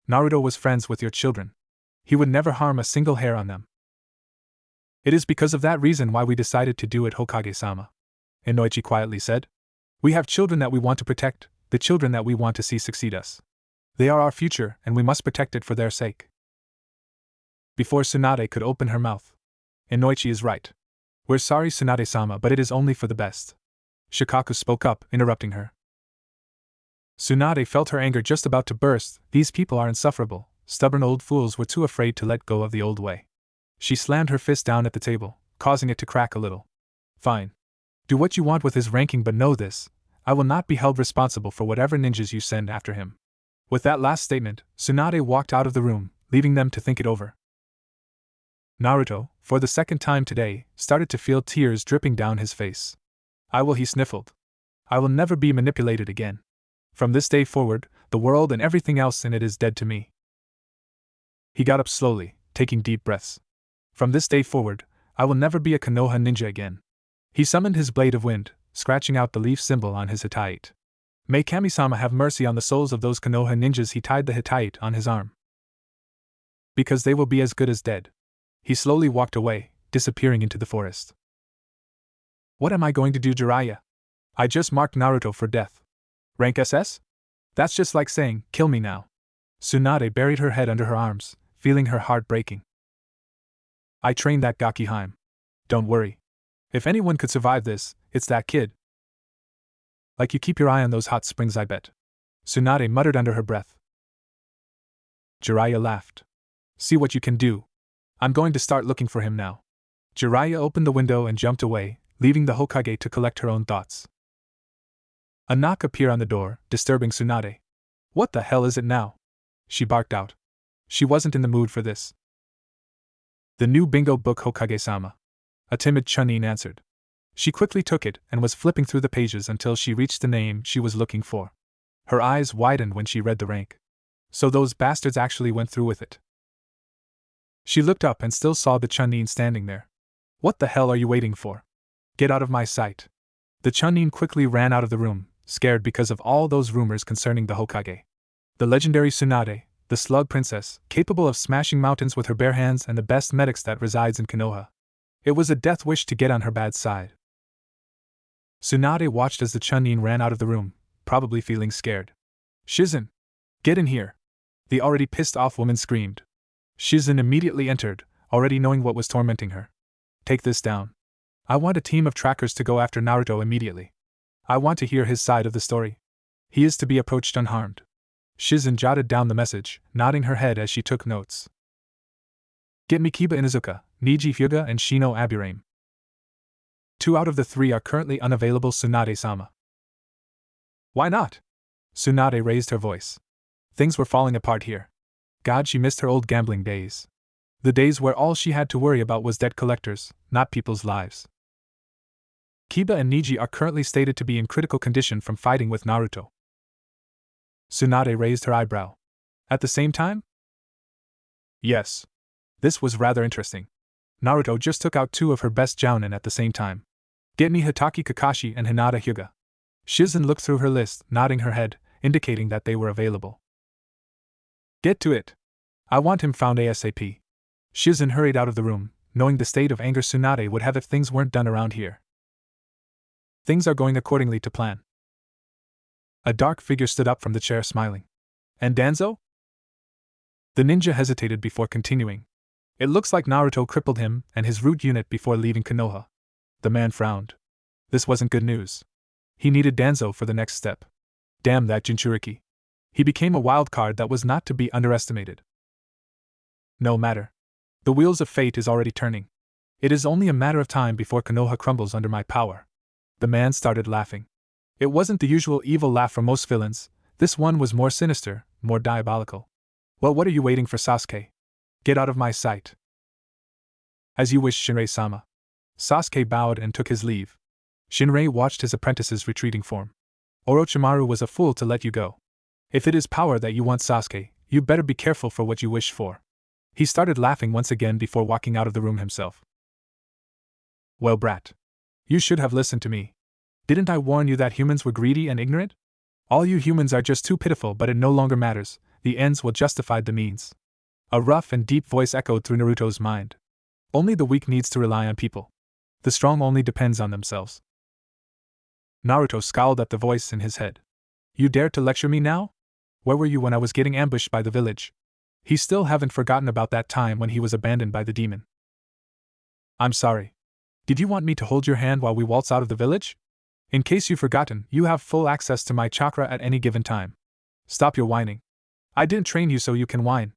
Naruto was friends with your children. He would never harm a single hair on them. It is because of that reason why we decided to do it, Hokage-sama. Inoichi quietly said. We have children that we want to protect, the children that we want to see succeed us. They are our future, and we must protect it for their sake. Before Tsunade could open her mouth, Inoichi is right. We're sorry, Tsunade-sama, but it is only for the best. Shikaku spoke up, interrupting her. Tsunade felt her anger just about to burst. These people are insufferable. Stubborn old fools were too afraid to let go of the old way. She slammed her fist down at the table, causing it to crack a little. Fine. Do what you want with his ranking, but know this. I will not be held responsible for whatever ninjas you send after him. With that last statement, Tsunade walked out of the room, leaving them to think it over. Naruto, for the second time today, started to feel tears dripping down his face. He sniffled. I will never be manipulated again. From this day forward, the world and everything else in it is dead to me. He got up slowly, taking deep breaths. From this day forward, I will never be a Konoha ninja again. He summoned his blade of wind, scratching out the leaf symbol on his Hittite. May Kami-sama have mercy on the souls of those Konoha ninjas. He tied the Hittite on his arm. Because they will be as good as dead. He slowly walked away, disappearing into the forest. What am I going to do, Jiraiya? I just marked Naruto for death. Rank SS? That's just like saying, kill me now. Tsunade buried her head under her arms, feeling her heart breaking. I trained that Gakiheim. Don't worry. If anyone could survive this, it's that kid. Like you keep your eye on those hot springs, I bet. Tsunade muttered under her breath. Jiraiya laughed. See what you can do. I'm going to start looking for him now. Jiraiya opened the window and jumped away, leaving the Hokage to collect her own thoughts. A knock appeared on the door, disturbing Tsunade. What the hell is it now? She barked out. She wasn't in the mood for this. The new bingo book, Hokage-sama. A timid Chunin answered. She quickly took it and was flipping through the pages until she reached the name she was looking for. Her eyes widened when she read the rank. So those bastards actually went through with it. She looked up and still saw the Chunin standing there. What the hell are you waiting for? Get out of my sight. The Chunin quickly ran out of the room, scared because of all those rumors concerning the Hokage. The legendary Tsunade, the slug princess, capable of smashing mountains with her bare hands and the best medics that resides in Konoha. It was a death wish to get on her bad side. Tsunade watched as the Chunin ran out of the room, probably feeling scared. Shizen! Get in here! The already pissed-off woman screamed. Shizen immediately entered, already knowing what was tormenting her. Take this down. I want a team of trackers to go after Naruto immediately. I want to hear his side of the story. He is to be approached unharmed. Shizen jotted down the message, nodding her head as she took notes. Get me Kiba Inuzuka, Niji Hyuga and Shino Aburame. 2 out of the 3 are currently unavailable, Tsunade-sama. Why not? Tsunade raised her voice. Things were falling apart here. God, she missed her old gambling days. The days where all she had to worry about was debt collectors, not people's lives. Kiba and Niji are currently stated to be in critical condition from fighting with Naruto. Tsunade raised her eyebrow. At the same time? Yes. This was rather interesting. Naruto just took out 2 of her best jounin at the same time. Get me Hitaki Kakashi and Hinata Hyuga. Shizen looked through her list, nodding her head, indicating that they were available. Get to it. I want him found ASAP. Shizen hurried out of the room, knowing the state of anger Tsunade would have if things weren't done around here. Things are going accordingly to plan. A dark figure stood up from the chair smiling. And Danzo? The ninja hesitated before continuing. It looks like Naruto crippled him and his root unit before leaving Konoha. The man frowned. This wasn't good news. He needed Danzo for the next step. Damn that Jinchuriki. He became a wild card that was not to be underestimated. No matter. The wheels of fate is already turning. It is only a matter of time before Konoha crumbles under my power. The man started laughing. It wasn't the usual evil laugh for most villains, this one was more sinister, more diabolical. Well, what are you waiting for, Sasuke? Get out of my sight. As you wish, Shinrei-sama. Sasuke bowed and took his leave. Shinrei watched his apprentice's retreating form. Orochimaru was a fool to let you go. If it is power that you want, Sasuke, you better be careful for what you wish for. He started laughing once again before walking out of the room himself. Well, brat. You should have listened to me. Didn't I warn you that humans were greedy and ignorant? All you humans are just too pitiful, but it no longer matters. The ends will justify the means. A rough and deep voice echoed through Naruto's mind. Only the weak needs to rely on people. The strong only depends on themselves. Naruto scowled at the voice in his head. You dare to lecture me now? Where were you when I was getting ambushed by the village? He still haven't forgotten about that time when he was abandoned by the demon. I'm sorry. Did you want me to hold your hand while we waltz out of the village? In case you've forgotten, you have full access to my chakra at any given time. Stop your whining. I didn't train you so you can whine.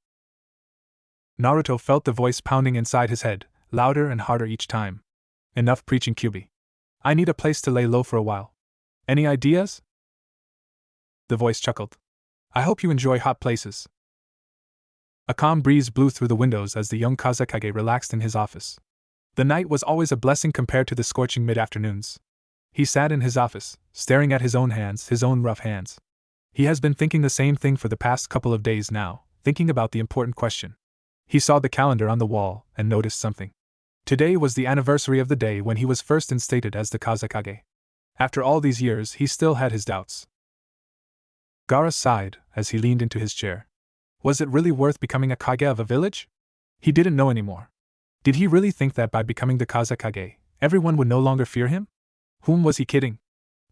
Naruto felt the voice pounding inside his head, louder and harder each time. Enough preaching, Kyuubi. I need a place to lay low for a while. Any ideas? The voice chuckled. I hope you enjoy hot places. A calm breeze blew through the windows as the young Kazekage relaxed in his office. The night was always a blessing compared to the scorching mid-afternoons. He sat in his office, staring at his own hands, his own rough hands. He has been thinking the same thing for the past couple of days now, thinking about the important question. He saw the calendar on the wall and noticed something. Today was the anniversary of the day when he was first instated as the Kazekage. After all these years, he still had his doubts. Gaara sighed as he leaned into his chair. Was it really worth becoming a Kage of a village? He didn't know anymore. Did he really think that by becoming the Kazekage, everyone would no longer fear him? Whom was he kidding?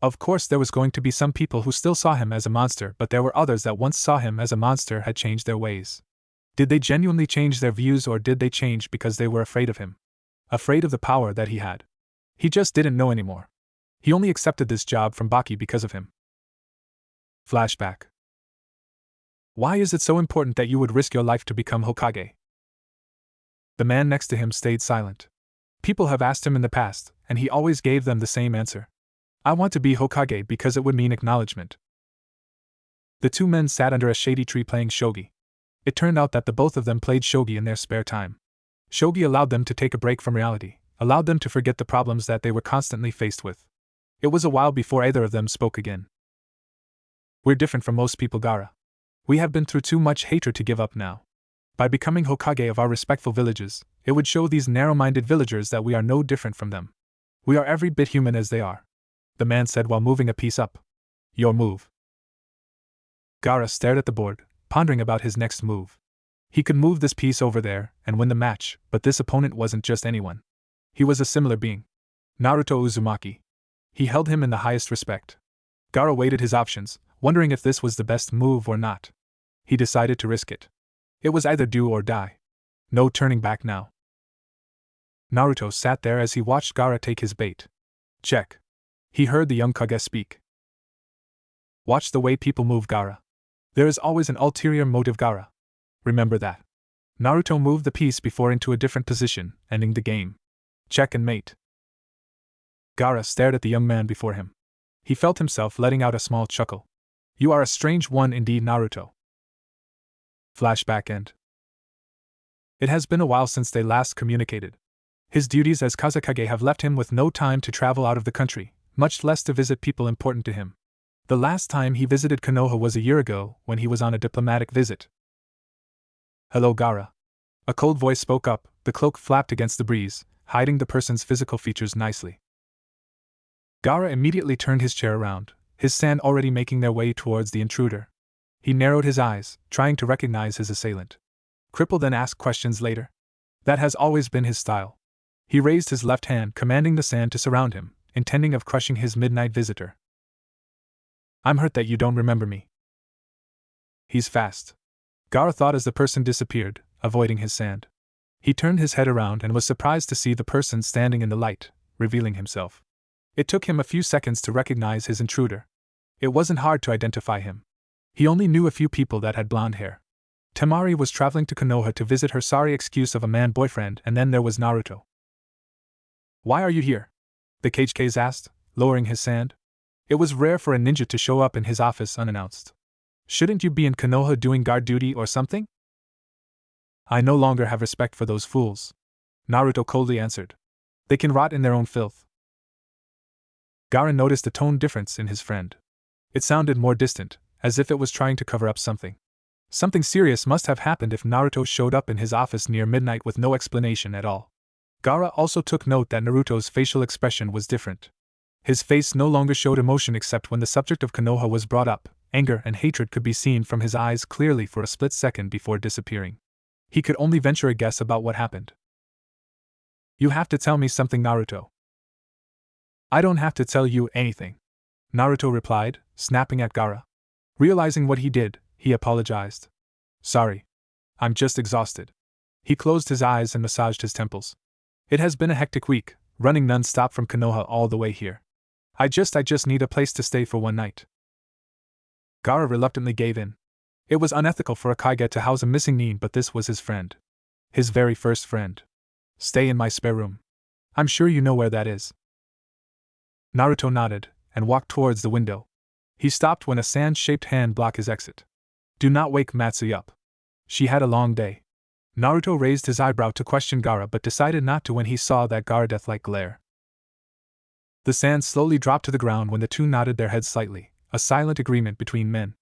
Of course there was going to be some people who still saw him as a monster, but there were others that once saw him as a monster had changed their ways. Did they genuinely change their views, or did they change because they were afraid of him? Afraid of the power that he had? He just didn't know anymore. He only accepted this job from Baki because of him. Flashback. Why is it so important that you would risk your life to become Hokage? The man next to him stayed silent. People have asked him in the past, and he always gave them the same answer. I want to be Hokage because it would mean acknowledgement. The two men sat under a shady tree playing shogi. It turned out that the both of them played shogi in their spare time. Shogi allowed them to take a break from reality, allowed them to forget the problems that they were constantly faced with. It was a while before either of them spoke again. We're different from most people, Gaara. We have been through too much hatred to give up now. By becoming Hokage of our respectful villages, it would show these narrow-minded villagers that we are no different from them. We are every bit human as they are, the man said while moving a piece up. Your move. Gaara stared at the board, pondering about his next move. He could move this piece over there and win the match, but this opponent wasn't just anyone. He was a similar being. Naruto Uzumaki. He held him in the highest respect. Gaara weighed his options, wondering if this was the best move or not. He decided to risk it. It was either do or die. No turning back now. Naruto sat there as he watched Gaara take his bait. Check. He heard the young Kage speak. Watch the way people move, Gaara. There is always an ulterior motive, Gaara. Remember that. Naruto moved the piece before into a different position, ending the game. Check and mate. Gaara stared at the young man before him. He felt himself letting out a small chuckle. You are a strange one indeed, Naruto. Flashback end. It has been a while since they last communicated. His duties as Kazekage have left him with no time to travel out of the country, much less to visit people important to him. The last time he visited Konoha was a year ago, when he was on a diplomatic visit. Hello, Gaara. A cold voice spoke up, the cloak flapped against the breeze, hiding the person's physical features nicely. Gaara immediately turned his chair around, his sand already making their way towards the intruder. He narrowed his eyes, trying to recognize his assailant. Cripple then asked questions later. That has always been his style. He raised his left hand, commanding the sand to surround him, intending of crushing his midnight visitor. I'm hurt that you don't remember me. He's fast. Gaara thought as the person disappeared, avoiding his sand. He turned his head around and was surprised to see the person standing in the light, revealing himself. It took him a few seconds to recognize his intruder. It wasn't hard to identify him. He only knew a few people that had blonde hair. Temari was traveling to Konoha to visit her sorry excuse of a man boyfriend, and then there was Naruto. Why are you here? The Kage asked, lowering his sand. It was rare for a ninja to show up in his office unannounced. Shouldn't you be in Konoha doing guard duty or something? I no longer have respect for those fools. Naruto coldly answered. They can rot in their own filth. Gaara noticed a tone difference in his friend. It sounded more distant, as if it was trying to cover up something. Something serious must have happened if Naruto showed up in his office near midnight with no explanation at all. Gaara also took note that Naruto's facial expression was different. His face no longer showed emotion except when the subject of Konoha was brought up. Anger and hatred could be seen from his eyes clearly for a split second before disappearing. He could only venture a guess about what happened. You have to tell me something, Naruto. I don't have to tell you anything, Naruto replied, snapping at Gaara. Realizing what he did, he apologized. Sorry. I'm just exhausted. He closed his eyes and massaged his temples. It has been a hectic week, running non-stop from Konoha all the way here. I just need a place to stay for one night. Gaara reluctantly gave in. It was unethical for a Kage to house a missing nin, but this was his friend. His very first friend. Stay in my spare room. I'm sure you know where that is. Naruto nodded, and walked towards the window. He stopped when a sand-shaped hand blocked his exit. Do not wake Matsui up. She had a long day. Naruto raised his eyebrow to question Gaara but decided not to when he saw that Gaara death-like glare. The sand slowly dropped to the ground when the two nodded their heads slightly, a silent agreement between men.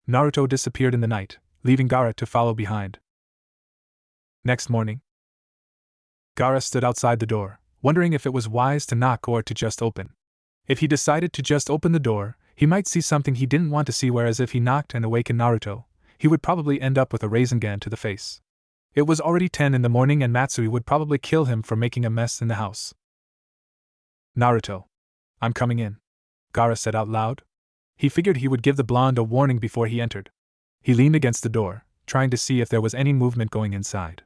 Naruto disappeared in the night, leaving Gaara to follow behind. Next morning, Gaara stood outside the door, wondering if it was wise to knock or to just open. If he decided to just open the door, he might see something he didn't want to see, whereas if he knocked and awakened Naruto, he would probably end up with a Rasengan to the face. It was already 10 in the morning and Matsui would probably kill him for making a mess in the house. Naruto. I'm coming in, Gaara said out loud. He figured he would give the blonde a warning before he entered. He leaned against the door, trying to see if there was any movement going inside.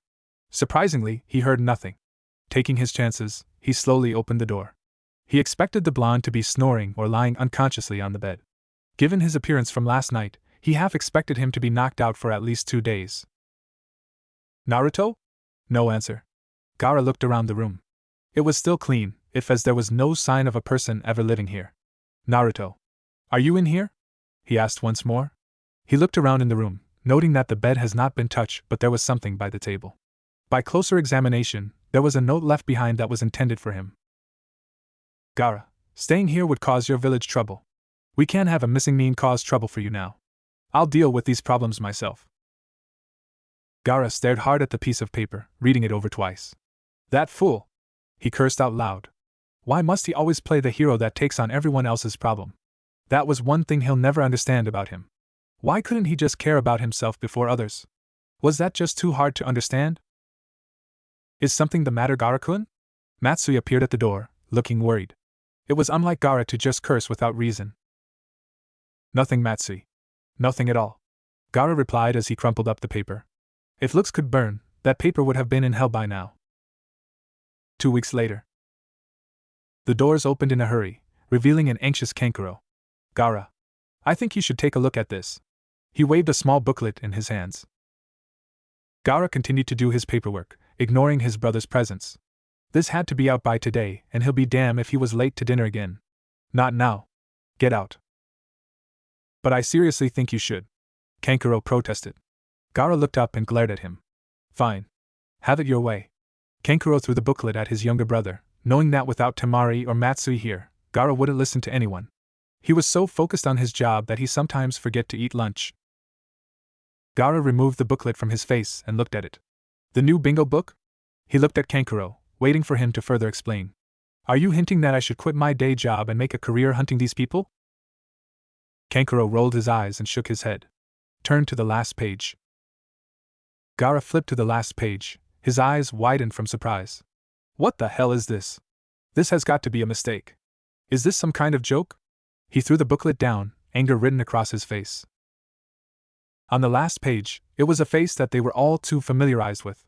Surprisingly, he heard nothing. Taking his chances, he slowly opened the door. He expected the blonde to be snoring or lying unconsciously on the bed. Given his appearance from last night, he half expected him to be knocked out for at least 2 days. Naruto? No answer. Gaara looked around the room. It was still clean, if as there was no sign of a person ever living here. Naruto. Are you in here? He asked once more. He looked around in the room, noting that the bed has not been touched, but there was something by the table. By closer examination, There was a note left behind that was intended for him. Gaara, staying here would cause your village trouble. We can't have a missing nin cause trouble for you now. I'll deal with these problems myself. Gaara stared hard at the piece of paper, reading it over twice. That fool! He cursed out loud. Why must he always play the hero that takes on everyone else's problem? That was one thing he'll never understand about him. Why couldn't he just care about himself before others? Was that just too hard to understand? Is something the matter, Gaara-kun? Matsui appeared at the door, looking worried. It was unlike Gaara to just curse without reason. Nothing, Matsui. Nothing at all. Gaara replied as he crumpled up the paper. If looks could burn, that paper would have been in hell by now. 2 weeks later. The doors opened in a hurry, revealing an anxious Kankuro. Gaara. I think you should take a look at this. He waved a small booklet in his hands. Gaara continued to do his paperwork, ignoring his brother's presence. This had to be out by today, and he'll be damned if he was late to dinner again. Not now. Get out. But I seriously think you should. Kankuro protested. Gaara looked up and glared at him. Fine. Have it your way. Kankuro threw the booklet at his younger brother, knowing that without Temari or Matsui here, Gaara wouldn't listen to anyone. He was so focused on his job that he sometimes forget to eat lunch. Gaara removed the booklet from his face and looked at it. The new bingo book? He looked at Kankuro, waiting for him to further explain. Are you hinting that I should quit my day job and make a career hunting these people? Kankuro rolled his eyes and shook his head. Turned to the last page. Gaara flipped to the last page, his eyes widened from surprise. What the hell is this? This has got to be a mistake. Is this some kind of joke? He threw the booklet down, anger written across his face. On the last page, it was a face that they were all too familiarized with.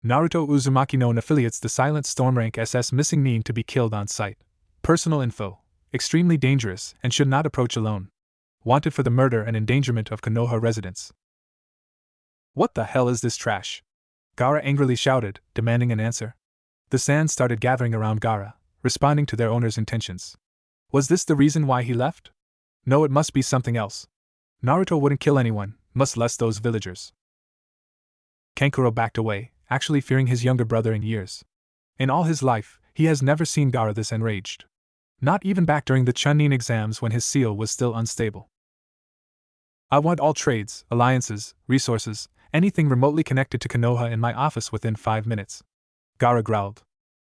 Naruto Uzumaki known affiliates the Silent Storm rank SS missing nin to be killed on sight. Personal info. Extremely dangerous and should not approach alone. Wanted for the murder and endangerment of Konoha residents. What the hell is this trash? Gaara angrily shouted, demanding an answer. The sand started gathering around Gaara, responding to their owner's intentions. Was this the reason why he left? No, it must be something else. Naruto wouldn't kill anyone, much less those villagers. Kankuro backed away, actually fearing his younger brother in years. In all his life, he has never seen Gaara this enraged. Not even back during the Chunin exams when his seal was still unstable. I want all trades, alliances, resources, anything remotely connected to Konoha in my office within 5 minutes. Gaara growled.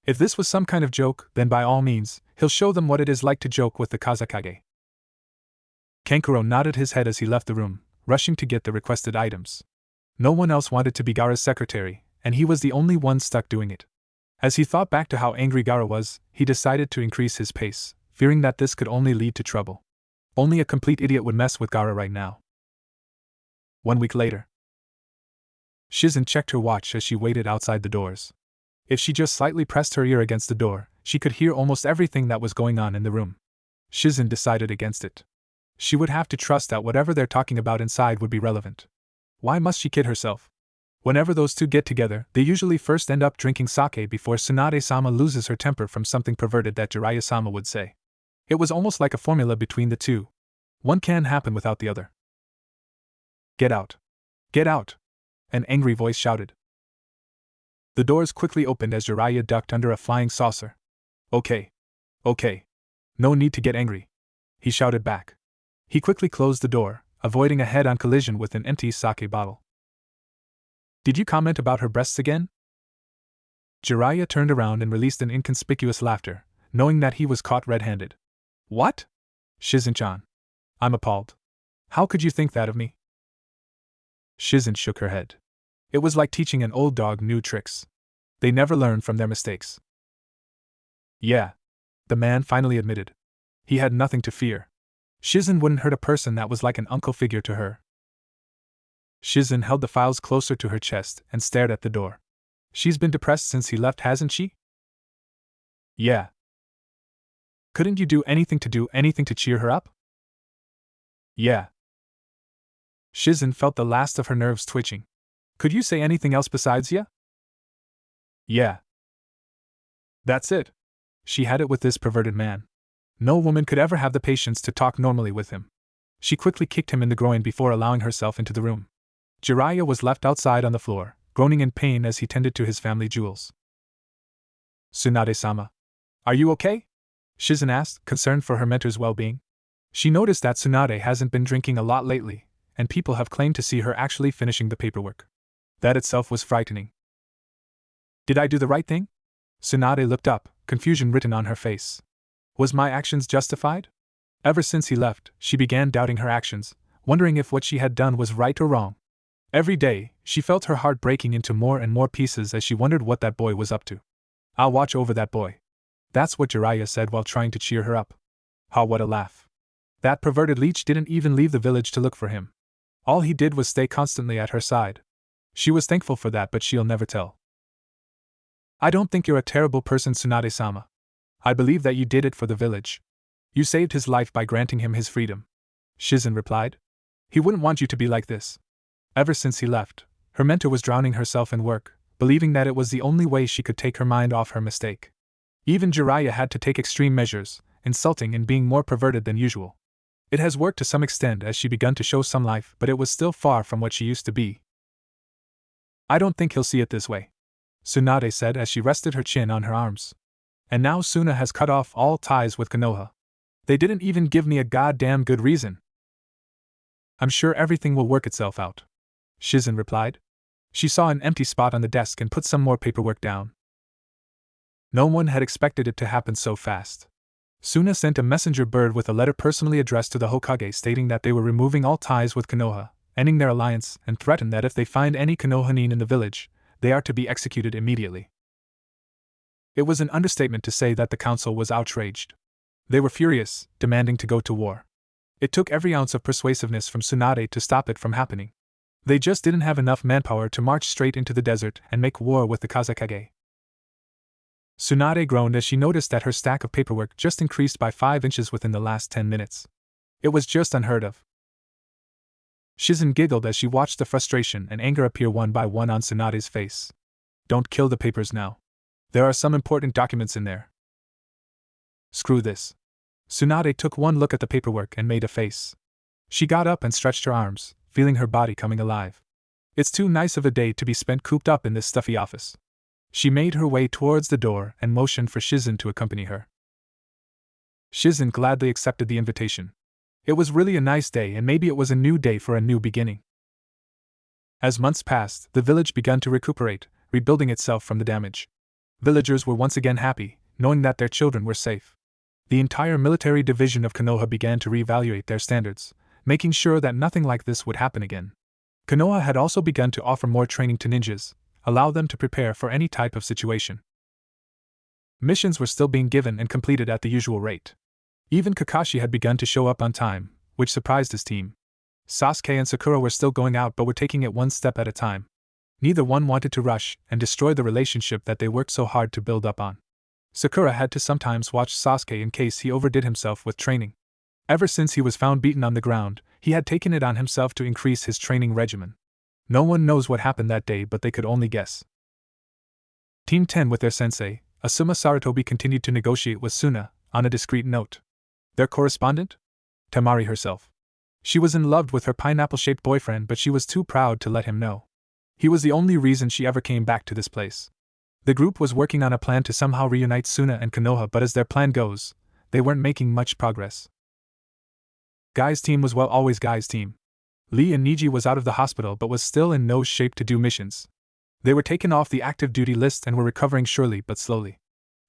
If this was some kind of joke, then by all means, he'll show them what it is like to joke with the Kazakage. Kankuro nodded his head as he left the room, rushing to get the requested items. No one else wanted to be Gaara's secretary, and he was the only one stuck doing it. As he thought back to how angry Gaara was, he decided to increase his pace, fearing that this could only lead to trouble. Only a complete idiot would mess with Gaara right now. 1 week later. Shizen checked her watch as she waited outside the doors. If she just slightly pressed her ear against the door, she could hear almost everything that was going on in the room. Shizen decided against it. She would have to trust that whatever they're talking about inside would be relevant. Why must she kid herself? Whenever those two get together, they usually first end up drinking sake before Tsunade-sama loses her temper from something perverted that Jiraiya-sama would say. It was almost like a formula between the two. One can't happen without the other. Get out. Get out! An angry voice shouted. The doors quickly opened as Jiraiya ducked under a flying saucer. Okay. Okay. No need to get angry. He shouted back. He quickly closed the door, avoiding a head-on collision with an empty sake bottle. Did you comment about her breasts again? Jiraiya turned around and released an inconspicuous laughter, knowing that he was caught red-handed. What? Shizen-chan. I'm appalled. How could you think that of me? Shizen shook her head. It was like teaching an old dog new tricks. They never learn from their mistakes. Yeah. The man finally admitted. He had nothing to fear. Shizen wouldn't hurt a person that was like an uncle figure to her. Shizen held the files closer to her chest and stared at the door. She's been depressed since he left, hasn't she? Yeah. Couldn't you do anything to cheer her up? Yeah. Shizen felt the last of her nerves twitching. Could you say anything else besides yeah? Yeah. That's it. She had it with this perverted man. No woman could ever have the patience to talk normally with him. She quickly kicked him in the groin before allowing herself into the room. Jiraiya was left outside on the floor, groaning in pain as he tended to his family jewels. Tsunade-sama. Are you okay? Shizen asked, concerned for her mentor's well-being. She noticed that Tsunade hasn't been drinking a lot lately, and people have claimed to see her actually finishing the paperwork. That itself was frightening. Did I do the right thing? Tsunade looked up, confusion written on her face. Was my actions justified? Ever since he left, she began doubting her actions, wondering if what she had done was right or wrong. Every day, she felt her heart breaking into more and more pieces as she wondered what that boy was up to. I'll watch over that boy. That's what Jiraiya said while trying to cheer her up. Ha, what a laugh. That perverted leech didn't even leave the village to look for him. All he did was stay constantly at her side. She was thankful for that, but she'll never tell. I don't think you're a terrible person, Tsunade-sama. I believe that you did it for the village. You saved his life by granting him his freedom. Shizen replied. He wouldn't want you to be like this. Ever since he left, her mentor was drowning herself in work, believing that it was the only way she could take her mind off her mistake. Even Jiraiya had to take extreme measures, insulting and being more perverted than usual. It has worked to some extent as she begun to show some life, but it was still far from what she used to be. I don't think he'll see it this way, Tsunade said as she rested her chin on her arms. And now Suna has cut off all ties with Konoha. They didn't even give me a goddamn good reason. I'm sure everything will work itself out, Shizen replied. She saw an empty spot on the desk and put some more paperwork down. No one had expected it to happen so fast. Suna sent a messenger bird with a letter personally addressed to the Hokage stating that they were removing all ties with Konoha, ending their alliance, and threatened that if they find any Konohanin in the village, they are to be executed immediately. It was an understatement to say that the council was outraged. They were furious, demanding to go to war. It took every ounce of persuasiveness from Tsunade to stop it from happening. They just didn't have enough manpower to march straight into the desert and make war with the Kazekage. Tsunade groaned as she noticed that her stack of paperwork just increased by 5 inches within the last 10 minutes. It was just unheard of. Shizen giggled as she watched the frustration and anger appear one by one on Tsunade's face. Don't kill the papers now. There are some important documents in there. Screw this. Tsunade took one look at the paperwork and made a face. She got up and stretched her arms, feeling her body coming alive. It's too nice of a day to be spent cooped up in this stuffy office. She made her way towards the door and motioned for Shizen to accompany her. Shizen gladly accepted the invitation. It was really a nice day, and maybe it was a new day for a new beginning. As months passed, the village began to recuperate, rebuilding itself from the damage. Villagers were once again happy, knowing that their children were safe. The entire military division of Konoha began to reevaluate their standards, making sure that nothing like this would happen again. Konoha had also begun to offer more training to ninjas, allow them to prepare for any type of situation. Missions were still being given and completed at the usual rate. Even Kakashi had begun to show up on time, which surprised his team. Sasuke and Sakura were still going out but were taking it one step at a time. Neither one wanted to rush and destroy the relationship that they worked so hard to build up on. Sakura had to sometimes watch Sasuke in case he overdid himself with training. Ever since he was found beaten on the ground, he had taken it on himself to increase his training regimen. No one knows what happened that day, but they could only guess. Team 10 with their sensei, Asuma Sarutobi, continued to negotiate with Suna, on a discreet note. Their correspondent? Temari herself. She was in love with her pineapple-shaped boyfriend, but she was too proud to let him know. He was the only reason she ever came back to this place. The group was working on a plan to somehow reunite Suna and Konoha, but as their plan goes, they weren't making much progress. Guy's team was always Guy's team. Lee and Niji was out of the hospital but was still in no shape to do missions. They were taken off the active duty list and were recovering surely but slowly.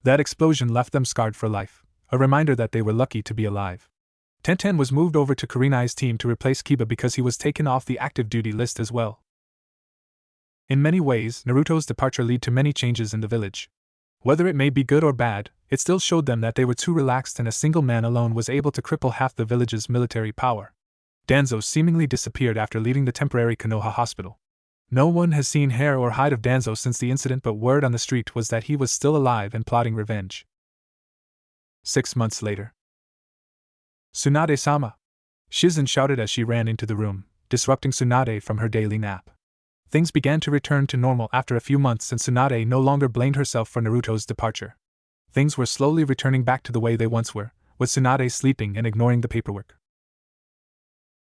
That explosion left them scarred for life, a reminder that they were lucky to be alive. Tenten was moved over to Kurenai's team to replace Kiba because he was taken off the active duty list as well. In many ways, Naruto's departure led to many changes in the village. Whether it may be good or bad, it still showed them that they were too relaxed and a single man alone was able to cripple half the village's military power. Danzo seemingly disappeared after leaving the temporary Konoha hospital. No one has seen hair or hide of Danzo since the incident, but word on the street was that he was still alive and plotting revenge. 6 months later. Tsunade-sama! Shizen shouted as she ran into the room, disrupting Tsunade from her daily nap. Things began to return to normal after a few months, and Tsunade no longer blamed herself for Naruto's departure. Things were slowly returning back to the way they once were, with Tsunade sleeping and ignoring the paperwork.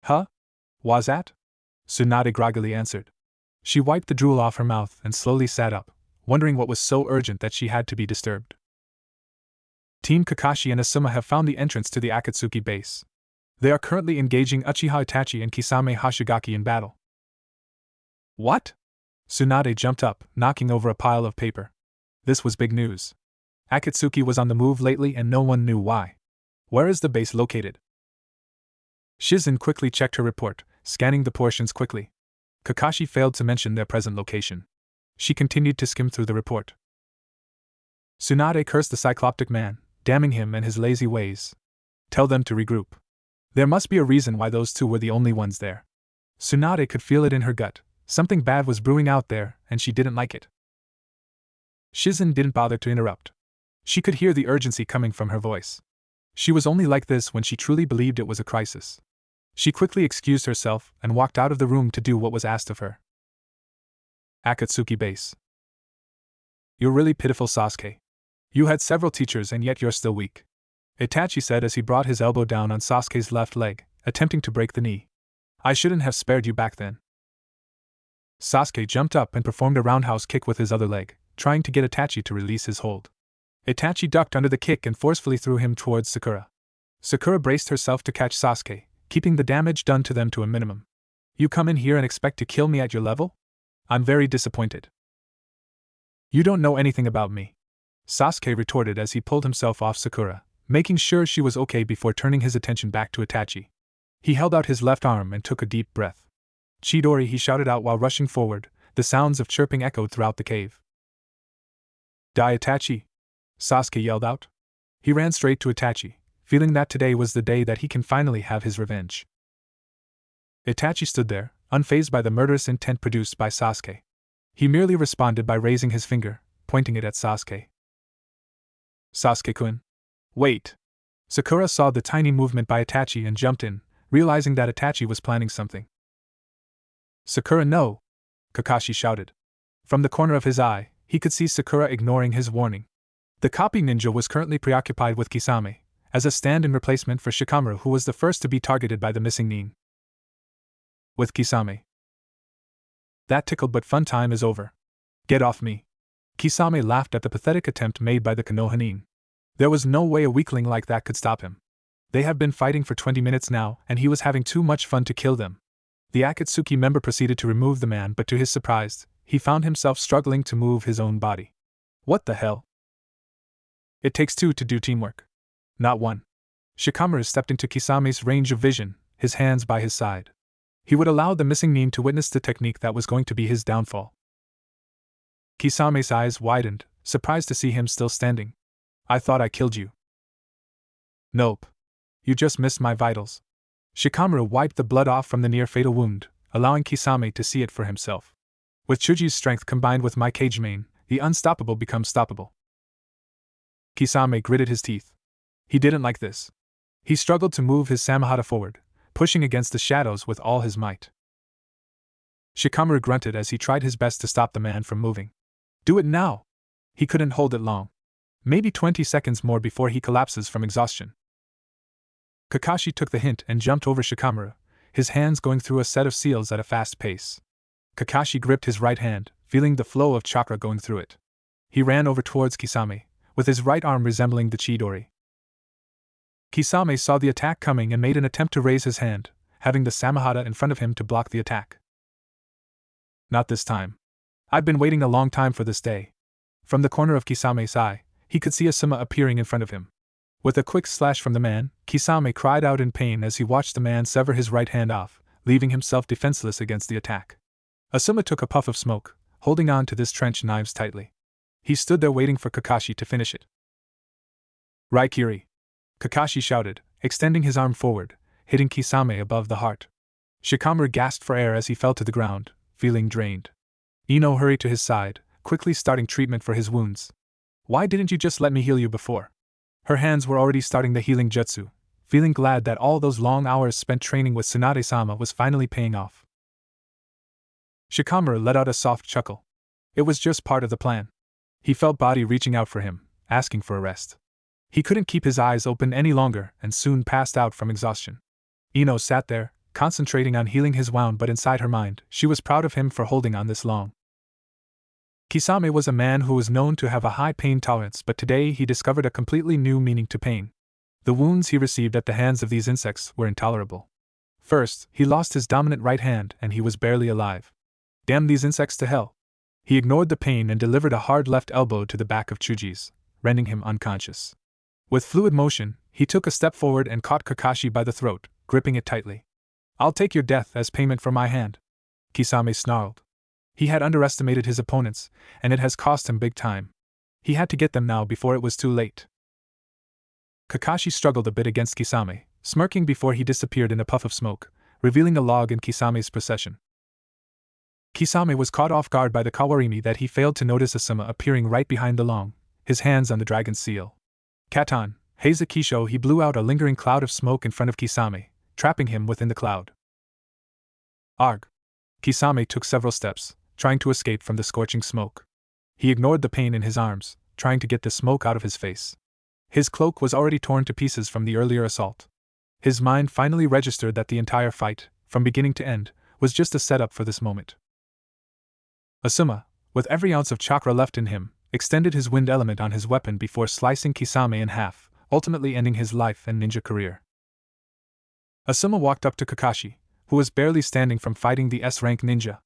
Huh? Was that? Tsunade groggily answered. She wiped the drool off her mouth and slowly sat up, wondering what was so urgent that she had to be disturbed. Team Kakashi and Asuma have found the entrance to the Akatsuki base. They are currently engaging Uchiha Itachi and Kisame Hashigaki in battle. What? Tsunade jumped up, knocking over a pile of paper. This was big news. Akatsuki was on the move lately and no one knew why. Where is the base located? Shizen quickly checked her report, scanning the portions quickly. Kakashi failed to mention their present location. She continued to skim through the report. Tsunade cursed the Cycloptic man, damning him and his lazy ways. Tell them to regroup. There must be a reason why those two were the only ones there. Tsunade could feel it in her gut. Something bad was brewing out there, and she didn't like it. Shizen didn't bother to interrupt. She could hear the urgency coming from her voice. She was only like this when she truly believed it was a crisis. She quickly excused herself and walked out of the room to do what was asked of her. Akatsuki base. You're really pitiful, Sasuke. You had several teachers and yet you're still weak. Itachi said as he brought his elbow down on Sasuke's left leg, attempting to break the knee. I shouldn't have spared you back then. Sasuke jumped up and performed a roundhouse kick with his other leg, trying to get Itachi to release his hold. Itachi ducked under the kick and forcefully threw him towards Sakura. Sakura braced herself to catch Sasuke, keeping the damage done to them to a minimum. You come in here and expect to kill me at your level? I'm very disappointed. You don't know anything about me, Sasuke retorted as he pulled himself off Sakura, making sure she was okay before turning his attention back to Itachi. He held out his left arm and took a deep breath. Chidori, he shouted out while rushing forward, the sounds of chirping echoed throughout the cave. Die, Itachi! Sasuke yelled out. He ran straight to Itachi, feeling that today was the day that he can finally have his revenge. Itachi stood there, unfazed by the murderous intent produced by Sasuke. He merely responded by raising his finger, pointing it at Sasuke. Sasuke-kun. Wait! Sakura saw the tiny movement by Itachi and jumped in, realizing that Itachi was planning something. Sakura, no! Kakashi shouted. From the corner of his eye, he could see Sakura ignoring his warning. The copy ninja was currently preoccupied with Kisame, as a stand-in replacement for Shikamaru, who was the first to be targeted by the missing nin. With Kisame. That tickled but fun time is over. Get off me. Kisame laughed at the pathetic attempt made by the Konoha nin. There was no way a weakling like that could stop him. They have been fighting for 20 minutes now, and he was having too much fun to kill them. The Akatsuki member proceeded to remove the man, but to his surprise, he found himself struggling to move his own body. What the hell? It takes two to do teamwork. Not one. Shikamaru stepped into Kisame's range of vision, his hands by his side. He would allow the missing nin to witness the technique that was going to be his downfall. Kisame's eyes widened, surprised to see him still standing. I thought I killed you. Nope. You just missed my vitals. Shikamaru wiped the blood off from the near-fatal wound, allowing Kisame to see it for himself. With Chuji's strength combined with my cage main, the unstoppable becomes stoppable. Kisame gritted his teeth. He didn't like this. He struggled to move his Samahata forward, pushing against the shadows with all his might. Shikamaru grunted as he tried his best to stop the man from moving. Do it now! He couldn't hold it long. Maybe 20 seconds more before he collapses from exhaustion. Kakashi took the hint and jumped over Shikamaru, his hands going through a set of seals at a fast pace. Kakashi gripped his right hand, feeling the flow of chakra going through it. He ran over towards Kisame, with his right arm resembling the Chidori. Kisame saw the attack coming and made an attempt to raise his hand, having the Samahata in front of him to block the attack. Not this time. I've been waiting a long time for this day. From the corner of Kisame's eye, he could see Asuma appearing in front of him. With a quick slash from the man, Kisame cried out in pain as he watched the man sever his right hand off, leaving himself defenseless against the attack. Asuma took a puff of smoke, holding on to his trench knives tightly. He stood there waiting for Kakashi to finish it. Raikiri! Kakashi shouted, extending his arm forward, hitting Kisame above the heart. Shikamaru gasped for air as he fell to the ground, feeling drained. Ino hurried to his side, quickly starting treatment for his wounds. Why didn't you just let me heal you before? Her hands were already starting the healing jutsu, feeling glad that all those long hours spent training with Tsunade-sama was finally paying off. Shikamaru let out a soft chuckle. It was just part of the plan. He felt body reaching out for him, asking for a rest. He couldn't keep his eyes open any longer and soon passed out from exhaustion. Ino sat there, concentrating on healing his wound, but inside her mind, she was proud of him for holding on this long. Kisame was a man who was known to have a high pain tolerance, but today he discovered a completely new meaning to pain. The wounds he received at the hands of these insects were intolerable. First, he lost his dominant right hand and he was barely alive. Damn these insects to hell! He ignored the pain and delivered a hard left elbow to the back of Chuji's, rendering him unconscious. With fluid motion, he took a step forward and caught Kakashi by the throat, gripping it tightly. "I'll take your death as payment for my hand," Kisame snarled. He had underestimated his opponents, and it has cost him big time. He had to get them now before it was too late. Kakashi struggled a bit against Kisame, smirking before he disappeared in a puff of smoke, revealing a log in Kisame's procession. Kisame was caught off guard by the kawarimi that he failed to notice Asuma appearing right behind the long, his hands on the dragon's seal. Katan, Heiza Kisho, he blew out a lingering cloud of smoke in front of Kisame, trapping him within the cloud. Arg! Kisame took several steps, trying to escape from the scorching smoke. He ignored the pain in his arms, trying to get the smoke out of his face. His cloak was already torn to pieces from the earlier assault. His mind finally registered that the entire fight, from beginning to end, was just a setup for this moment. Asuma, with every ounce of chakra left in him, extended his wind element on his weapon before slicing Kisame in half, ultimately ending his life and ninja career. Asuma walked up to Kakashi, who was barely standing from fighting the S-rank ninja.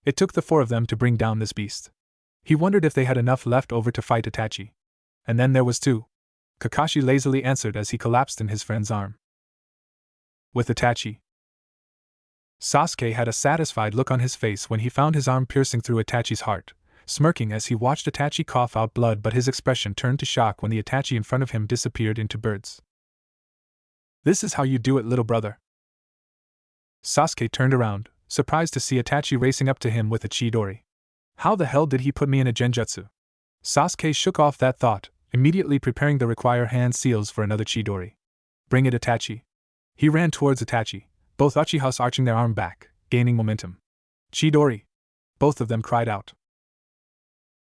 It took the four of them to bring down this beast. He wondered if they had enough left over to fight Itachi. And then there was two. Kakashi lazily answered as he collapsed in his friend's arm. With Itachi. Sasuke had a satisfied look on his face when he found his arm piercing through Itachi's heart, smirking as he watched Itachi cough out blood, but his expression turned to shock when the Itachi in front of him disappeared into birds. "This is how you do it, little brother." Sasuke turned around, surprised to see Itachi racing up to him with a Chidori. How the hell did he put me in a genjutsu? Sasuke shook off that thought, immediately preparing the required hand seals for another Chidori. "Bring it, Itachi." He ran towards Itachi, both Uchihas arching their arm back, gaining momentum. "Chidori!" Both of them cried out.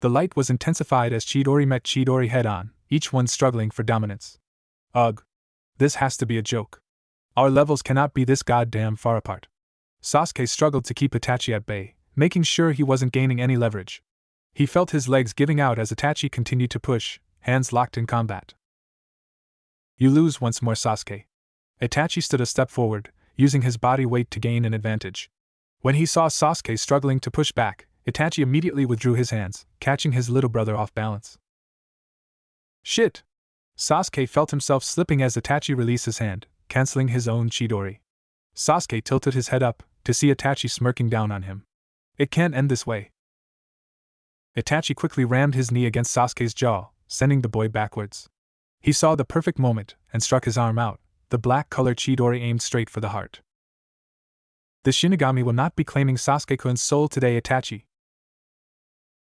The light was intensified as Chidori met Chidori head-on, each one struggling for dominance. Ugh! This has to be a joke. Our levels cannot be this goddamn far apart. Sasuke struggled to keep Itachi at bay, making sure he wasn't gaining any leverage. He felt his legs giving out as Itachi continued to push, hands locked in combat. "You lose once more, Sasuke." Itachi stood a step forward, using his body weight to gain an advantage. When he saw Sasuke struggling to push back, Itachi immediately withdrew his hands, catching his little brother off balance. "Shit!" Sasuke felt himself slipping as Itachi released his hand, canceling his own Chidori. Sasuke tilted his head up, to see Itachi smirking down on him. "It can't end this way." Itachi quickly rammed his knee against Sasuke's jaw, sending the boy backwards. He saw the perfect moment, and struck his arm out, the black-colored Chidori aimed straight for the heart. "The Shinigami will not be claiming Sasuke-kun's soul today, Itachi."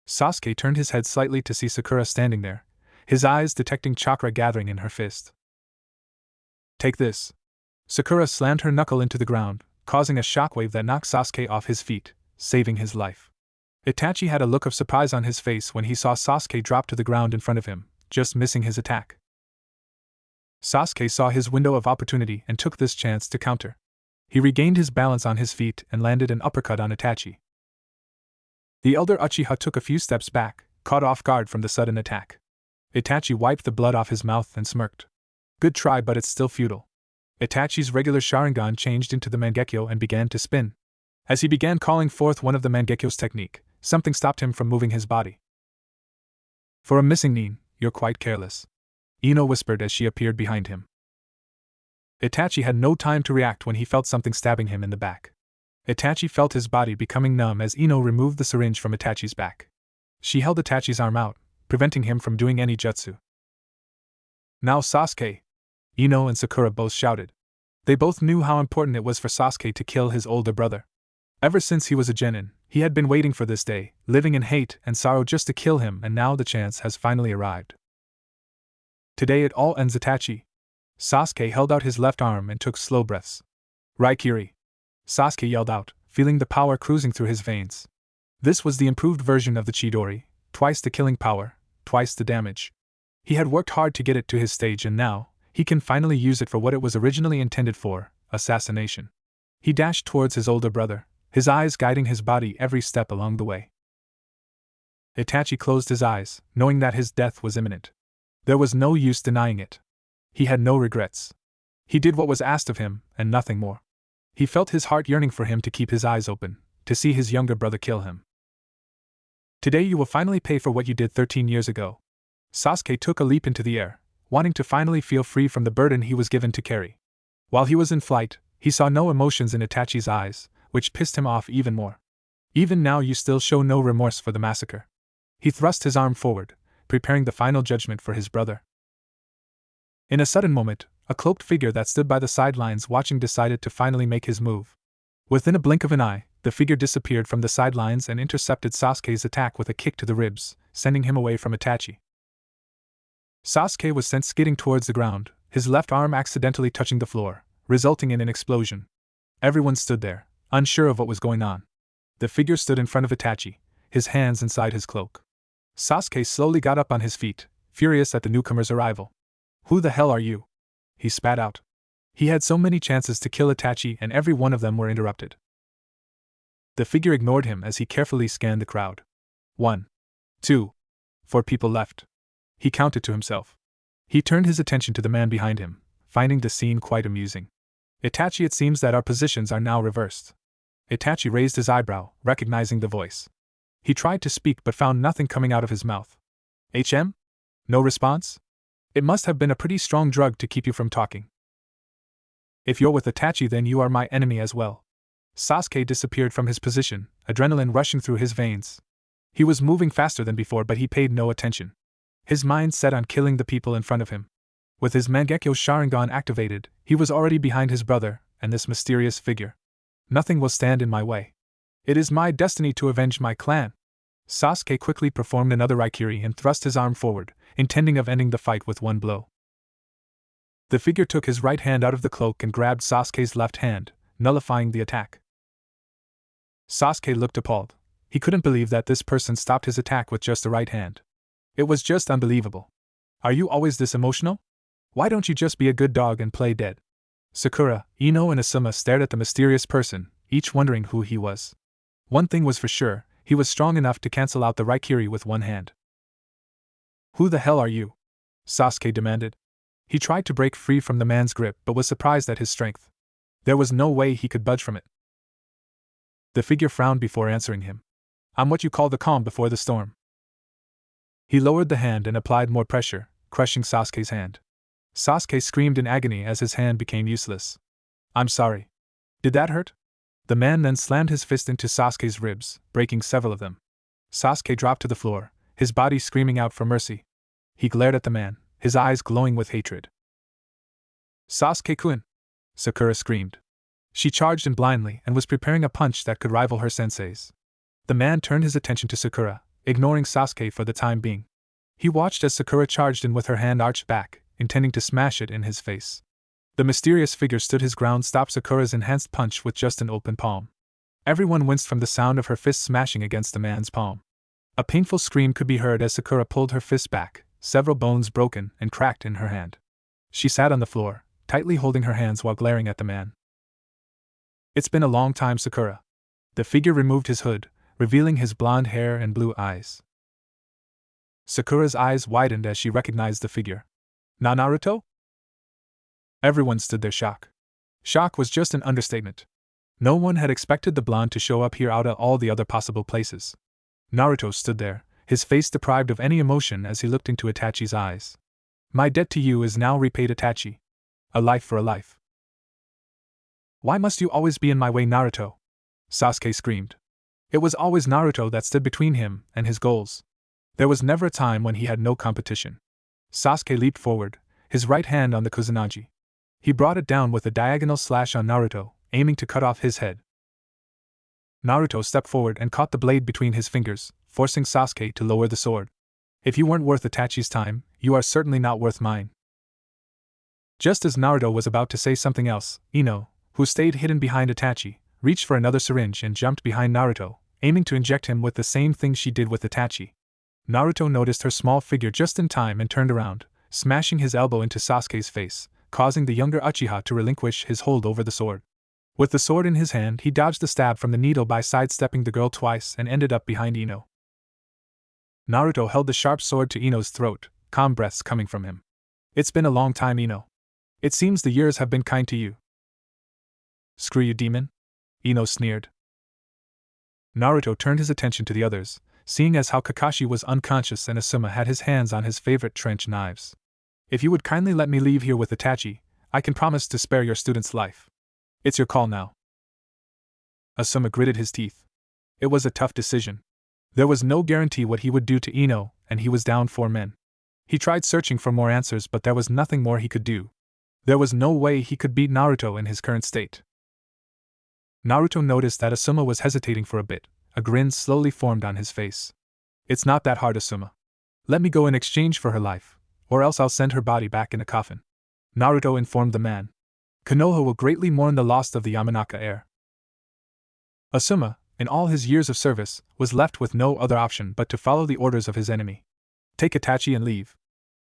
Sasuke turned his head slightly to see Sakura standing there, his eyes detecting chakra gathering in her fist. "Take this." Sakura slammed her knuckle into the ground, causing a shockwave that knocked Sasuke off his feet, saving his life. Itachi had a look of surprise on his face when he saw Sasuke drop to the ground in front of him, just missing his attack. Sasuke saw his window of opportunity and took this chance to counter. He regained his balance on his feet and landed an uppercut on Itachi. The elder Uchiha took a few steps back, caught off guard from the sudden attack. Itachi wiped the blood off his mouth and smirked. "Good try, but it's still futile." Itachi's regular Sharingan changed into the Mangekyo and began to spin. As he began calling forth one of the Mangekyo's technique, something stopped him from moving his body. "For a missing nin, you're quite careless," Ino whispered as she appeared behind him. Itachi had no time to react when he felt something stabbing him in the back. Itachi felt his body becoming numb as Ino removed the syringe from Itachi's back. She held Itachi's arm out, preventing him from doing any jutsu. "Now Sasuke!" Ino and Sakura both shouted. They both knew how important it was for Sasuke to kill his older brother. Ever since he was a genin, he had been waiting for this day, living in hate and sorrow just to kill him, and now the chance has finally arrived. "Today it all ends, Itachi." Sasuke held out his left arm and took slow breaths. "Raikiri!" Sasuke yelled out, feeling the power cruising through his veins. This was the improved version of the Chidori, twice the killing power, twice the damage. He had worked hard to get it to his stage, and now, he can finally use it for what it was originally intended for: assassination. He dashed towards his older brother, his eyes guiding his body every step along the way. Itachi closed his eyes, knowing that his death was imminent. There was no use denying it. He had no regrets. He did what was asked of him, and nothing more. He felt his heart yearning for him to keep his eyes open, to see his younger brother kill him. Today you will finally pay for what you did 13 years ago. Sasuke took a leap into the air, wanting to finally feel free from the burden he was given to carry. While he was in flight, he saw no emotions in Itachi's eyes, which pissed him off even more. Even now you still show no remorse for the massacre. He thrust his arm forward, preparing the final judgment for his brother. In a sudden moment, a cloaked figure that stood by the sidelines watching decided to finally make his move. Within a blink of an eye, the figure disappeared from the sidelines and intercepted Sasuke's attack with a kick to the ribs, sending him away from Itachi. Sasuke was sent skidding towards the ground, his left arm accidentally touching the floor, resulting in an explosion. Everyone stood there, unsure of what was going on. The figure stood in front of Itachi, his hands inside his cloak. Sasuke slowly got up on his feet, furious at the newcomer's arrival. "Who the hell are you?" he spat out. He had so many chances to kill Itachi and every one of them were interrupted. The figure ignored him as he carefully scanned the crowd. 1, 2, 4 people left. He counted to himself. He turned his attention to the man behind him, finding the scene quite amusing. "Itachi, it seems that our positions are now reversed." Itachi raised his eyebrow, recognizing the voice. He tried to speak but found nothing coming out of his mouth. "HM? No response? It must have been a pretty strong drug to keep you from talking. If you're with Itachi, then you are my enemy as well." Sasuke disappeared from his position, adrenaline rushing through his veins. He was moving faster than before, but he paid no attention. His mind set on killing the people in front of him. With his Mangekyo Sharingan activated, he was already behind his brother and this mysterious figure. "Nothing will stand in my way. It is my destiny to avenge my clan." Sasuke quickly performed another Raikiri and thrust his arm forward, intending of ending the fight with one blow. The figure took his right hand out of the cloak and grabbed Sasuke's left hand, nullifying the attack. Sasuke looked appalled. He couldn't believe that this person stopped his attack with just the right hand. It was just unbelievable. "Are you always this emotional? Why don't you just be a good dog and play dead?" Sakura, Ino and Asuma stared at the mysterious person, each wondering who he was. One thing was for sure, he was strong enough to cancel out the Raikiri with one hand. "Who the hell are you?" Sasuke demanded. He tried to break free from the man's grip but was surprised at his strength. There was no way he could budge from it. The figure frowned before answering him. "I'm what you call the calm before the storm." He lowered the hand and applied more pressure, crushing Sasuke's hand. Sasuke screamed in agony as his hand became useless. "I'm sorry. Did that hurt?" The man then slammed his fist into Sasuke's ribs, breaking several of them. Sasuke dropped to the floor, his body screaming out for mercy. He glared at the man, his eyes glowing with hatred. "Sasuke-kun!" Sakura screamed. She charged in blindly and was preparing a punch that could rival her sensei's. The man turned his attention to Sakura, ignoring Sasuke for the time being. He watched as Sakura charged in with her hand arched back, intending to smash it in his face. The mysterious figure stood his ground, stopped Sakura's enhanced punch with just an open palm. Everyone winced from the sound of her fist smashing against the man's palm. A painful scream could be heard as Sakura pulled her fist back, several bones broken and cracked in her hand. She sat on the floor, tightly holding her hands while glaring at the man. "It's been a long time, Sakura." The figure removed his hood, revealing his blonde hair and blue eyes. Sakura's eyes widened as she recognized the figure. "Naruto?" Everyone stood there shocked. Shock was just an understatement. No one had expected the blonde to show up here out of all the other possible places. Naruto stood there, his face deprived of any emotion as he looked into Itachi's eyes. "My debt to you is now repaid, Itachi. A life for a life." "Why must you always be in my way, Naruto?" Sasuke screamed. It was always Naruto that stood between him and his goals. There was never a time when he had no competition. Sasuke leaped forward, his right hand on the Kusanagi. He brought it down with a diagonal slash on Naruto, aiming to cut off his head. Naruto stepped forward and caught the blade between his fingers, forcing Sasuke to lower the sword. "If you weren't worth Itachi's time, you are certainly not worth mine." Just as Naruto was about to say something else, Ino, who stayed hidden behind Itachi, reached for another syringe and jumped behind Naruto, aiming to inject him with the same thing she did with Itachi. Naruto noticed her small figure just in time and turned around, smashing his elbow into Sasuke's face, causing the younger Uchiha to relinquish his hold over the sword. With the sword in his hand, he dodged the stab from the needle by sidestepping the girl twice and ended up behind Ino. Naruto held the sharp sword to Ino's throat, calm breaths coming from him. It's been a long time, Ino. It seems the years have been kind to you. Screw you, demon, Ino sneered. Naruto turned his attention to the others, seeing as how Kakashi was unconscious and Asuma had his hands on his favorite trench knives. If you would kindly let me leave here with Itachi, I can promise to spare your student's life. It's your call now. Asuma gritted his teeth. It was a tough decision. There was no guarantee what he would do to Ino, and he was down 4 men. He tried searching for more answers, but there was nothing more he could do. There was no way he could beat Naruto in his current state. Naruto noticed that Asuma was hesitating for a bit. A grin slowly formed on his face. It's not that hard, Asuma. Let me go in exchange for her life, or else I'll send her body back in a coffin. Naruto informed the man. Konoha will greatly mourn the loss of the Yamanaka heir. Asuma, in all his years of service, was left with no other option but to follow the orders of his enemy. Take Itachi and leave.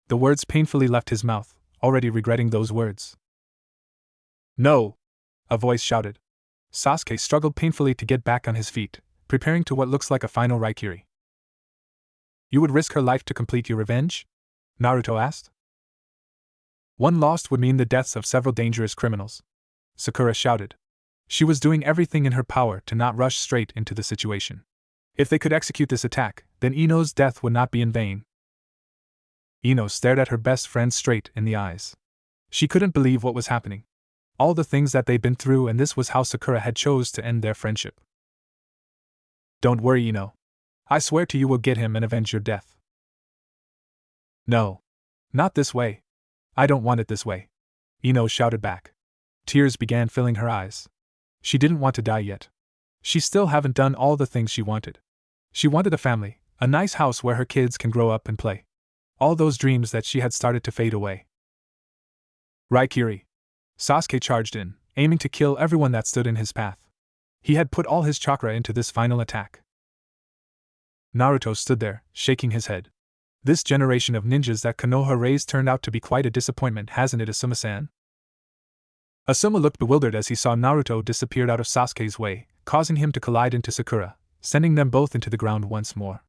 The words painfully left his mouth, already regretting those words. No! A voice shouted. Sasuke struggled painfully to get back on his feet, preparing to what looks like a final Raikiri. You would risk her life to complete your revenge? Naruto asked. One lost would mean the deaths of several dangerous criminals. Sakura shouted. She was doing everything in her power to not rush straight into the situation. If they could execute this attack, then Ino's death would not be in vain. Ino stared at her best friend straight in the eyes. She couldn't believe what was happening. All the things that they'd been through, and this was how Sakura had chose to end their friendship. Don't worry, Ino. I swear to you we'll get him and avenge your death. No. Not this way. I don't want it this way. Ino shouted back. Tears began filling her eyes. She didn't want to die yet. She still haven't done all the things she wanted. She wanted a family, a nice house where her kids can grow up and play. All those dreams that she had started to fade away. Raikiri. Sasuke charged in, aiming to kill everyone that stood in his path. He had put all his chakra into this final attack. Naruto stood there, shaking his head. This generation of ninjas that Konoha raised turned out to be quite a disappointment, hasn't it, Asuma-san? Asuma looked bewildered as he saw Naruto disappear out of Sasuke's way, causing him to collide into Sakura, sending them both into the ground once more.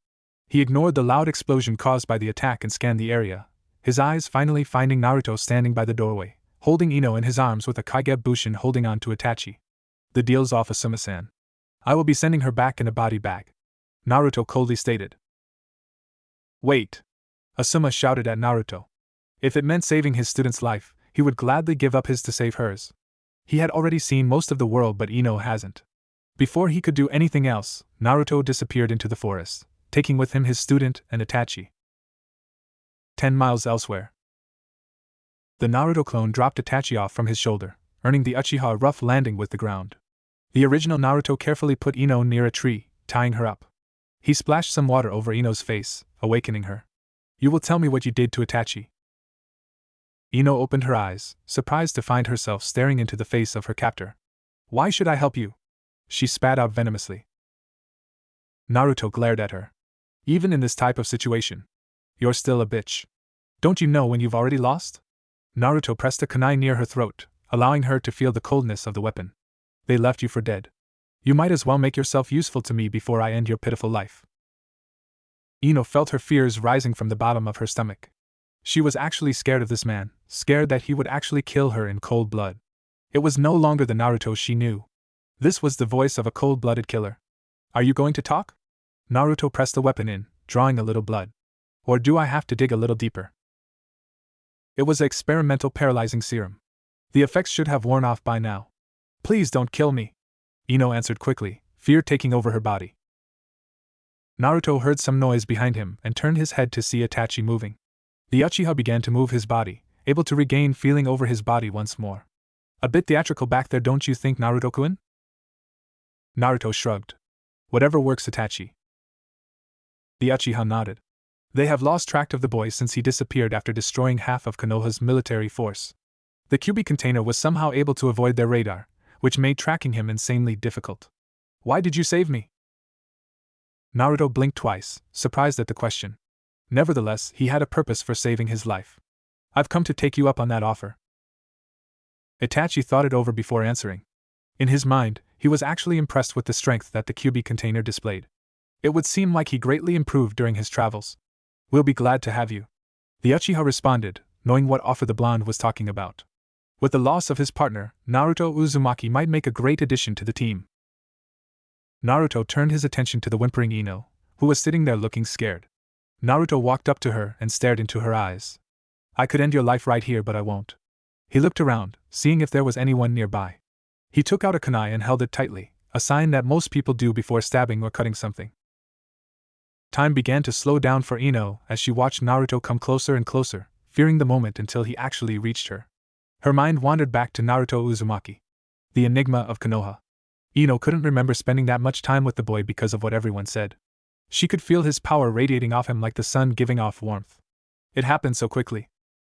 He ignored the loud explosion caused by the attack and scanned the area, his eyes finally finding Naruto standing by the doorway, holding Ino in his arms with a Kage-Bushin holding on to Itachi. The deal's off, Asuma-san. I will be sending her back in a body bag. Naruto coldly stated. Wait! Asuma shouted at Naruto. If it meant saving his student's life, he would gladly give up his to save hers. He had already seen most of the world, but Ino hasn't. Before he could do anything else, Naruto disappeared into the forest, taking with him his student and Itachi. 10 miles elsewhere. The Naruto clone dropped Itachi off from his shoulder, earning the Uchiha a rough landing with the ground. The original Naruto carefully put Ino near a tree, tying her up. He splashed some water over Ino's face, awakening her. You will tell me what you did to Itachi. Ino opened her eyes, surprised to find herself staring into the face of her captor. Why should I help you? She spat out venomously. Naruto glared at her. Even in this type of situation, you're still a bitch. Don't you know when you've already lost? Naruto pressed a kunai near her throat, allowing her to feel the coldness of the weapon. They left you for dead. You might as well make yourself useful to me before I end your pitiful life. Ino felt her fears rising from the bottom of her stomach. She was actually scared of this man, scared that he would actually kill her in cold blood. It was no longer the Naruto she knew. This was the voice of a cold-blooded killer. Are you going to talk? Naruto pressed the weapon in, drawing a little blood. Or do I have to dig a little deeper? It was an experimental paralyzing serum. The effects should have worn off by now. Please don't kill me, Ino answered quickly, fear taking over her body. Naruto heard some noise behind him and turned his head to see Itachi moving. The Uchiha began to move his body, able to regain feeling over his body once more. A bit theatrical back there, don't you think, Naruto-kun? Naruto shrugged. Whatever works, Itachi. The Uchiha nodded. They have lost track of the boy since he disappeared after destroying half of Konoha's military force. The Kyuubi container was somehow able to avoid their radar, which made tracking him insanely difficult. Why did you save me? Naruto blinked twice, surprised at the question. Nevertheless, he had a purpose for saving his life. I've come to take you up on that offer. Itachi thought it over before answering. In his mind, he was actually impressed with the strength that the QB container displayed. It would seem like he greatly improved during his travels. We'll be glad to have you, the Uchiha responded, knowing what offer the blonde was talking about. With the loss of his partner, Naruto Uzumaki might make a great addition to the team. Naruto turned his attention to the whimpering Ino, who was sitting there looking scared. Naruto walked up to her and stared into her eyes. I could end your life right here, but I won't. He looked around, seeing if there was anyone nearby. He took out a kunai and held it tightly, a sign that most people do before stabbing or cutting something. Time began to slow down for Ino as she watched Naruto come closer and closer, fearing the moment until he actually reached her. Her mind wandered back to Naruto Uzumaki, the enigma of Konoha. Ino couldn't remember spending that much time with the boy because of what everyone said. She could feel his power radiating off him like the sun giving off warmth. It happened so quickly.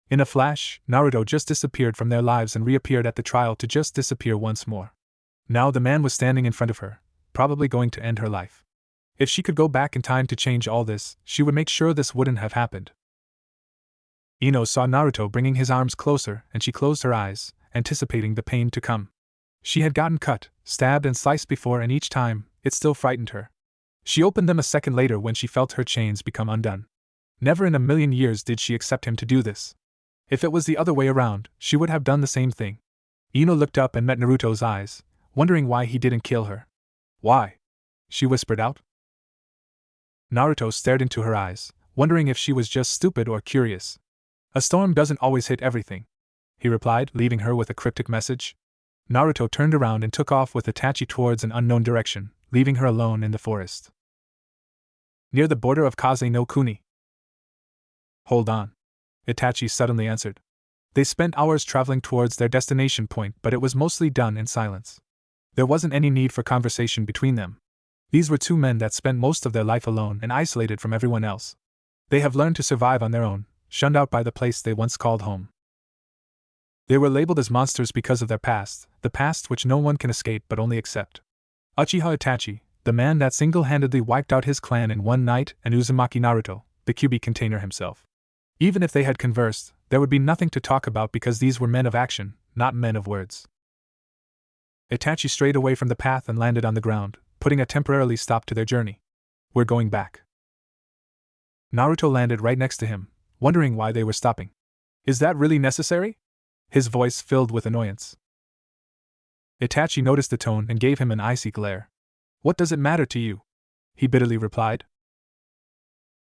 In a flash, Naruto just disappeared from their lives and reappeared at the trial to just disappear once more. Now the man was standing in front of her, probably going to end her life. If she could go back in time to change all this, she would make sure this wouldn't have happened. Ino saw Naruto bringing his arms closer and she closed her eyes, anticipating the pain to come. She had gotten cut, stabbed and sliced before, and each time, it still frightened her. She opened them a second later when she felt her chains become undone. Never in a million years did she accept him to do this. If it was the other way around, she would have done the same thing. Ino looked up and met Naruto's eyes, wondering why he didn't kill her. Why? She whispered out. Naruto stared into her eyes, wondering if she was just stupid or curious. A storm doesn't always hit everything, he replied, leaving her with a cryptic message. Naruto turned around and took off with Itachi towards an unknown direction, leaving her alone in the forest. Near the border of Kaze no Kuni. Hold on, Itachi suddenly answered. They spent hours traveling towards their destination point, but it was mostly done in silence. There wasn't any need for conversation between them. These were two men that spent most of their life alone and isolated from everyone else. They have learned to survive on their own, shunned out by the place they once called home. They were labeled as monsters because of their past, the past which no one can escape but only accept. Uchiha Itachi, the man that single-handedly wiped out his clan in one night, and Uzumaki Naruto, the QB container himself. Even if they had conversed, there would be nothing to talk about because these were men of action, not men of words. Itachi strayed away from the path and landed on the ground, putting a temporary stop to their journey. We're going back. Naruto landed right next to him, wondering why they were stopping. Is that really necessary? His voice filled with annoyance. Itachi noticed the tone and gave him an icy glare. What does it matter to you? He bitterly replied.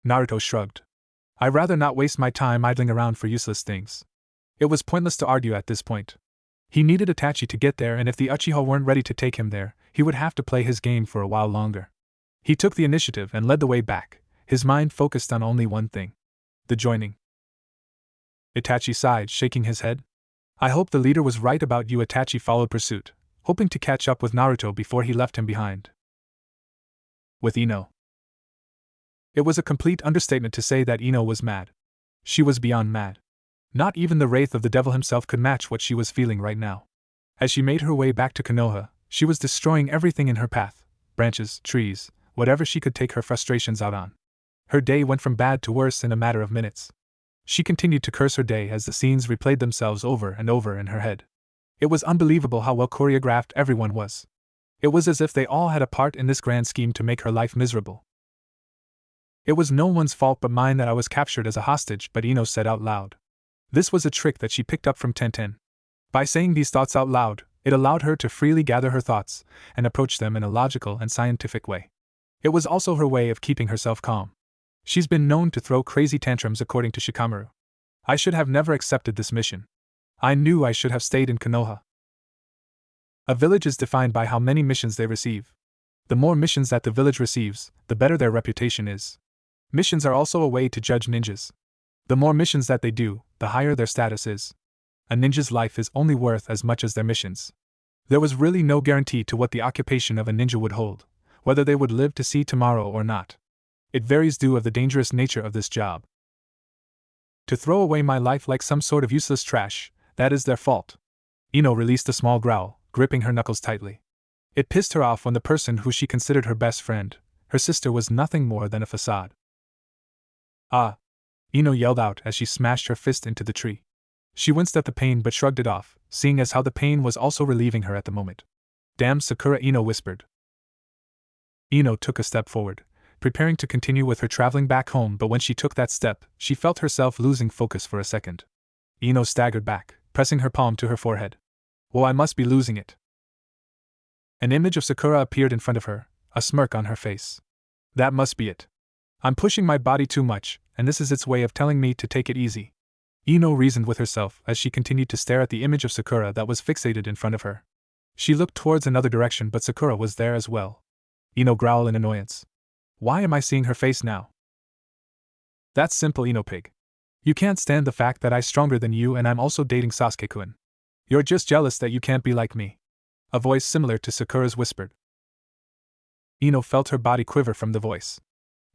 Naruto shrugged. I'd rather not waste my time idling around for useless things. It was pointless to argue at this point. He needed Itachi to get there, and if the Uchiha weren't ready to take him there, he would have to play his game for a while longer. He took the initiative and led the way back, his mind focused on only one thing: the joining. Itachi sighed, shaking his head. I hope the leader was right about you. Itachi followed pursuit, hoping to catch up with Naruto before he left him behind. With Ino. It was a complete understatement to say that Ino was mad. She was beyond mad. Not even the wraith of the devil himself could match what she was feeling right now. As she made her way back to Konoha, she was destroying everything in her path: branches, trees, whatever she could take her frustrations out on. Her day went from bad to worse in a matter of minutes. She continued to curse her day as the scenes replayed themselves over and over in her head. It was unbelievable how well choreographed everyone was. It was as if they all had a part in this grand scheme to make her life miserable. It was no one's fault but mine that I was captured as a hostage, but Ino said out loud. This was a trick that she picked up from Tenten. By saying these thoughts out loud, it allowed her to freely gather her thoughts and approach them in a logical and scientific way. It was also her way of keeping herself calm. She's been known to throw crazy tantrums, according to Shikamaru. I should have never accepted this mission. I knew I should have stayed in Konoha. A village is defined by how many missions they receive. The more missions that the village receives, the better their reputation is. Missions are also a way to judge ninjas. The more missions that they do, the higher their status is. A ninja's life is only worth as much as their missions. There was really no guarantee to what the occupation of a ninja would hold, whether they would live to see tomorrow or not. It varies due to the dangerous nature of this job. To throw away my life like some sort of useless trash, that is their fault. Ino released a small growl, gripping her knuckles tightly. It pissed her off when the person who she considered her best friend, her sister, was nothing more than a facade. Ah! Ino yelled out as she smashed her fist into the tree. She winced at the pain but shrugged it off, seeing as how the pain was also relieving her at the moment. Damn Sakura, Ino whispered. Ino took a step forward, preparing to continue with her traveling back home, but when she took that step, she felt herself losing focus for a second. Ino staggered back, pressing her palm to her forehead. Whoa, I must be losing it. An image of Sakura appeared in front of her, a smirk on her face. That must be it. I'm pushing my body too much, and this is its way of telling me to take it easy. Ino reasoned with herself as she continued to stare at the image of Sakura that was fixated in front of her. She looked towards another direction, but Sakura was there as well. Ino growled in annoyance. Why am I seeing her face now? That's simple, Ino pig. You can't stand the fact that I'm stronger than you and I'm also dating Sasuke-kun. You're just jealous that you can't be like me. A voice similar to Sakura's whispered. Ino felt her body quiver from the voice.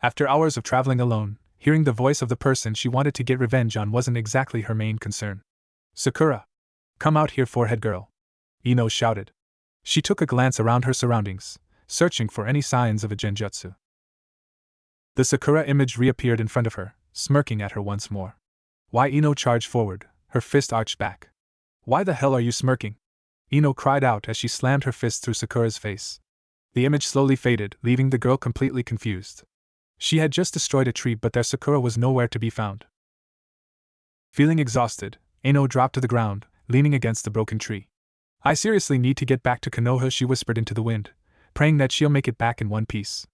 After hours of traveling alone, hearing the voice of the person she wanted to get revenge on wasn't exactly her main concern. Sakura! Come out here, forehead girl! Ino shouted. She took a glance around her surroundings, searching for any signs of a genjutsu. The Sakura image reappeared in front of her, smirking at her once more. Why? Ino charged forward, her fist arched back. Why the hell are you smirking? Ino cried out as she slammed her fist through Sakura's face. The image slowly faded, leaving the girl completely confused. She had just destroyed a tree, but their Sakura was nowhere to be found. Feeling exhausted, Ino dropped to the ground, leaning against the broken tree. I seriously need to get back to Konoha, she whispered into the wind, praying that she'll make it back in one piece.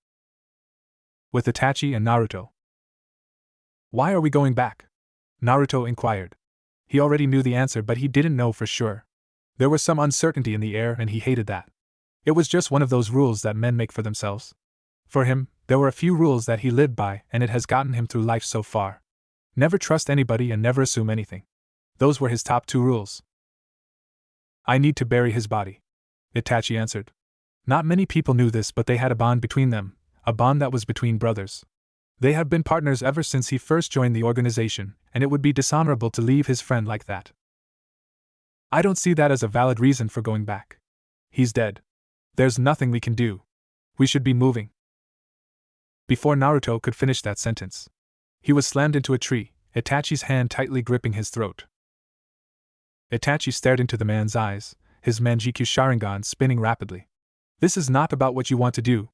With Itachi and Naruto. Why are we going back? Naruto inquired. He already knew the answer, but he didn't know for sure. There was some uncertainty in the air and he hated that. It was just one of those rules that men make for themselves. For him, there were a few rules that he lived by, and it has gotten him through life so far. Never trust anybody and never assume anything. Those were his top 2 rules. I need to bury his body, Itachi answered. Not many people knew this, but they had a bond between them, a bond that was between brothers. They have been partners ever since he first joined the organization, and it would be dishonorable to leave his friend like that. I don't see that as a valid reason for going back. He's dead. There's nothing we can do. We should be moving. Before Naruto could finish that sentence, he was slammed into a tree, Itachi's hand tightly gripping his throat. Itachi stared into the man's eyes, his Manjikyu Sharingan spinning rapidly. This is not about what you want to do.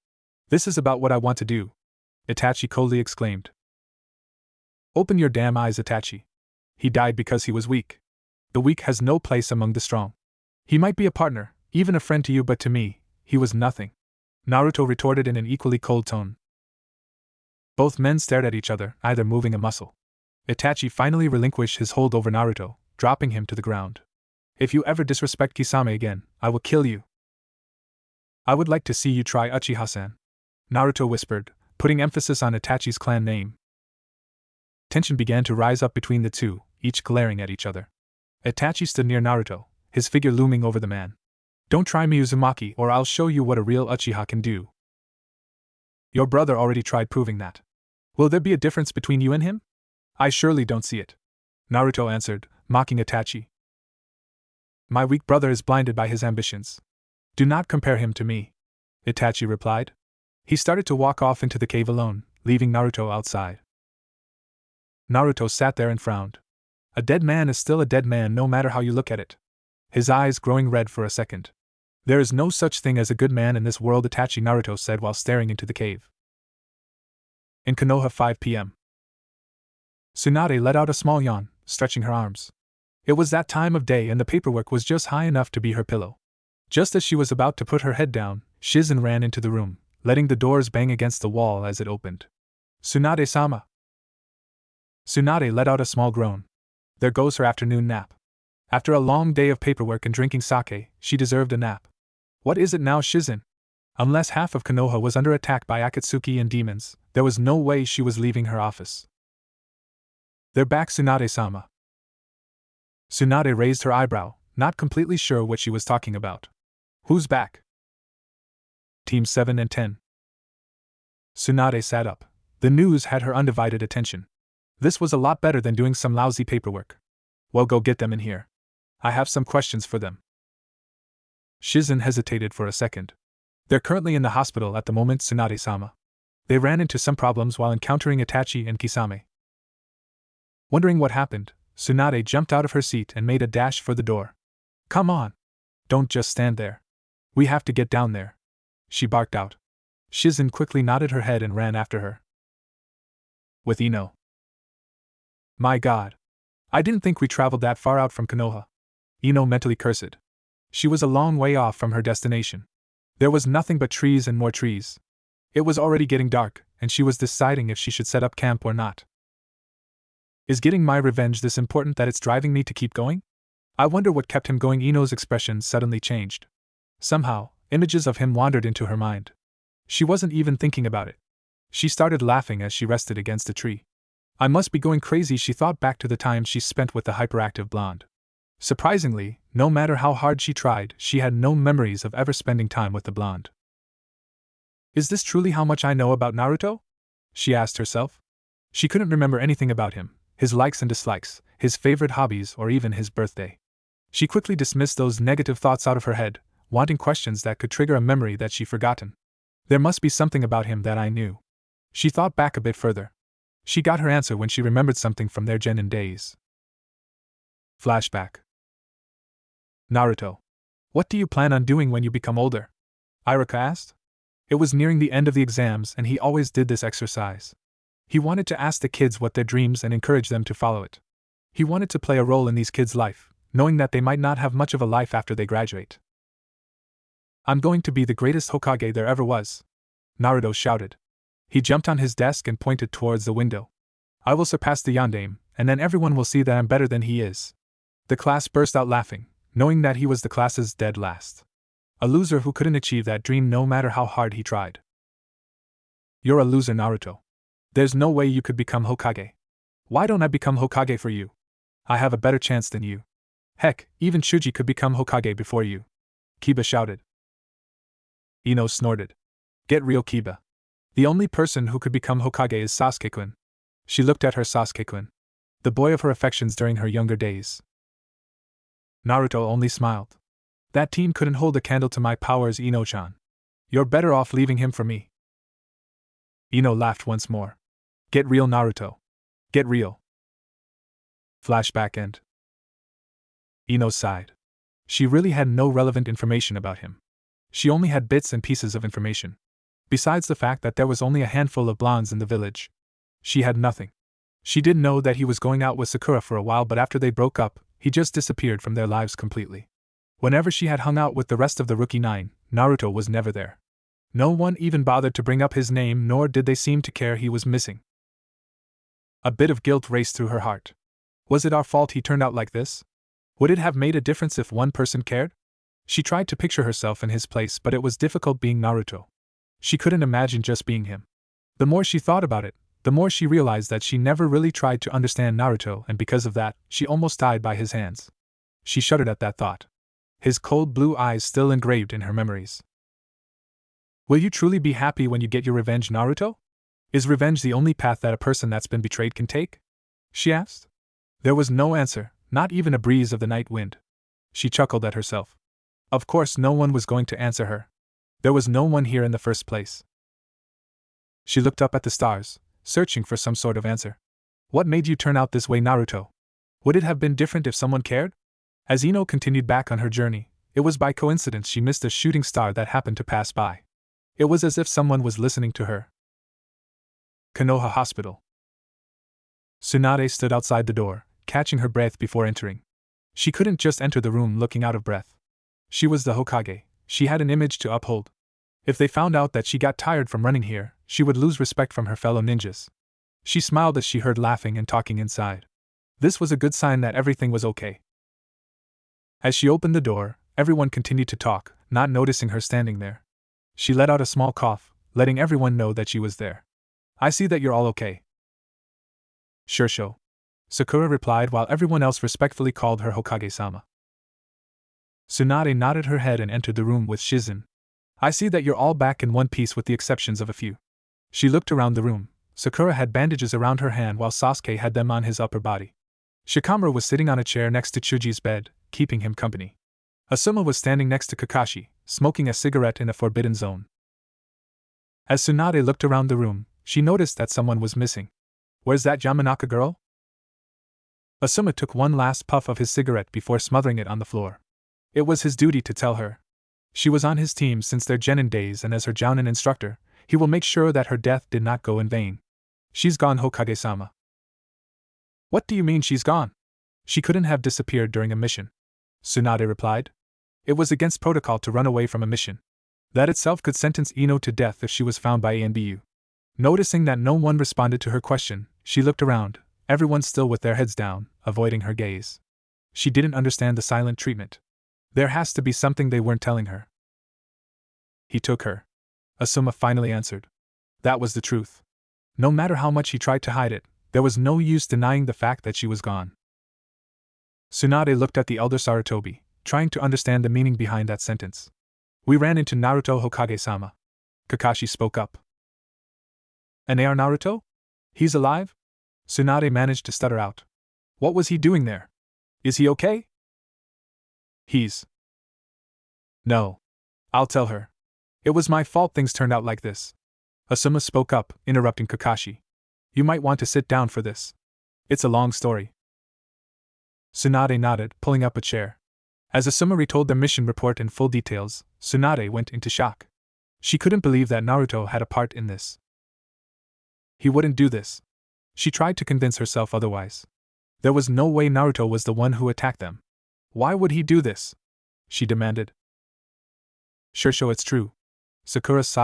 This is about what I want to do, Itachi coldly exclaimed. Open your damn eyes, Itachi. He died because he was weak. The weak has no place among the strong. He might be a partner, even a friend to you, but to me, he was nothing, Naruto retorted in an equally cold tone. Both men stared at each other, neither moving a muscle. Itachi finally relinquished his hold over Naruto, dropping him to the ground. If you ever disrespect Kisame again, I will kill you. I would like to see you try, Uchiha-san, Naruto whispered, putting emphasis on Itachi's clan name. Tension began to rise up between the two, each glaring at each other. Itachi stood near Naruto, his figure looming over the man. Don't try me, Uzumaki, or I'll show you what a real Uchiha can do. Your brother already tried proving that. Will there be a difference between you and him? I surely don't see it, Naruto answered, mocking Itachi. My weak brother is blinded by his ambitions. Do not compare him to me, Itachi replied. He started to walk off into the cave alone, leaving Naruto outside. Naruto sat there and frowned. A dead man is still a dead man no matter how you look at it. His eyes growing red for a second. There is no such thing as a good man in this world, Itachi, Naruto said while staring into the cave. In Konoha, 5 p.m. Tsunade let out a small yawn, stretching her arms. It was that time of day and the paperwork was just high enough to be her pillow. Just as she was about to put her head down, Shizen ran into the room, letting the doors bang against the wall as it opened. Tsunade-sama! Tsunade let out a small groan. There goes her afternoon nap. After a long day of paperwork and drinking sake, she deserved a nap. What is it now, Shizen? Unless half of Konoha was under attack by Akatsuki and demons, there was no way she was leaving her office. They're back, Tsunade-sama. Tsunade raised her eyebrow, not completely sure what she was talking about. Who's back? Team 7 and 10. Tsunade sat up. The news had her undivided attention. This was a lot better than doing some lousy paperwork. Well, go get them in here. I have some questions for them. Shizen hesitated for a second. They're currently in the hospital at the moment, Tsunade-sama. They ran into some problems while encountering Itachi and Kisame. Wondering what happened, Tsunade jumped out of her seat and made a dash for the door. Come on! Don't just stand there. We have to get down there, she barked out. Shizen quickly nodded her head and ran after her. With Ino. My god. I didn't think we traveled that far out from Konoha. Ino mentally cursed. She was a long way off from her destination. There was nothing but trees and more trees. It was already getting dark, and she was deciding if she should set up camp or not. Is getting my revenge this important that it's driving me to keep going? I wonder what kept him going. Ino's expression suddenly changed. Somehow, images of him wandered into her mind. She wasn't even thinking about it. She started laughing as she rested against a tree. I must be going crazy, she thought back to the time she spent with the hyperactive blonde. Surprisingly, no matter how hard she tried, she had no memories of ever spending time with the blonde. Is this truly how much I know about Naruto? She asked herself. She couldn't remember anything about him, his likes and dislikes, his favorite hobbies, or even his birthday. She quickly dismissed those negative thoughts out of her head, wanting questions that could trigger a memory that she'd forgotten. There must be something about him that I knew. She thought back a bit further. She got her answer when she remembered something from their genin days. Flashback. Naruto. What do you plan on doing when you become older? Iruka asked. It was nearing the end of the exams and he always did this exercise. He wanted to ask the kids what their dreams and encourage them to follow it. He wanted to play a role in these kids' life, knowing that they might not have much of a life after they graduate. I'm going to be the greatest Hokage there ever was, Naruto shouted. He jumped on his desk and pointed towards the window. I will surpass the Yondaime, and then everyone will see that I'm better than he is. The class burst out laughing, knowing that he was the class's dead last. A loser who couldn't achieve that dream no matter how hard he tried. You're a loser, Naruto. There's no way you could become Hokage. Why don't I become Hokage for you? I have a better chance than you. Heck, even Shuji could become Hokage before you. Kiba shouted. Ino snorted. Get real, Kiba. The only person who could become Hokage is Sasuke-kun. She looked at her Sasuke-kun, the boy of her affections during her younger days. Naruto only smiled. That team couldn't hold a candle to my powers, Ino-chan. You're better off leaving him for me. Ino laughed once more. Get real, Naruto. Get real. Flashback end. Ino sighed. She really had no relevant information about him. She only had bits and pieces of information. Besides the fact that there was only a handful of blondes in the village. She had nothing. She did know that he was going out with Sakura for a while, but after they broke up, he just disappeared from their lives completely. Whenever she had hung out with the rest of the Rookie Nine, Naruto was never there. No one even bothered to bring up his name, nor did they seem to care he was missing. A bit of guilt raced through her heart. Was it our fault he turned out like this? Would it have made a difference if one person cared? She tried to picture herself in his place, but it was difficult being Naruto. She couldn't imagine just being him. The more she thought about it, the more she realized that she never really tried to understand Naruto, and because of that, she almost died by his hands. She shuddered at that thought. His cold blue eyes still engraved in her memories. Will you truly be happy when you get your revenge, Naruto? Is revenge the only path that a person that's been betrayed can take? She asked. There was no answer, not even a breeze of the night wind. She chuckled at herself. Of course no one was going to answer her. There was no one here in the first place. She looked up at the stars, searching for some sort of answer. What made you turn out this way, Naruto? Would it have been different if someone cared? As Ino continued back on her journey, it was by coincidence she missed a shooting star that happened to pass by. It was as if someone was listening to her. Konoha Hospital. Tsunade stood outside the door, catching her breath before entering. She couldn't just enter the room looking out of breath. She was the Hokage. She had an image to uphold. If they found out that she got tired from running here, she would lose respect from her fellow ninjas. She smiled as she heard laughing and talking inside. This was a good sign that everything was okay. As she opened the door, everyone continued to talk, not noticing her standing there. She let out a small cough, letting everyone know that she was there. I see that you're all okay. Sure, Sho. Sakura replied while everyone else respectfully called her Hokage-sama. Tsunade nodded her head and entered the room with Shizen. I see that you're all back in one piece with the exceptions of a few. She looked around the room. Sakura had bandages around her hand while Sasuke had them on his upper body. Shikamaru was sitting on a chair next to Chuji's bed, keeping him company. Asuma was standing next to Kakashi, smoking a cigarette in a forbidden zone. As Tsunade looked around the room, she noticed that someone was missing. Where's that Yamanaka girl? Asuma took one last puff of his cigarette before smothering it on the floor. It was his duty to tell her. She was on his team since their genin days, and as her jounin instructor, he will make sure that her death did not go in vain. She's gone, Hokage-sama. What do you mean she's gone? She couldn't have disappeared during a mission, Tsunade replied. It was against protocol to run away from a mission. That itself could sentence Ino to death if she was found by ANBU. Noticing that no one responded to her question, she looked around, everyone still with their heads down, avoiding her gaze. She didn't understand the silent treatment. There has to be something they weren't telling her. He took her. Asuma finally answered. That was the truth. No matter how much he tried to hide it, there was no use denying the fact that she was gone. Tsunade looked at the elder Sarutobi, trying to understand the meaning behind that sentence. We ran into Naruto, Hokage-sama. Kakashi spoke up. And AR Naruto? He's alive? Tsunade managed to stutter out. What was he doing there? Is he okay? No. I'll tell her. It was my fault things turned out like this. Asuma spoke up, interrupting Kakashi. You might want to sit down for this. It's a long story. Tsunade nodded, pulling up a chair. As Asuma retold the mission report in full details, Tsunade went into shock. She couldn't believe that Naruto had a part in this. He wouldn't do this. She tried to convince herself otherwise. There was no way Naruto was the one who attacked them. Why would he do this? She demanded. Sure, it's true. Sakura sighed.